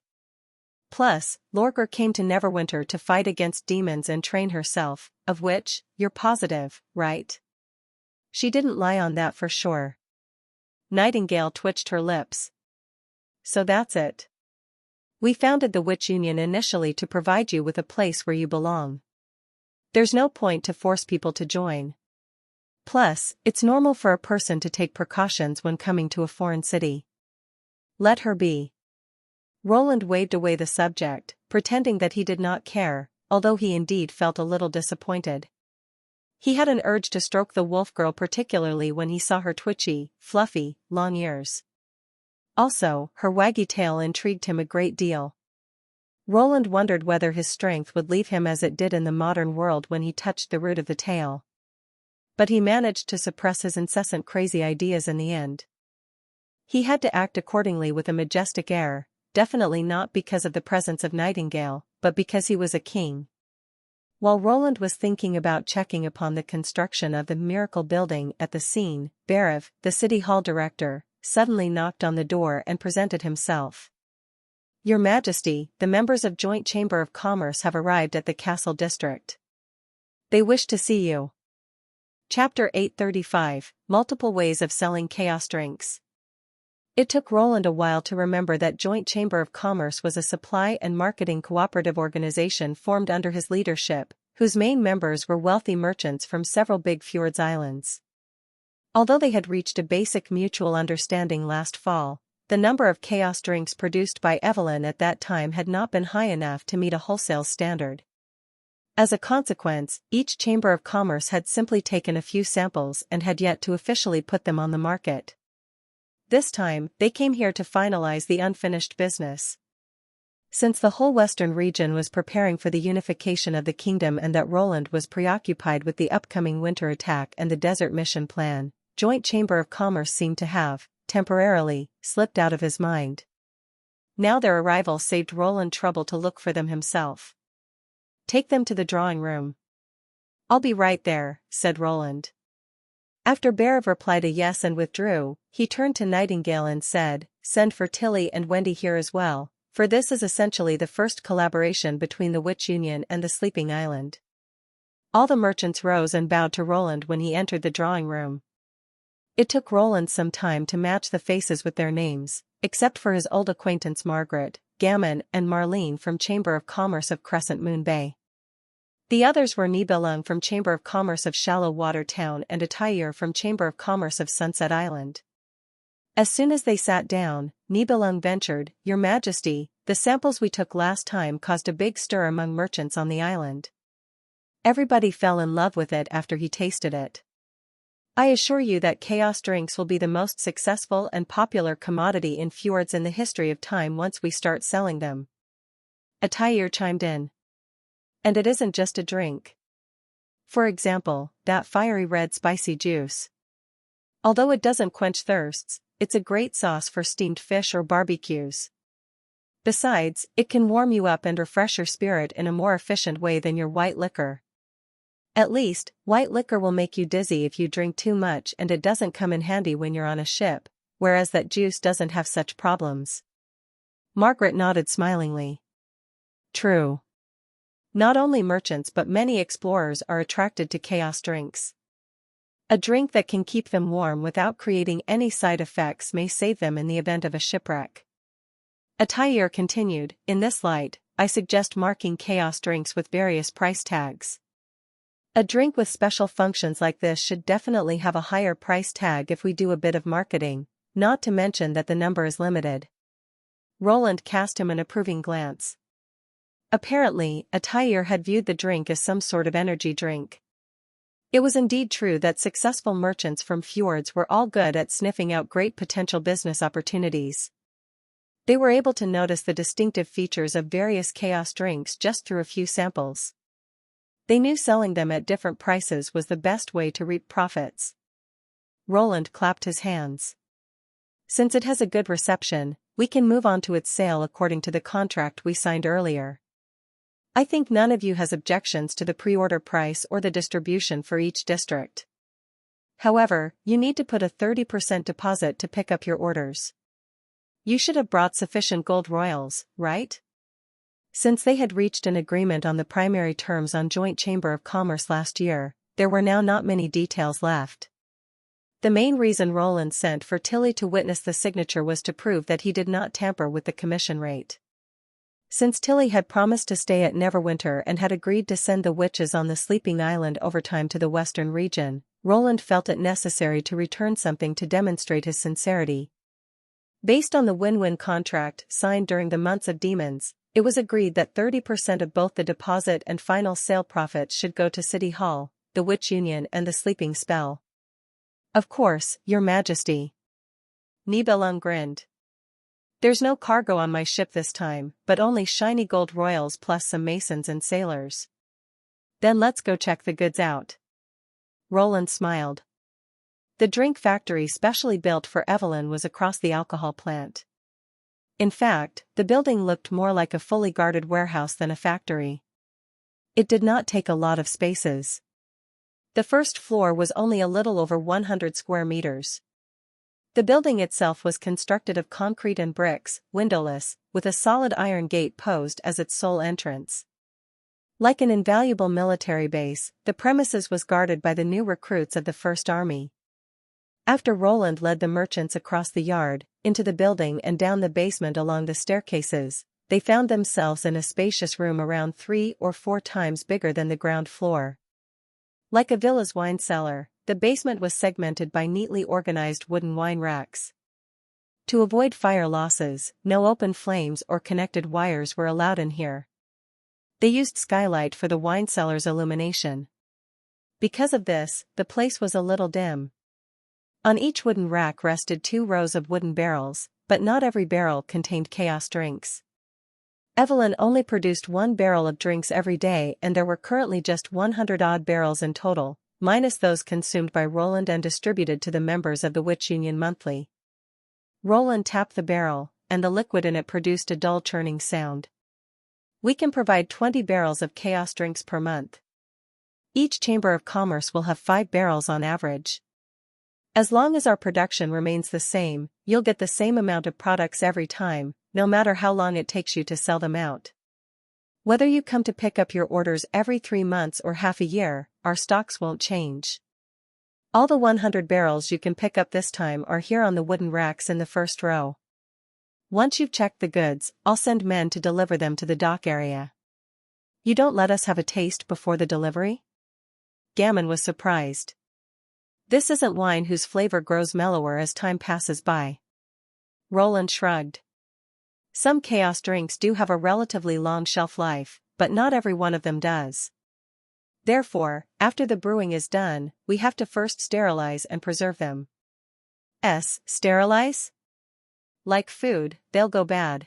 Plus, Lorgar came to Neverwinter to fight against demons and train herself, of which, you're positive, right? She didn't lie on that for sure. Nightingale twitched her lips. So that's it. We founded the Witch Union initially to provide you with a place where you belong. There's no point to force people to join. Plus, it's normal for a person to take precautions when coming to a foreign city. Let her be. Roland waved away the subject, pretending that he did not care, although he indeed felt a little disappointed. He had an urge to stroke the wolf girl, particularly when he saw her twitchy, fluffy, long ears. Also, her waggy tail intrigued him a great deal. Roland wondered whether his strength would leave him as it did in the modern world when he touched the root of the tail. But he managed to suppress his incessant crazy ideas in the end. He had to act accordingly with a majestic air, definitely not because of the presence of Nightingale, but because he was a king. While Roland was thinking about checking upon the construction of the miracle building at the scene, Barav, the city hall director, suddenly knocked on the door and presented himself. Your Majesty, the members of Joint Chamber of Commerce have arrived at the Castle District. They wish to see you. Chapter 835, Multiple Ways of Selling Chaos Drinks. It took Roland a while to remember that Joint Chamber of Commerce was a supply and marketing cooperative organization formed under his leadership, whose main members were wealthy merchants from several big fjords islands. Although they had reached a basic mutual understanding last fall, the number of chaos drinks produced by Evelyn at that time had not been high enough to meet a wholesale standard. As a consequence, each Chamber of Commerce had simply taken a few samples and had yet to officially put them on the market. This time, they came here to finalize the unfinished business. Since the whole western region was preparing for the unification of the kingdom and that Roland was preoccupied with the upcoming winter attack and the desert mission plan, Joint Chamber of Commerce seemed to have, temporarily, slipped out of his mind. Now their arrival saved Roland trouble to look for them himself. Take them to the drawing room. I'll be right there, said Roland. After Barav replied a yes and withdrew, he turned to Nightingale and said, send for Tilly and Wendy here as well, for this is essentially the first collaboration between the Witch Union and the Sleeping Island. All the merchants rose and bowed to Roland when he entered the drawing room. It took Roland some time to match the faces with their names, except for his old acquaintance Margaret, Gammon and Marlene from Chamber of Commerce of Crescent Moon Bay. The others were Nibelung from Chamber of Commerce of Shallow Water Town and Atayur from Chamber of Commerce of Sunset Island. As soon as they sat down, Nibelung ventured, Your Majesty, the samples we took last time caused a big stir among merchants on the island. Everybody fell in love with it after he tasted it. I assure you that chaos drinks will be the most successful and popular commodity in fjords in the history of time once we start selling them. Atayur chimed in. And it isn't just a drink. For example, that fiery red spicy juice. Although it doesn't quench thirsts, it's a great sauce for steamed fish or barbecues. Besides, it can warm you up and refresh your spirit in a more efficient way than your white liquor. At least, white liquor will make you dizzy if you drink too much and it doesn't come in handy when you're on a ship, whereas that juice doesn't have such problems. Margaret nodded smilingly. True. Not only merchants but many explorers are attracted to chaos drinks. A drink that can keep them warm without creating any side effects may save them in the event of a shipwreck. Atayur continued, in this light, I suggest marking chaos drinks with various price tags. A drink with special functions like this should definitely have a higher price tag if we do a bit of marketing, not to mention that the number is limited. Roland cast him an approving glance. Apparently, Atayur had viewed the drink as some sort of energy drink. It was indeed true that successful merchants from fjords were all good at sniffing out great potential business opportunities. They were able to notice the distinctive features of various chaos drinks just through a few samples. They knew selling them at different prices was the best way to reap profits. Roland clapped his hands. Since it has a good reception, we can move on to its sale according to the contract we signed earlier. I think none of you has objections to the pre-order price or the distribution for each district. However, you need to put a 30% deposit to pick up your orders. You should have brought sufficient gold royals, right? Since they had reached an agreement on the primary terms on Joint Chamber of Commerce last year, there were now not many details left. The main reason Roland sent for Tilly to witness the signature was to prove that he did not tamper with the commission rate. Since Tilly had promised to stay at Neverwinter and had agreed to send the witches on the Sleeping Island overtime to the western region, Roland felt it necessary to return something to demonstrate his sincerity. Based on the win-win contract signed during the months of demons, it was agreed that 30% of both the deposit and final sale profits should go to City Hall, the Witch Union and the Sleeping Spell. Of course, Your Majesty. Nibelung grinned. There's no cargo on my ship this time, but only shiny gold royals plus some masons and sailors. Then let's go check the goods out. Roland smiled. The drink factory specially built for Evelyn was across the alcohol plant. In fact, the building looked more like a fully guarded warehouse than a factory. It did not take a lot of spaces. The first floor was only a little over 100 square meters. The building itself was constructed of concrete and bricks, windowless, with a solid iron gate posed as its sole entrance. Like an invaluable military base, the premises was guarded by the new recruits of the First Army. After Roland led the merchants across the yard, into the building and down the basement along the staircases, they found themselves in a spacious room around 3 or 4 times bigger than the ground floor. Like a villa's wine cellar, the basement was segmented by neatly organized wooden wine racks. To avoid fire losses, no open flames or connected wires were allowed in here. They used skylight for the wine cellar's illumination. Because of this, the place was a little dim. On each wooden rack rested 2 rows of wooden barrels, but not every barrel contained chaos drinks. Evelyn only produced 1 barrel of drinks every day, and there were currently just 100-odd barrels in total, minus those consumed by Roland and distributed to the members of the Witch Union monthly. Roland tapped the barrel, and the liquid in it produced a dull churning sound. We can provide 20 barrels of chaos drinks per month. Each Chamber of Commerce will have 5 barrels on average. As long as our production remains the same, you'll get the same amount of products every time, no matter how long it takes you to sell them out. Whether you come to pick up your orders every 3 months or half a year, our stocks won't change. All the 100 barrels you can pick up this time are here on the wooden racks in the first row. Once you've checked the goods, I'll send men to deliver them to the dock area. You don't let us have a taste before the delivery? Gammon was surprised. This isn't wine whose flavor grows mellower as time passes by. Roland shrugged. Some chaos drinks do have a relatively long shelf life, but not every one of them does. Therefore, after the brewing is done, we have to first sterilize and preserve them. Sterilize? Like food, they'll go bad.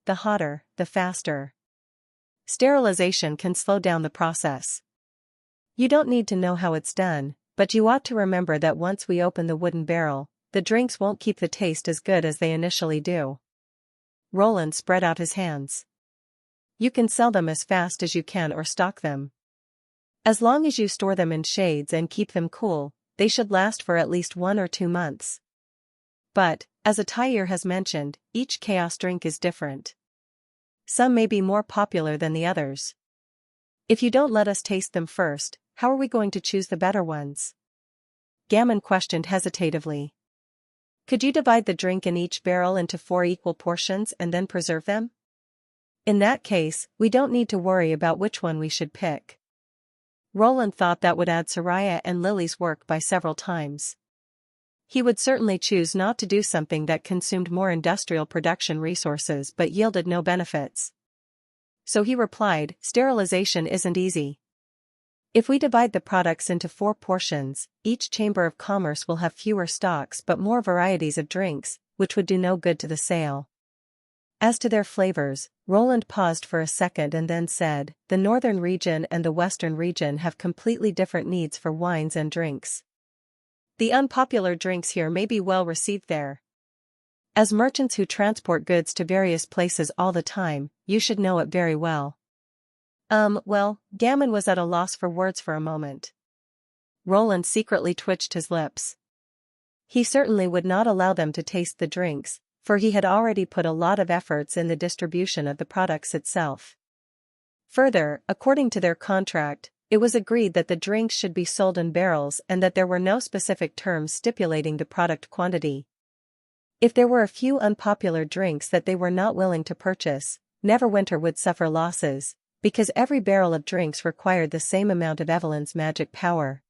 The hotter, the faster. Sterilization can slow down the process. You don't need to know how it's done, but you ought to remember that once we open the wooden barrel, the drinks won't keep the taste as good as they initially do. Roland spread out his hands. You can sell them as fast as you can or stock them. As long as you store them in shades and keep them cool, they should last for at least 1 or 2 months. But, as Attire has mentioned, each chaos drink is different. Some may be more popular than the others. If you don't let us taste them first, how are we going to choose the better ones? Gammon questioned hesitatively. Could you divide the drink in each barrel into 4 equal portions and then preserve them? In that case, we don't need to worry about which one we should pick. Roland thought that would add Soraya and Lily's work by several times. He would certainly choose not to do something that consumed more industrial production resources but yielded no benefits. So he replied, sterilization isn't easy. If we divide the products into 4 portions, each Chamber of Commerce will have fewer stocks but more varieties of drinks, which would do no good to the sale. As to their flavors, Roland paused for a second and then said, the northern region and the western region have completely different needs for wines and drinks. The unpopular drinks here may be well received there. As merchants who transport goods to various places all the time, you should know it very well. Well, Gammon was at a loss for words for a moment. Roland secretly twitched his lips. He certainly would not allow them to taste the drinks, for he had already put a lot of efforts in the distribution of the products itself. Further, according to their contract, it was agreed that the drinks should be sold in barrels and that there were no specific terms stipulating the product quantity. If there were a few unpopular drinks that they were not willing to purchase, Neverwinter would suffer losses, because every barrel of drinks required the same amount of Evelyn's magic power.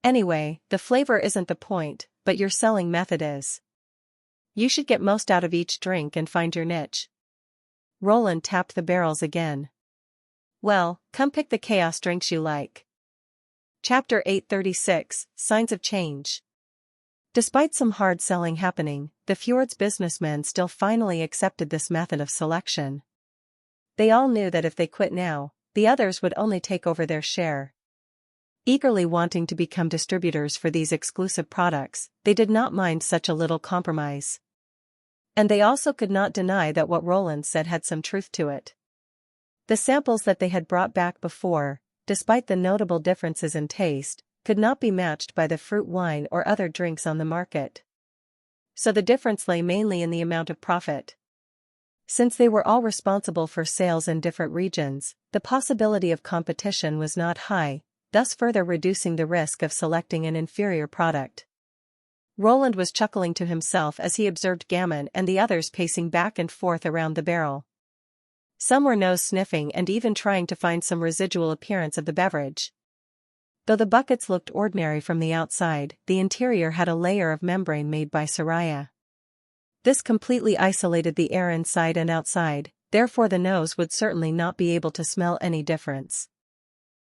Anyway, the flavor isn't the point, but your selling method is. You should get most out of each drink and find your niche. Roland tapped the barrels again. Well, come pick the chaos drinks you like. Chapter 836, Signs of Change. Despite some hard selling happening, the Fjord's businessmen still finally accepted this method of selection. They all knew that if they quit now, the others would only take over their share. Eagerly wanting to become distributors for these exclusive products, they did not mind such a little compromise. And they also could not deny that what Roland said had some truth to it. The samples that they had brought back before, despite the notable differences in taste, could not be matched by the fruit wine or other drinks on the market. So the difference lay mainly in the amount of profit. Since they were all responsible for sales in different regions, the possibility of competition was not high, thus further reducing the risk of selecting an inferior product. Roland was chuckling to himself as he observed Gammon and the others pacing back and forth around the barrel. Some were nose-sniffing and even trying to find some residual appearance of the beverage. Though the buckets looked ordinary from the outside, the interior had a layer of membrane made by Soraya. This completely isolated the air inside and outside, therefore the nose would certainly not be able to smell any difference.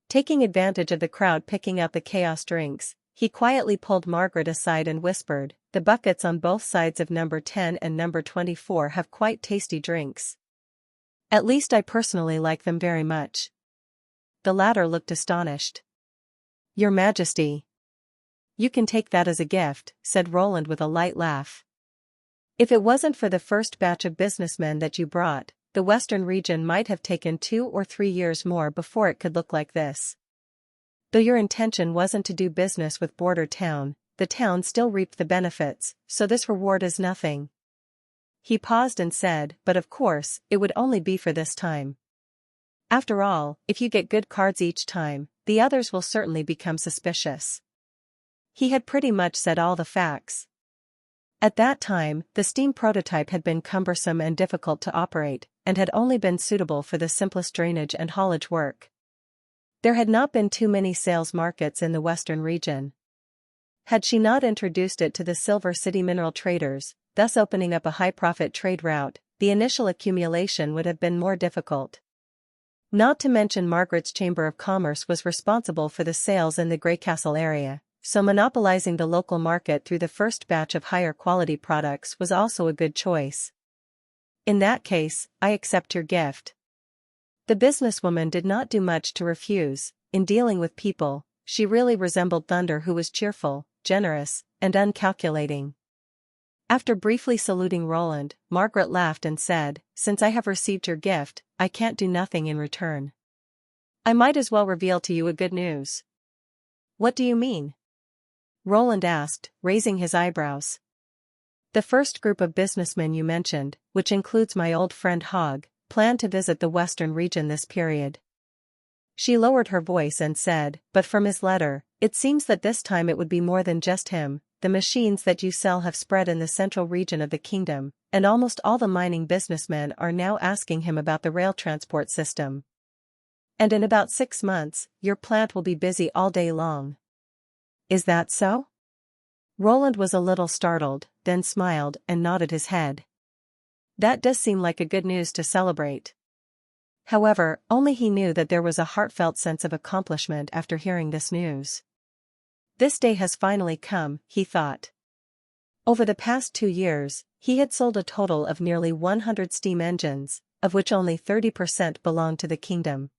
Taking advantage of the crowd picking out the chaos drinks, he quietly pulled Margaret aside and whispered, "The buckets on both sides of number 10 and number 24 have quite tasty drinks. At least I personally like them very much." The latter looked astonished. "Your Majesty. You can take that as a gift," said Roland with a light laugh. "If it wasn't for the first batch of businessmen that you brought, the Western region might have taken 2 or 3 years more before it could look like this. Though your intention wasn't to do business with Border Town, the town still reaped the benefits, so this reward is nothing." He paused and said, "But of course, it would only be for this time. After all, if you get good cards each time, the others will certainly become suspicious." He had pretty much said all the facts. At that time, the steam prototype had been cumbersome and difficult to operate, and had only been suitable for the simplest drainage and haulage work. There had not been too many sales markets in the Western region. Had she not introduced it to the Silver City mineral traders, thus opening up a high-profit trade route, the initial accumulation would have been more difficult. Not to mention Margaret's Chamber of Commerce was responsible for the sales in the Greycastle area, so monopolizing the local market through the first batch of higher-quality products was also a good choice. "In that case, I accept your gift." The businesswoman did not do much to refuse. In dealing with people, she really resembled Thunder, who was cheerful, generous, and uncalculating. After briefly saluting Roland, Margaret laughed and said, "Since I have received your gift, I can't do nothing in return. I might as well reveal to you a good news." "What do you mean?" Roland asked, raising his eyebrows. "The first group of businessmen you mentioned, which includes my old friend Hogg, plan to visit the Western region this period." She lowered her voice and said, "But from his letter, it seems that this time it would be more than just him. The machines that you sell have spread in the central region of the kingdom, and almost all the mining businessmen are now asking him about the rail transport system. And in about 6 months, your plant will be busy all day long." "Is that so?" Roland was a little startled, then smiled and nodded his head. That does seem like a good news to celebrate. However, only he knew that there was a heartfelt sense of accomplishment after hearing this news. This day has finally come, he thought. Over the past 2 years, he had sold a total of nearly 100 steam engines, of which only 30% belonged to the kingdom.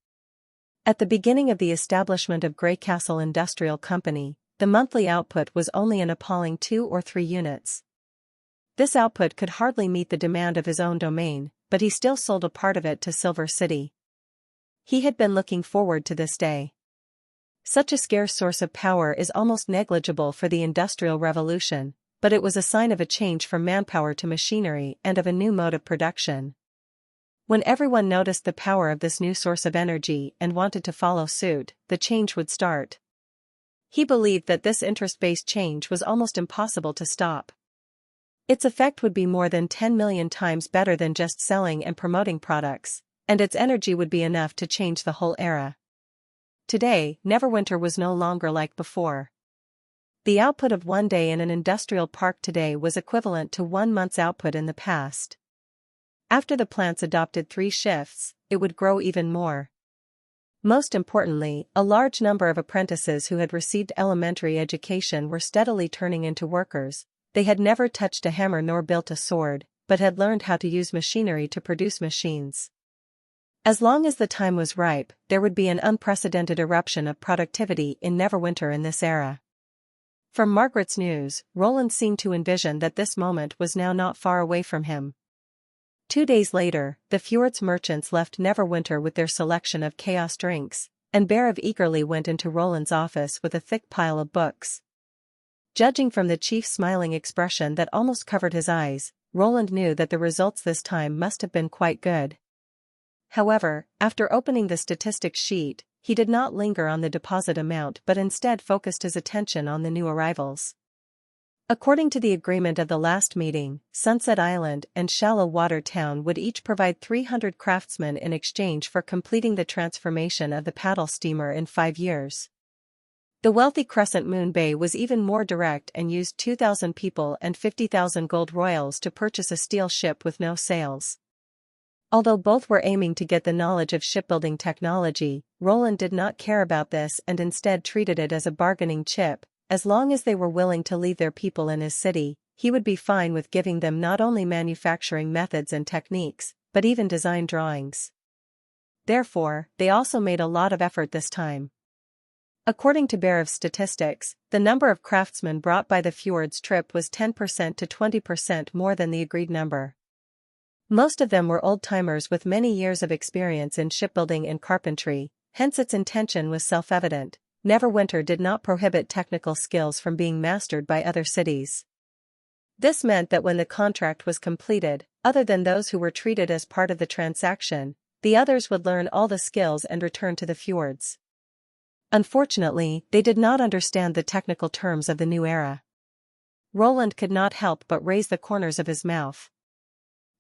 At the beginning of the establishment of Greycastle Industrial Company, the monthly output was only an appalling 2 or 3 units. This output could hardly meet the demand of his own domain, but he still sold a part of it to Silver City. He had been looking forward to this day. Such a scarce source of power is almost negligible for the Industrial Revolution, but it was a sign of a change from manpower to machinery and of a new mode of production. When everyone noticed the power of this new source of energy and wanted to follow suit, the change would start. He believed that this interest-based change was almost impossible to stop. Its effect would be more than 10 million times better than just selling and promoting products, and its energy would be enough to change the whole era. Today, Neverwinter was no longer like before. The output of one day in an industrial park today was equivalent to 1 month's output in the past. After the plants adopted 3 shifts, it would grow even more. Most importantly, a large number of apprentices who had received elementary education were steadily turning into workers. They had never touched a hammer nor built a sword, but had learned how to use machinery to produce machines. As long as the time was ripe, there would be an unprecedented eruption of productivity in Neverwinter in this era. From Margaret's news, Roland seemed to envision that this moment was now not far away from him. 2 days later, the Fjords merchants left Neverwinter with their selection of chaos drinks, and Berev eagerly went into Roland's office with a thick pile of books. Judging from the chief's smiling expression that almost covered his eyes, Roland knew that the results this time must have been quite good. However, after opening the statistics sheet, he did not linger on the deposit amount but instead focused his attention on the new arrivals. According to the agreement of the last meeting, Sunset Island and Shallow Water Town would each provide 300 craftsmen in exchange for completing the transformation of the paddle steamer in 5 years. The wealthy Crescent Moon Bay was even more direct and used 2,000 people and 50,000 gold royals to purchase a steel ship with no sails. Although both were aiming to get the knowledge of shipbuilding technology, Roland did not care about this and instead treated it as a bargaining chip. As long as they were willing to leave their people in his city, he would be fine with giving them not only manufacturing methods and techniques, but even design drawings. Therefore, they also made a lot of effort this time. According to Berev's statistics, the number of craftsmen brought by the Fjords trip was 10% to 20% more than the agreed number. Most of them were old-timers with many years of experience in shipbuilding and carpentry, hence its intention was self-evident. Neverwinter did not prohibit technical skills from being mastered by other cities. This meant that when the contract was completed, other than those who were treated as part of the transaction, the others would learn all the skills and return to the Fjords. Unfortunately, they did not understand the technical terms of the new era. Roland could not help but raise the corners of his mouth.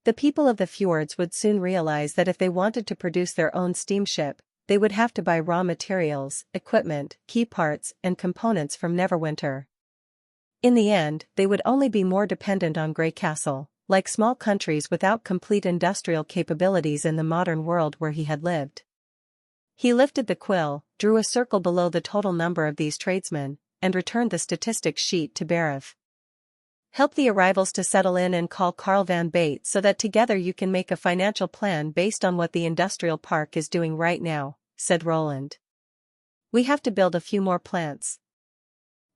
The people of the Fjords would soon realize that if they wanted to produce their own steamship, they would have to buy raw materials, equipment, key parts, and components from Neverwinter. In the end, they would only be more dependent on Grey Castle, like small countries without complete industrial capabilities in the modern world where he had lived. He lifted the quill, drew a circle below the total number of these tradesmen, and returned the statistics sheet to Berev. Help the arrivals to settle in and call Carl Van Bate so that together you can make a financial plan based on what the industrial park is doing right now, said Roland. We have to build a few more plants.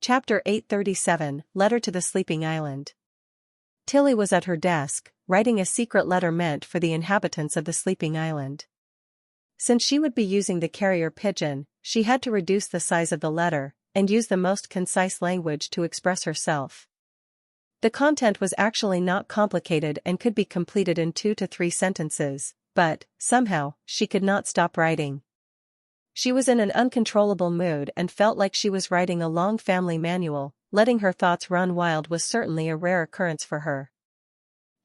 Chapter 837, Letter to the Sleeping Island. Tilly was at her desk, writing a secret letter meant for the inhabitants of the sleeping island. Since she would be using the carrier pigeon, she had to reduce the size of the letter, and use the most concise language to express herself. The content was actually not complicated and could be completed in 2 to 3 sentences, but, somehow, she could not stop writing. She was in an uncontrollable mood and felt like she was writing a long family manual. Letting her thoughts run wild was certainly a rare occurrence for her.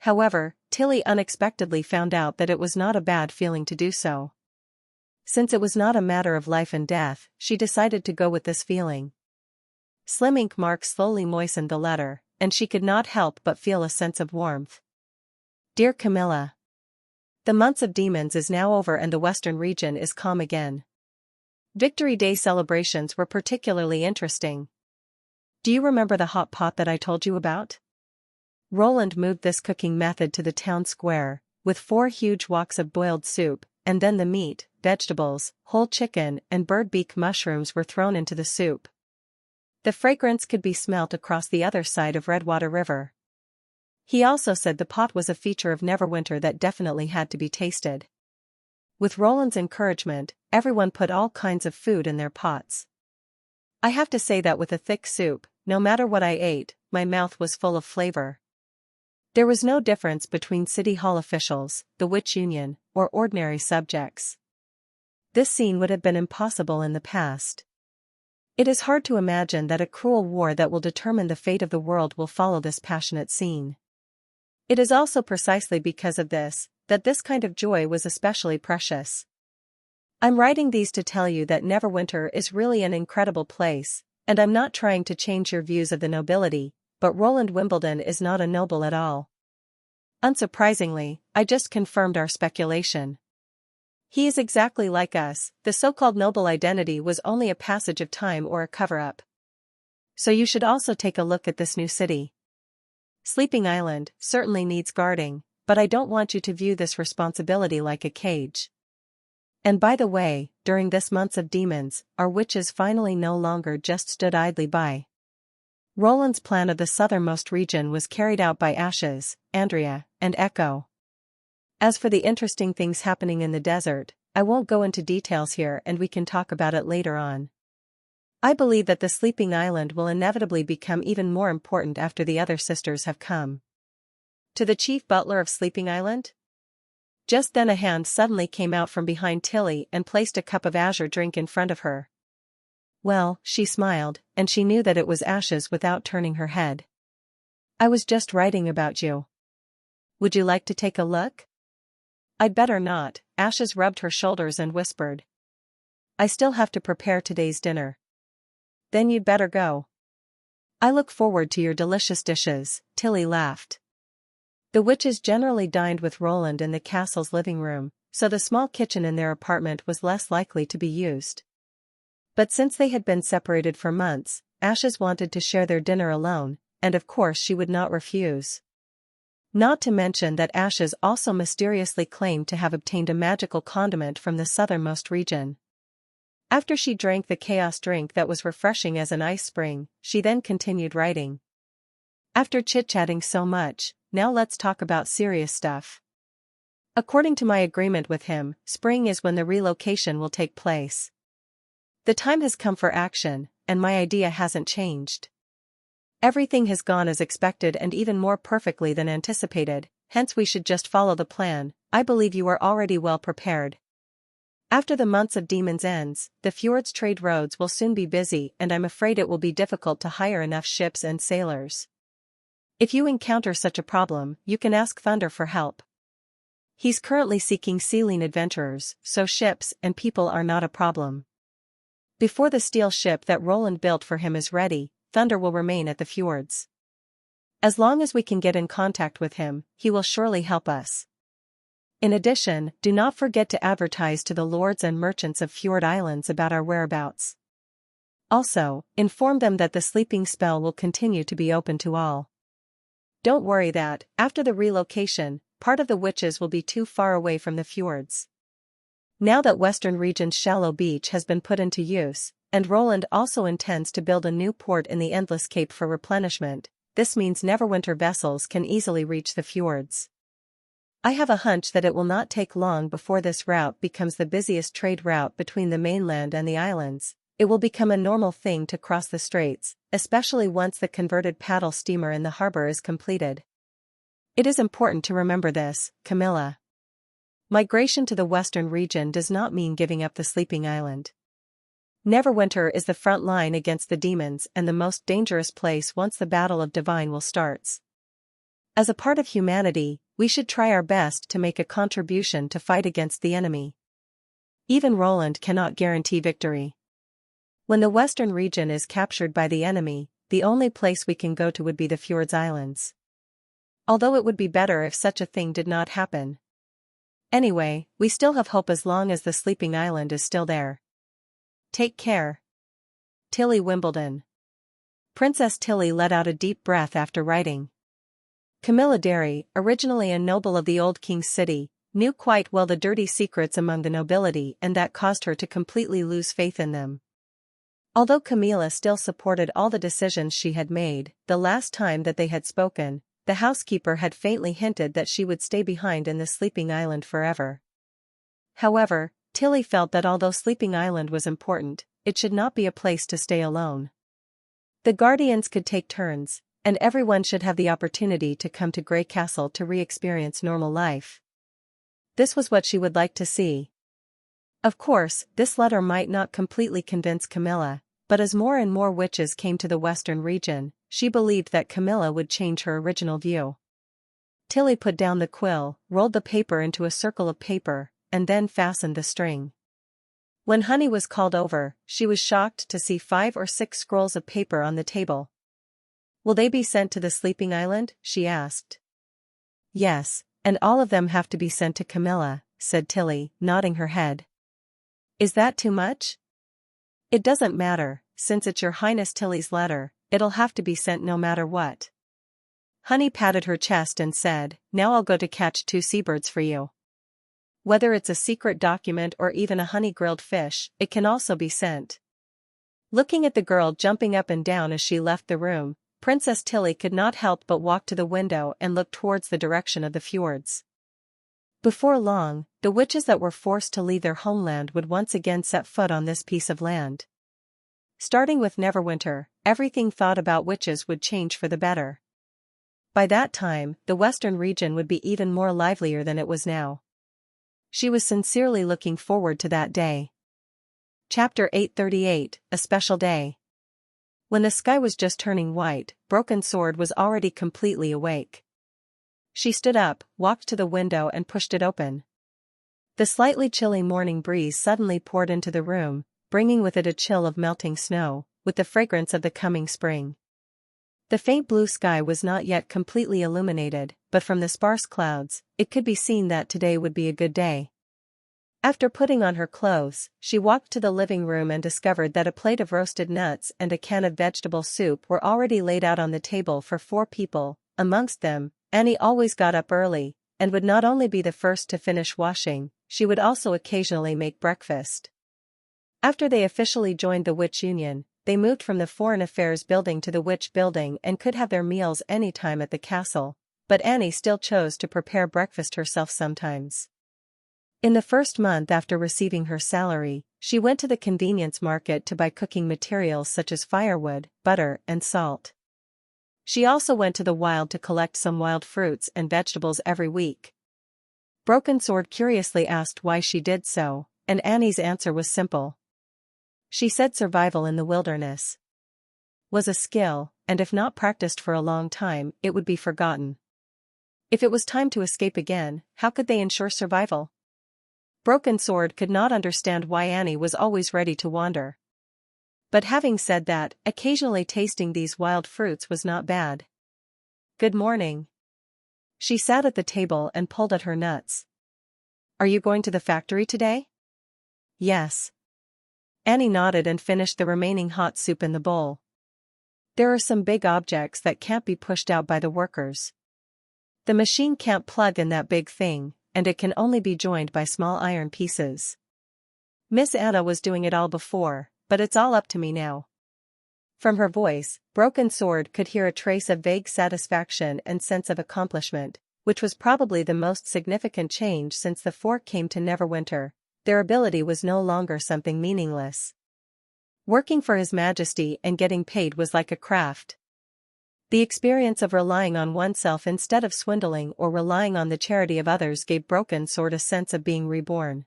However, Tilly unexpectedly found out that it was not a bad feeling to do so. Since it was not a matter of life and death, she decided to go with this feeling. Slim ink marks slowly moistened the letter, and she could not help but feel a sense of warmth. Dear Camilla. The months of demons is now over and the western region is calm again. Victory Day celebrations were particularly interesting. Do you remember the hot pot that I told you about? Roland moved this cooking method to the town square, with 4 huge woks of boiled soup, and then the meat, vegetables, whole chicken, and bird beak mushrooms were thrown into the soup. The fragrance could be smelt across the other side of Redwater River. He also said the pot was a feature of Neverwinter that definitely had to be tasted. With Roland's encouragement, everyone put all kinds of food in their pots. I have to say that with a thick soup, no matter what I ate, my mouth was full of flavor. There was no difference between City Hall officials, the Witch Union, or ordinary subjects. This scene would have been impossible in the past. It is hard to imagine that a cruel war that will determine the fate of the world will follow this passionate scene. It is also precisely because of this, that this kind of joy was especially precious. I'm writing these to tell you that Neverwinter is really an incredible place, And I'm not trying to change your views of the nobility, but Roland Wimbledon is not a noble at all. Unsurprisingly, I just confirmed our speculation. He is exactly like us. The so-called noble identity was only a passage of time or a cover-up. So you should also take a look at this new city. Sleeping Island certainly needs guarding, but I don't want you to view this responsibility like a cage. And by the way, during this months of demons, our witches finally no longer just stood idly by. Roland's plan of the southernmost region was carried out by Ashes, Andrea, and Echo. As for the interesting things happening in the desert, I won't go into details here and we can talk about it later on. I believe that the Sleeping Island will inevitably become even more important after the other sisters have come. To the chief butler of Sleeping Island? Just then a hand suddenly came out from behind Tilly and placed a cup of azure drink in front of her. Well, she smiled, and she knew that it was Ashes without turning her head. I was just writing about you. Would you like to take a look? I'd better not, Ashes rubbed her shoulders and whispered. I still have to prepare today's dinner. Then you'd better go. I look forward to your delicious dishes, Tilly laughed. The witches generally dined with Roland in the castle's living room, so the small kitchen in their apartment was less likely to be used. But since they had been separated for months, Ashes wanted to share their dinner alone, and of course she would not refuse. Not to mention that Ashes also mysteriously claimed to have obtained a magical condiment from the southernmost region. After she drank the chaos drink that was refreshing as an ice spring, she then continued writing. After chit-chatting so much, now let's talk about serious stuff. According to my agreement with him, spring is when the relocation will take place. The time has come for action, and my idea hasn't changed. Everything has gone as expected and even more perfectly than anticipated, hence we should just follow the plan. I believe you are already well prepared. After the months of demons ends, the fjord's trade roads will soon be busy and I'm afraid it will be difficult to hire enough ships and sailors. If you encounter such a problem, you can ask Thunder for help. He's currently seeking sealing adventurers, so ships and people are not a problem. Before the steel ship that Roland built for him is ready, Thunder will remain at the fjords. As long as we can get in contact with him, he will surely help us. In addition, do not forget to advertise to the lords and merchants of Fjord Islands about our whereabouts. Also, inform them that the sleeping spell will continue to be open to all. Don't worry that, after the relocation, part of the witches will be too far away from the fjords. Now that Western Region's shallow beach has been put into use, and Roland also intends to build a new port in the Endless Cape for replenishment, this means Neverwinter vessels can easily reach the fjords. I have a hunch that it will not take long before this route becomes the busiest trade route between the mainland and the islands. It will become a normal thing to cross the straits, especially once the converted paddle steamer in the harbor is completed. It is important to remember this, Camilla. Migration to the Western region does not mean giving up the sleeping island. Neverwinter is the front line against the demons and the most dangerous place once the Battle of Divine will starts. As a part of humanity, we should try our best to make a contribution to fight against the enemy. Even Roland cannot guarantee victory. When the Western region is captured by the enemy, the only place we can go to would be the Fjords Islands. Although it would be better if such a thing did not happen. Anyway, we still have hope as long as the sleeping island is still there. Take care. Tilly Wimbledon. Princess Tilly let out a deep breath after writing. Camilla Derry, originally a noble of the old king's city, knew quite well the dirty secrets among the nobility and that caused her to completely lose faith in them. Although Camilla still supported all the decisions she had made, the last time that they had spoken, the housekeeper had faintly hinted that she would stay behind in the sleeping island forever. However, Tilly felt that although Sleeping Island was important, it should not be a place to stay alone. The guardians could take turns, and everyone should have the opportunity to come to Grey Castle to re-experience normal life. This was what she would like to see. Of course, this letter might not completely convince Camilla, but as more and more witches came to the Western region, she believed that Camilla would change her original view. Tilly put down the quill, rolled the paper into a circle of paper, and then fastened the string. When Honey was called over, she was shocked to see 5 or 6 scrolls of paper on the table. "Will they be sent to the sleeping island?" she asked. "Yes, and all of them have to be sent to Camilla," said Tilly, nodding her head. "Is that too much?" "It doesn't matter, since it's Your Highness Tilly's letter, it'll have to be sent no matter what." Honey patted her chest and said, "Now I'll go to catch 2 seabirds for you. Whether it's a secret document or even a honey-grilled fish, it can also be sent." Looking at the girl jumping up and down as she left the room, Princess Tilly could not help but walk to the window and look towards the direction of the fjords. Before long, the witches that were forced to leave their homeland would once again set foot on this piece of land. Starting with Neverwinter, everything thought about witches would change for the better. By that time, the western region would be even more livelier than it was now. She was sincerely looking forward to that day. Chapter 838, A Special Day. When the sky was just turning white, Broken Sword was already completely awake. She stood up, walked to the window and pushed it open. The slightly chilly morning breeze suddenly poured into the room, bringing with it a chill of melting snow, with the fragrance of the coming spring. The faint blue sky was not yet completely illuminated, but from the sparse clouds, it could be seen that today would be a good day. After putting on her clothes, she walked to the living room and discovered that a plate of roasted nuts and a can of vegetable soup were already laid out on the table for 4 people. Amongst them, Annie always got up early, and would not only be the first to finish washing, she would also occasionally make breakfast. After they officially joined the Witch Union, they moved from the Foreign Affairs building to the Witch building and could have their meals any time at the castle, but Annie still chose to prepare breakfast herself sometimes. In the first month after receiving her salary, she went to the convenience market to buy cooking materials such as firewood, butter, and salt. She also went to the wild to collect some wild fruits and vegetables every week. Broken Sword curiously asked why she did so, and Annie's answer was simple. She said survival in the wilderness was a skill, and if not practiced for a long time, it would be forgotten. If it was time to escape again, how could they ensure survival? Broken Sword could not understand why Annie was always ready to wander. But having said that, occasionally tasting these wild fruits was not bad. "Good morning." She sat at the table and pulled at her nuts. "Are you going to the factory today?" "Yes." Annie nodded and finished the remaining hot soup in the bowl. "There are some big objects that can't be pushed out by the workers. The machine can't plug in that big thing, and it can only be joined by small iron pieces. Miss Anna was doing it all before, but it's all up to me now." From her voice, Broken Sword could hear a trace of vague satisfaction and sense of accomplishment, which was probably the most significant change since the 4 came to Neverwinter. Their ability was no longer something meaningless. Working for His Majesty and getting paid was like a craft. The experience of relying on oneself instead of swindling or relying on the charity of others gave Broken Sword a sense of being reborn.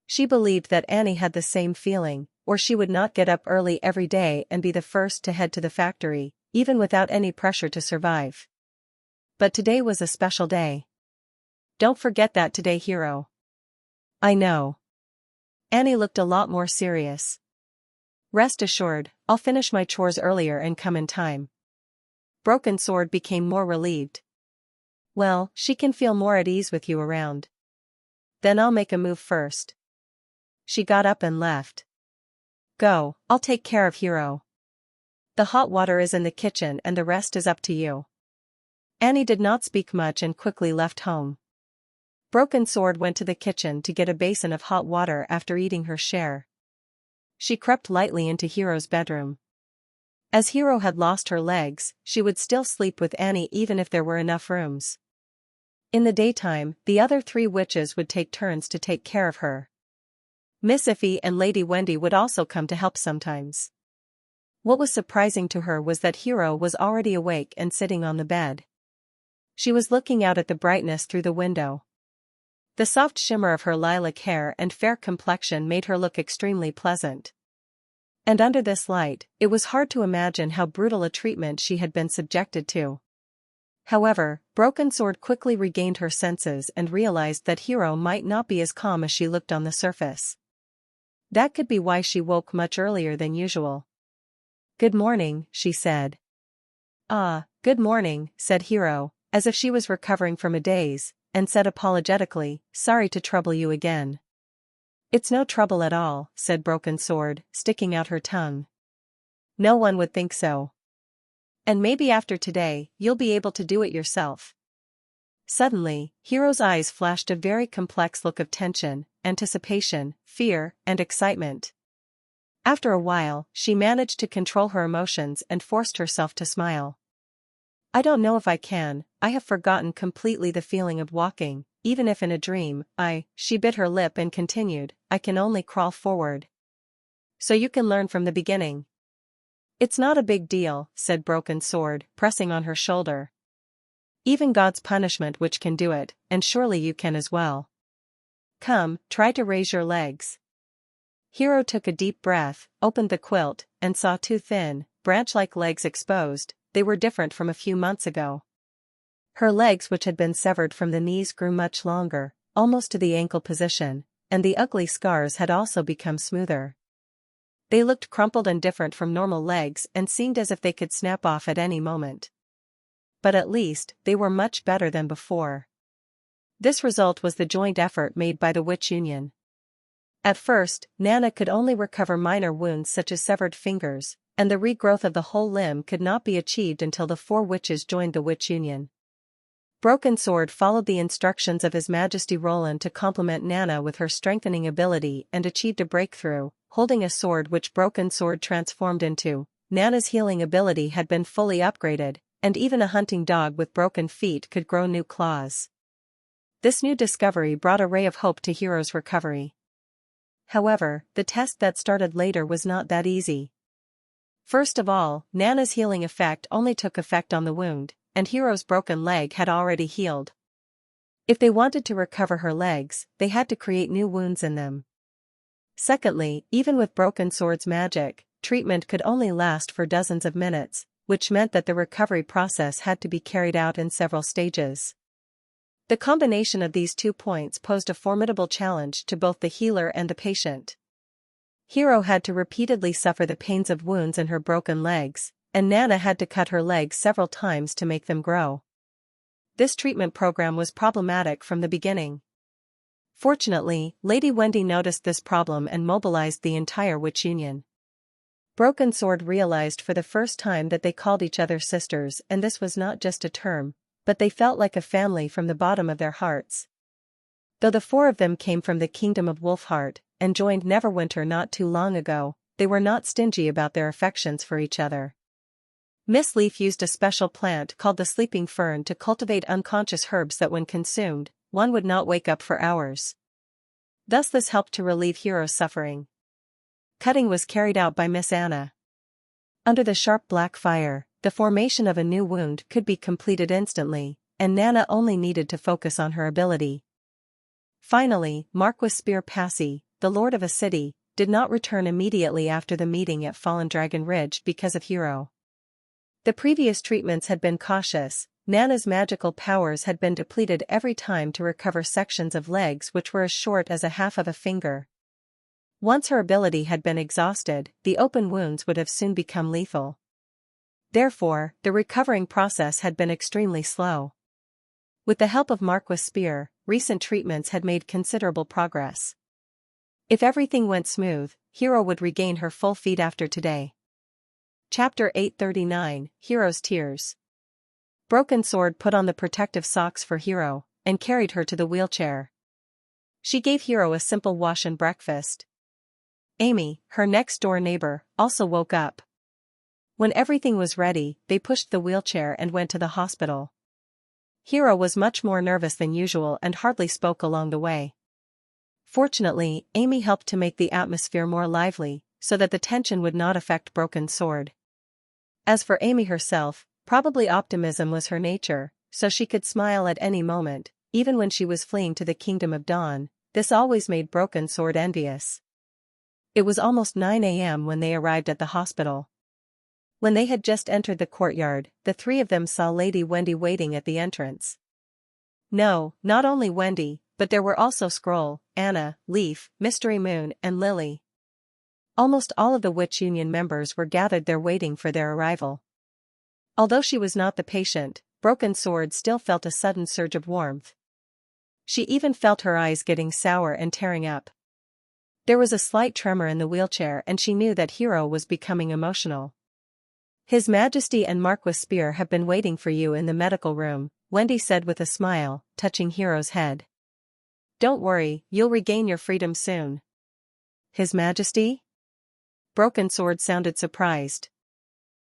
She believed that Annie had the same feeling, or she would not get up early every day and be the first to head to the factory, even without any pressure to survive. But today was a special day. "Don't forget that today, hero." "I know." Annie looked a lot more serious. "Rest assured, I'll finish my chores earlier and come in time." Broken Sword became more relieved. "Well, she can feel more at ease with you around. Then I'll make a move first." She got up and left. "Go, I'll take care of Hero. The hot water is in the kitchen and the rest is up to you." Annie did not speak much and quickly left home. Broken Sword went to the kitchen to get a basin of hot water after eating her share. She crept lightly into Hero's bedroom. As Hero had lost her legs, she would still sleep with Annie even if there were enough rooms. In the daytime, the other 3 witches would take turns to take care of her. Miss Iffy and Lady Wendy would also come to help sometimes. What was surprising to her was that Hero was already awake and sitting on the bed. She was looking out at the brightness through the window. The soft shimmer of her lilac hair and fair complexion made her look extremely pleasant. And under this light, it was hard to imagine how brutal a treatment she had been subjected to. However, Broken Sword quickly regained her senses and realized that Hero might not be as calm as she looked on the surface. That could be why she woke much earlier than usual. "Good morning," she said. "Ah, good morning," said Hiro, as if she was recovering from a daze, and said apologetically, "Sorry to trouble you again." "It's no trouble at all," said Broken Sword, sticking out her tongue. "No one would think so. And maybe after today, you'll be able to do it yourself." Suddenly, Hiro's eyes flashed a very complex look of tension, anticipation, fear, and excitement. After a while, she managed to control her emotions and forced herself to smile. "I don't know if I can. I have forgotten completely the feeling of walking, even if in a dream. She bit her lip and continued, "I can only crawl forward. So you can learn from the beginning." "It's not a big deal," said Broken Sword, pressing on her shoulder. "Even God's punishment which can do it, and surely you can as well. Come, try to raise your legs." Hiro took a deep breath, opened the quilt, and saw two thin, branch-like legs exposed. They were different from a few months ago. Her legs, which had been severed from the knees, grew much longer, almost to the ankle position, and the ugly scars had also become smoother. They looked crumpled and different from normal legs and seemed as if they could snap off at any moment. But at least, they were much better than before. This result was the joint effort made by the witch union. At first, Nana could only recover minor wounds such as severed fingers, and the regrowth of the whole limb could not be achieved until the 4 witches joined the witch union. Broken Sword followed the instructions of His Majesty Roland to complement Nana with her strengthening ability and achieved a breakthrough, holding a sword which Broken Sword transformed into. Nana's healing ability had been fully upgraded, and even a hunting dog with broken feet could grow new claws. This new discovery brought a ray of hope to Hiro's recovery. However, the test that started later was not that easy. First of all, Nana's healing effect only took effect on the wound, and Hiro's broken leg had already healed. If they wanted to recover her legs, they had to create new wounds in them. Secondly, even with Broken Sword's magic, treatment could only last for dozens of minutes, which meant that the recovery process had to be carried out in several stages. The combination of these 2 points posed a formidable challenge to both the healer and the patient. Hiro had to repeatedly suffer the pains of wounds in her broken legs, and Nana had to cut her legs several times to make them grow. This treatment program was problematic from the beginning. Fortunately, Lady Wendy noticed this problem and mobilized the entire witch union. Broken Sword realized for the first time that they called each other sisters, and this was not just a term, but they felt like a family from the bottom of their hearts. Though the 4 of them came from the kingdom of Wolfheart, and joined Neverwinter not too long ago, they were not stingy about their affections for each other. Miss Leaf used a special plant called the sleeping fern to cultivate unconscious herbs that when consumed, one would not wake up for hours. Thus this helped to relieve Hiro's suffering. Cutting was carried out by Miss Anna. Under the sharp black fire, the formation of a new wound could be completed instantly, and Nana only needed to focus on her ability. Finally, Marquis Spear Passy, the lord of a city, did not return immediately after the meeting at Fallen Dragon Ridge because of Hiro. The previous treatments had been cautious. Nana's magical powers had been depleted every time to recover sections of legs which were as short as a half of a finger. Once her ability had been exhausted, the open wounds would have soon become lethal. Therefore, the recovering process had been extremely slow. With the help of Marquis Spear, recent treatments had made considerable progress. If everything went smooth, Hiro would regain her full feet after today. Chapter 839, Hiro's Tears. Broken Sword put on the protective socks for Hiro, and carried her to the wheelchair. She gave Hiro a simple wash and breakfast. Amy, her next-door neighbor, also woke up. When everything was ready, they pushed the wheelchair and went to the hospital. Hiro was much more nervous than usual and hardly spoke along the way. Fortunately, Amy helped to make the atmosphere more lively, so that the tension would not affect Broken Sword. As for Amy herself, probably optimism was her nature, so she could smile at any moment, even when she was fleeing to the Kingdom of Dawn. This always made Broken Sword envious. It was almost 9 a.m. when they arrived at the hospital. When they had just entered the courtyard, the 3 of them saw Lady Wendy waiting at the entrance. No, not only Wendy, but there were also Scroll, Anna, Leaf, Mystery Moon, and Lily. Almost all of the Witch Union members were gathered there waiting for their arrival. Although she was not the patient, Broken Sword still felt a sudden surge of warmth. She even felt her eyes getting sour and tearing up. There was a slight tremor in the wheelchair and she knew that Hero was becoming emotional. His Majesty and Marquis Spear have been waiting for you in the medical room, Wendy said with a smile, touching Hero's head. Don't worry, you'll regain your freedom soon. His Majesty? Broken Sword sounded surprised.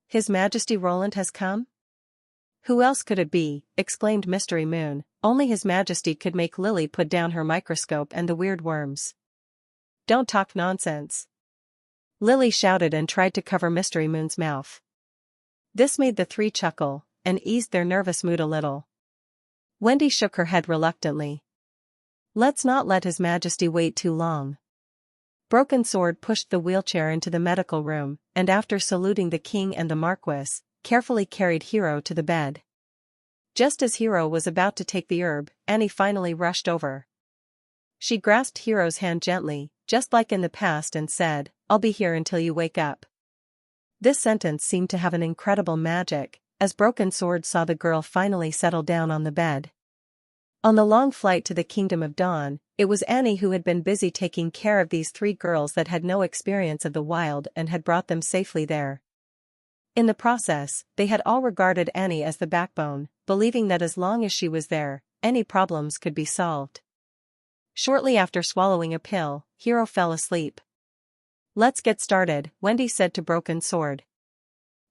His Majesty Roland has come? Who else could it be? Exclaimed Mystery Moon. Only His Majesty could make Lily put down her microscope and the weird worms. Don't talk nonsense. Lily shouted and tried to cover Mystery Moon's mouth. This made the three chuckle, and eased their nervous mood a little. Wendy shook her head reluctantly. Let's not let His Majesty wait too long. Broken Sword pushed the wheelchair into the medical room, and after saluting the king and the Marquis, carefully carried Hero to the bed. Just as Hero was about to take the herb, Annie finally rushed over. She grasped Hero's hand gently, just like in the past, and said, I'll be here until you wake up. This sentence seemed to have an incredible magic, as Broken Sword saw the girl finally settle down on the bed. On the long flight to the Kingdom of Dawn, it was Annie who had been busy taking care of these three girls that had no experience of the wild and had brought them safely there. In the process, they had all regarded Annie as the backbone, believing that as long as she was there, any problems could be solved. Shortly after swallowing a pill, Hero fell asleep. Let's get started, Wendy said to Broken Sword.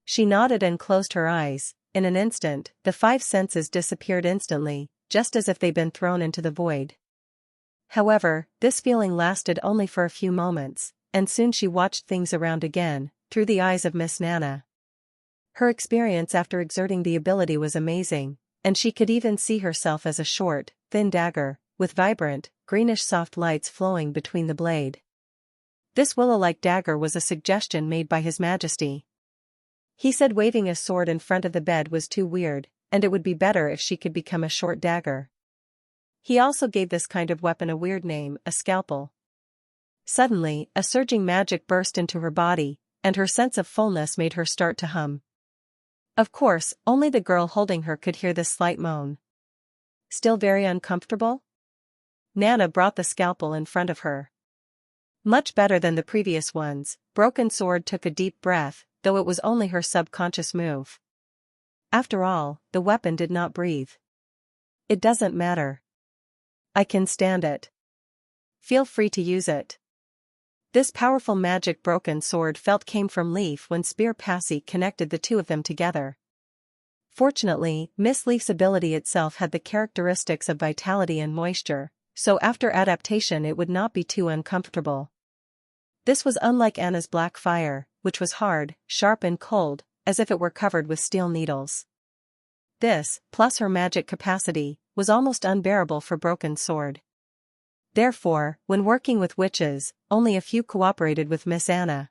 She nodded and closed her eyes. In an instant, the five senses disappeared instantly, just as if they'd been thrown into the void. However, this feeling lasted only for a few moments, and soon she watched things around again, through the eyes of Miss Nana. Her experience after exerting the ability was amazing, and she could even see herself as a short, thin dagger, with vibrant, greenish soft lights flowing between the blade. This willow-like dagger was a suggestion made by His Majesty. He said waving a sword in front of the bed was too weird, and it would be better if she could become a short dagger. He also gave this kind of weapon a weird name, a scalpel. Suddenly, a surging magic burst into her body, and her sense of fullness made her start to hum. Of course, only the girl holding her could hear this slight moan. Still very uncomfortable? Nana brought the scalpel in front of her. Much better than the previous ones, Broken Sword took a deep breath, though it was only her subconscious move. After all, the weapon did not breathe. It doesn't matter. I can stand it. Feel free to use it. This powerful magic Broken Sword felt came from Leaf when Spear Passy connected the two of them together. Fortunately, Miss Leaf's ability itself had the characteristics of vitality and moisture, so after adaptation it would not be too uncomfortable. This was unlike Anna's black fire, which was hard, sharp and cold, as if it were covered with steel needles. This, plus her magic capacity, was almost unbearable for Broken Sword. Therefore, when working with witches, only a few cooperated with Miss Anna.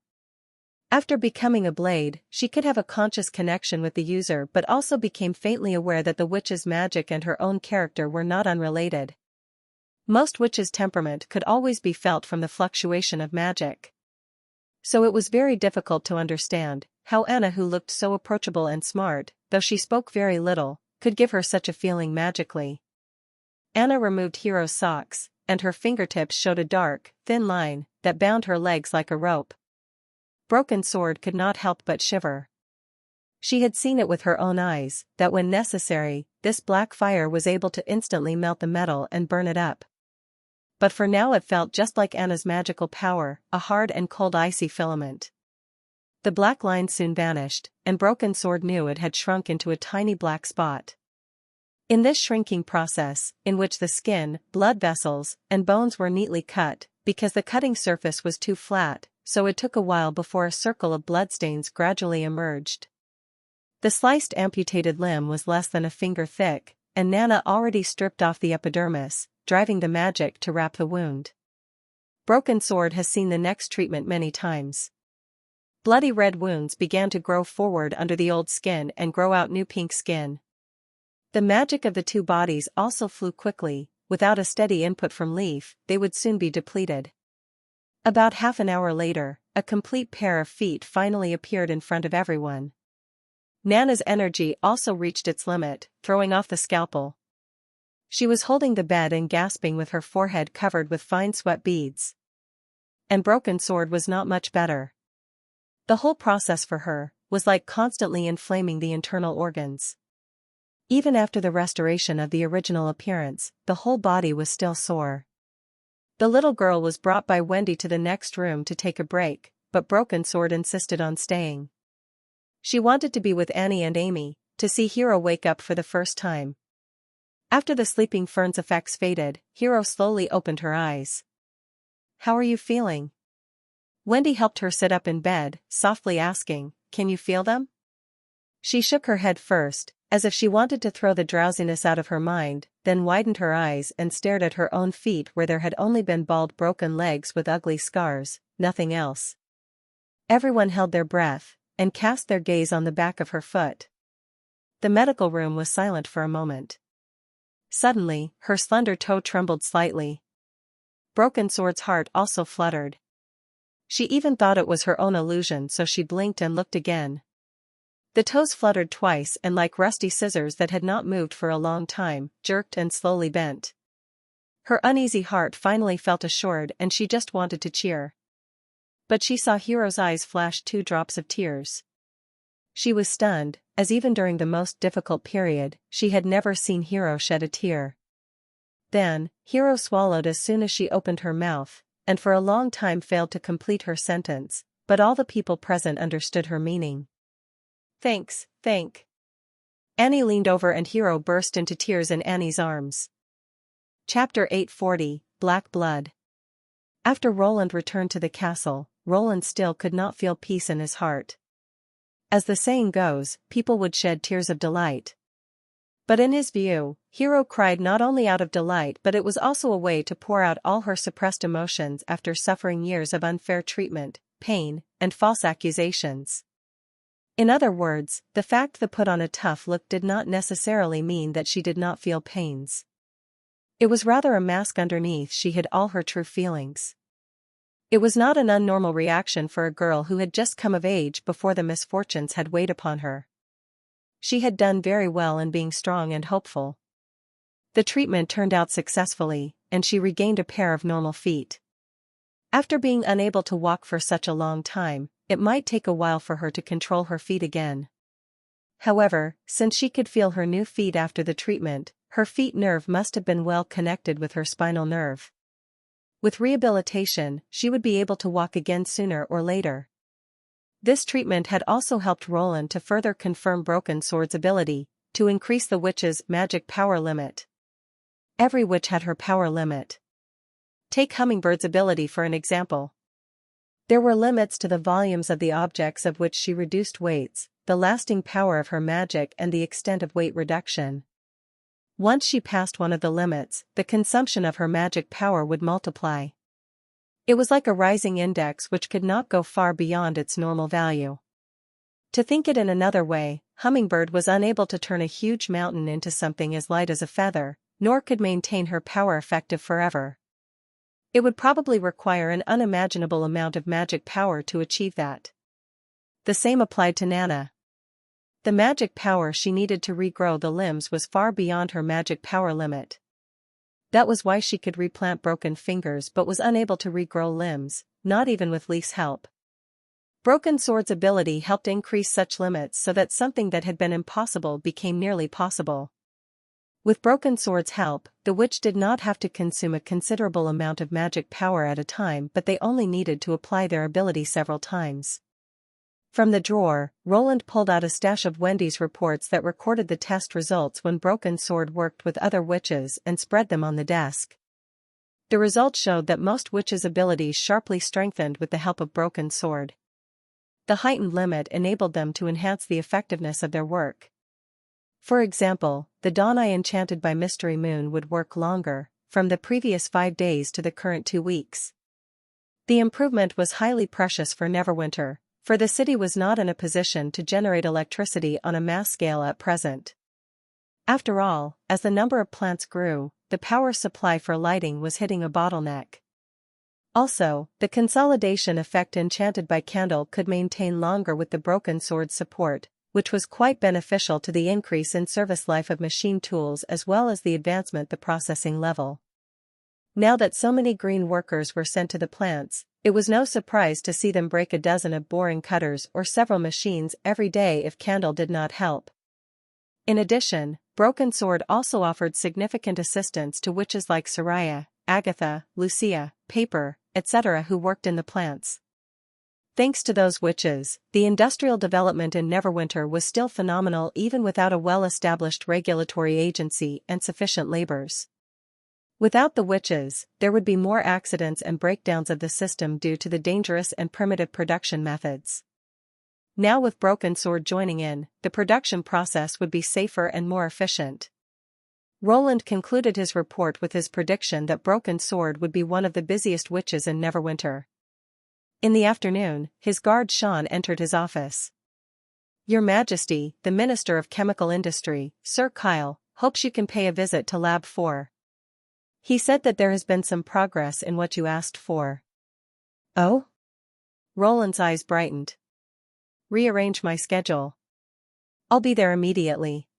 After becoming a blade, she could have a conscious connection with the user but also became faintly aware that the witch's magic and her own character were not unrelated. Most witches' temperament could always be felt from the fluctuation of magic. So it was very difficult to understand how Anna, who looked so approachable and smart, though she spoke very little, could give her such a feeling magically. Anna removed Hero's socks, and her fingertips showed a dark, thin line that bound her legs like a rope. Broken Sword could not help but shiver. She had seen it with her own eyes, that when necessary, this black fire was able to instantly melt the metal and burn it up. But for now it felt just like Anna's magical power, a hard and cold icy filament. The black line soon vanished, and Broken Sword knew it had shrunk into a tiny black spot. In this shrinking process, in which the skin, blood vessels, and bones were neatly cut, because the cutting surface was too flat, so it took a while before a circle of bloodstains gradually emerged. The sliced amputated limb was less than a finger thick, and Nana already stripped off the epidermis, driving the magic to wrap the wound. Broken Sword has seen the next treatment many times. Bloody red wounds began to grow forward under the old skin and grow out new pink skin. The magic of the two bodies also flew quickly. Without a steady input from Leaf, they would soon be depleted. About half an hour later, a complete pair of feet finally appeared in front of everyone. Nana's energy also reached its limit, throwing off the scalpel. She was holding the bed and gasping with her forehead covered with fine sweat beads. And Broken Sword was not much better. The whole process for her was like constantly inflaming the internal organs. Even after the restoration of the original appearance, the whole body was still sore. The little girl was brought by Wendy to the next room to take a break, but Broken Sword insisted on staying. She wanted to be with Annie and Amy, to see Hero wake up for the first time. After the sleeping fern's effects faded, Hero slowly opened her eyes. "How are you feeling?" Wendy helped her sit up in bed, softly asking, "Can you feel them?" She shook her head first, as if she wanted to throw the drowsiness out of her mind, then widened her eyes and stared at her own feet where there had only been bald broken legs with ugly scars, nothing else. Everyone held their breath, and cast their gaze on the back of her foot. The medical room was silent for a moment. Suddenly, her slender toe trembled slightly. Broken Sword's heart also fluttered. She even thought it was her own illusion, so she blinked and looked again. The toes fluttered twice and, like rusty scissors that had not moved for a long time, jerked and slowly bent. Her uneasy heart finally felt assured and she just wanted to cheer. But she saw Hero's eyes flash 2 drops of tears. She was stunned, as even during the most difficult period, she had never seen Hero shed a tear. Then, Hero swallowed as soon as she opened her mouth, and for a long time failed to complete her sentence, but all the people present understood her meaning. "Thanks, thank." Annie leaned over and Hero burst into tears in Annie's arms. Chapter 840, Black Blood. After Roland returned to the castle, Roland still could not feel peace in his heart. As the saying goes, people would shed tears of delight. But in his view, Hero cried not only out of delight, but it was also a way to pour out all her suppressed emotions after suffering years of unfair treatment, pain, and false accusations. In other words, the fact that put on a tough look did not necessarily mean that she did not feel pains. It was rather a mask underneath she hid all her true feelings. It was not an unnormal reaction for a girl who had just come of age before the misfortunes had weighed upon her. She had done very well in being strong and hopeful. The treatment turned out successfully, and she regained a pair of normal feet. After being unable to walk for such a long time, it might take a while for her to control her feet again. However, since she could feel her new feet after the treatment, her feet nerve must have been well connected with her spinal nerve. With rehabilitation, she would be able to walk again sooner or later. This treatment had also helped Roland to further confirm Broken Sword's ability to increase the witch's magic power limit. Every witch had her power limit. Take Hummingbird's ability for an example. There were limits to the volumes of the objects of which she reduced weights, the lasting power of her magic and the extent of weight reduction. Once she passed one of the limits, the consumption of her magic power would multiply. It was like a rising index which could not go far beyond its normal value. To think it in another way, Hummingbird was unable to turn a huge mountain into something as light as a feather, nor could maintain her power effective forever. It would probably require an unimaginable amount of magic power to achieve that. The same applied to Nana. The magic power she needed to regrow the limbs was far beyond her magic power limit. That was why she could replant broken fingers but was unable to regrow limbs, not even with Leaf's help. Broken Sword's ability helped increase such limits so that something that had been impossible became nearly possible. With Broken Sword's help, the witch did not have to consume a considerable amount of magic power at a time, but they only needed to apply their ability several times. From the drawer, Roland pulled out a stash of Wendy's reports that recorded the test results when Broken Sword worked with other witches and spread them on the desk. The results showed that most witches' abilities sharply strengthened with the help of Broken Sword. The heightened limit enabled them to enhance the effectiveness of their work. For example, the Dawn Eye enchanted by Mystery Moon would work longer, from the previous 5 days to the current 2 weeks. The improvement was highly precious for Neverwinter, for the city was not in a position to generate electricity on a mass scale at present. After all, as the number of plants grew, the power supply for lighting was hitting a bottleneck. Also, the consolidation effect enchanted by candle could maintain longer with the broken sword's support, which was quite beneficial to the increase in service life of machine tools as well as the advancement the processing level. Now that so many green workers were sent to the plants, it was no surprise to see them break a dozen of boring cutters or several machines every day if candle did not help. In addition, broken sword also offered significant assistance to witches like Soraya, Agatha, Lucia, Paper, etc. who worked in the plants. Thanks to those witches, the industrial development in Neverwinter was still phenomenal even without a well-established regulatory agency and sufficient labors. Without the witches, there would be more accidents and breakdowns of the system due to the dangerous and primitive production methods. Now with Broken Sword joining in, the production process would be safer and more efficient. Roland concluded his report with his prediction that Broken Sword would be one of the busiest witches in Neverwinter. In the afternoon, his guard Sean entered his office. "Your Majesty, the Minister of Chemical Industry, Sir Kyle, hopes you can pay a visit to Lab 4. He said that there has been some progress in what you asked for." "Oh?" Roland's eyes brightened. "Rearrange my schedule. I'll be there immediately."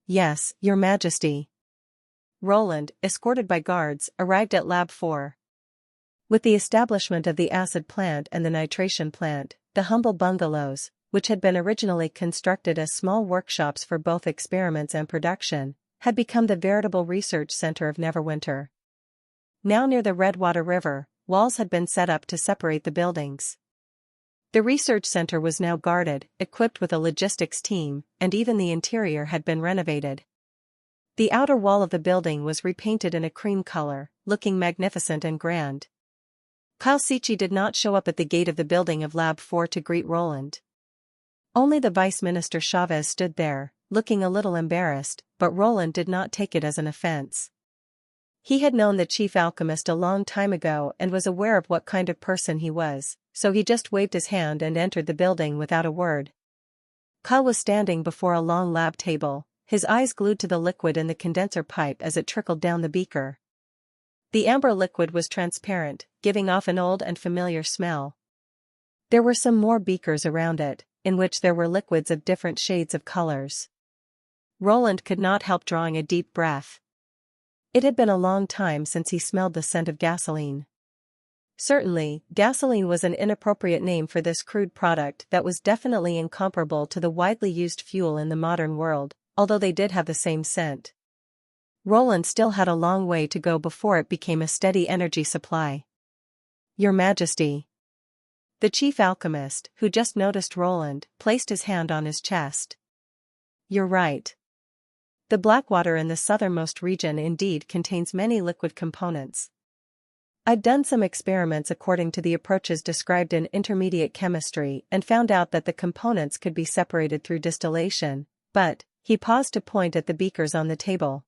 "Yes, Your Majesty." Roland, escorted by guards, arrived at Lab 4. With the establishment of the acid plant and the nitration plant, the humble bungalows, which had been originally constructed as small workshops for both experiments and production, had become the veritable research center of Neverwinter. Now near the Redwater River, walls had been set up to separate the buildings. The research center was now guarded, equipped with a logistics team, and even the interior had been renovated. The outer wall of the building was repainted in a cream color, looking magnificent and grand. Kyle Sichi did not show up at the gate of the building of Lab 4 to greet Roland. Only the Vice Minister Chavez stood there, looking a little embarrassed, but Roland did not take it as an offense. He had known the chief alchemist a long time ago and was aware of what kind of person he was, so he just waved his hand and entered the building without a word. Kyle was standing before a long lab table, his eyes glued to the liquid in the condenser pipe as it trickled down the beaker. The amber liquid was transparent, giving off an old and familiar smell. There were some more beakers around it, in which there were liquids of different shades of colors. Roland could not help drawing a deep breath. It had been a long time since he smelled the scent of gasoline. Certainly, gasoline was an inappropriate name for this crude product that was definitely incomparable to the widely used fuel in the modern world, although they did have the same scent. Roland still had a long way to go before it became a steady energy supply. "Your Majesty." The chief alchemist, who just noticed Roland, placed his hand on his chest. "You're right. The Blackwater in the southernmost region indeed contains many liquid components. I'd done some experiments according to the approaches described in intermediate chemistry and found out that the components could be separated through distillation, but," he paused to point at the beakers on the table.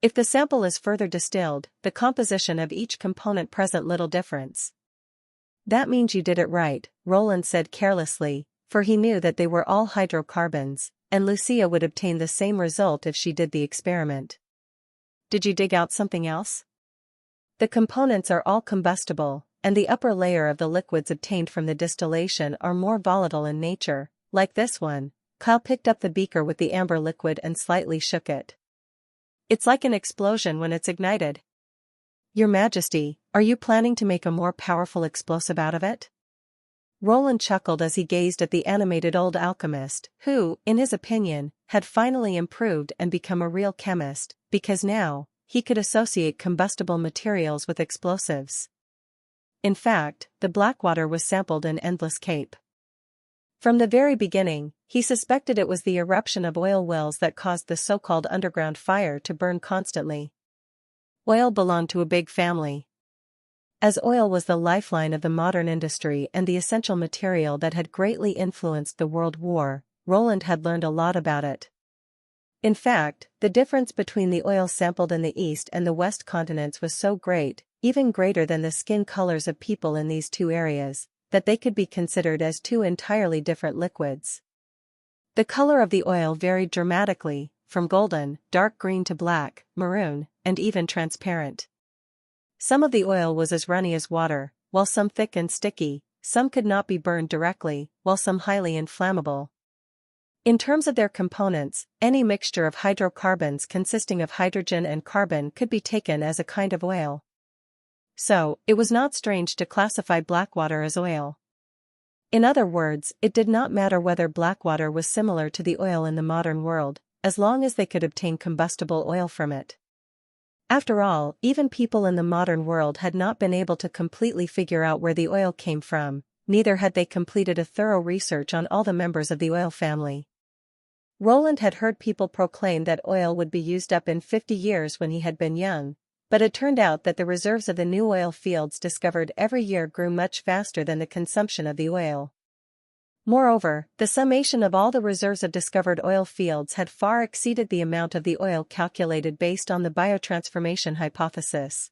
"If the sample is further distilled, the composition of each component present little difference." "That means you did it right," Roland said carelessly, for he knew that they were all hydrocarbons, and Lucia would obtain the same result if she did the experiment. "Did you dig out something else?" "The components are all combustible, and the upper layer of the liquids obtained from the distillation are more volatile in nature, like this one." Kyle picked up the beaker with the amber liquid and slightly shook it. "It's like an explosion when it's ignited." "Your Majesty, are you planning to make a more powerful explosive out of it?" Roland chuckled as he gazed at the animated old alchemist, who, in his opinion, had finally improved and become a real chemist, because now, he could associate combustible materials with explosives. In fact, the Blackwater was sampled in Endless Cape. From the very beginning, he suspected it was the eruption of oil wells that caused the so-called underground fire to burn constantly. Oil belonged to a big family. As oil was the lifeline of the modern industry and the essential material that had greatly influenced the World War, Roland had learned a lot about it. In fact, the difference between the oil sampled in the East and the West continents was so great, even greater than the skin colors of people in these two areas, that they could be considered as two entirely different liquids. The color of the oil varied dramatically, from golden, dark green to black, maroon, and even transparent. Some of the oil was as runny as water, while some thick and sticky, some could not be burned directly, while some highly inflammable. In terms of their components, any mixture of hydrocarbons consisting of hydrogen and carbon could be taken as a kind of oil. So, it was not strange to classify blackwater as oil. In other words, it did not matter whether blackwater was similar to the oil in the modern world, as long as they could obtain combustible oil from it. After all, even people in the modern world had not been able to completely figure out where the oil came from, neither had they completed a thorough research on all the members of the oil family. Roland had heard people proclaim that oil would be used up in 50 years when he had been young, but it turned out that the reserves of the new oil fields discovered every year grew much faster than the consumption of the oil. Moreover, the summation of all the reserves of discovered oil fields had far exceeded the amount of the oil calculated based on the biotransformation hypothesis.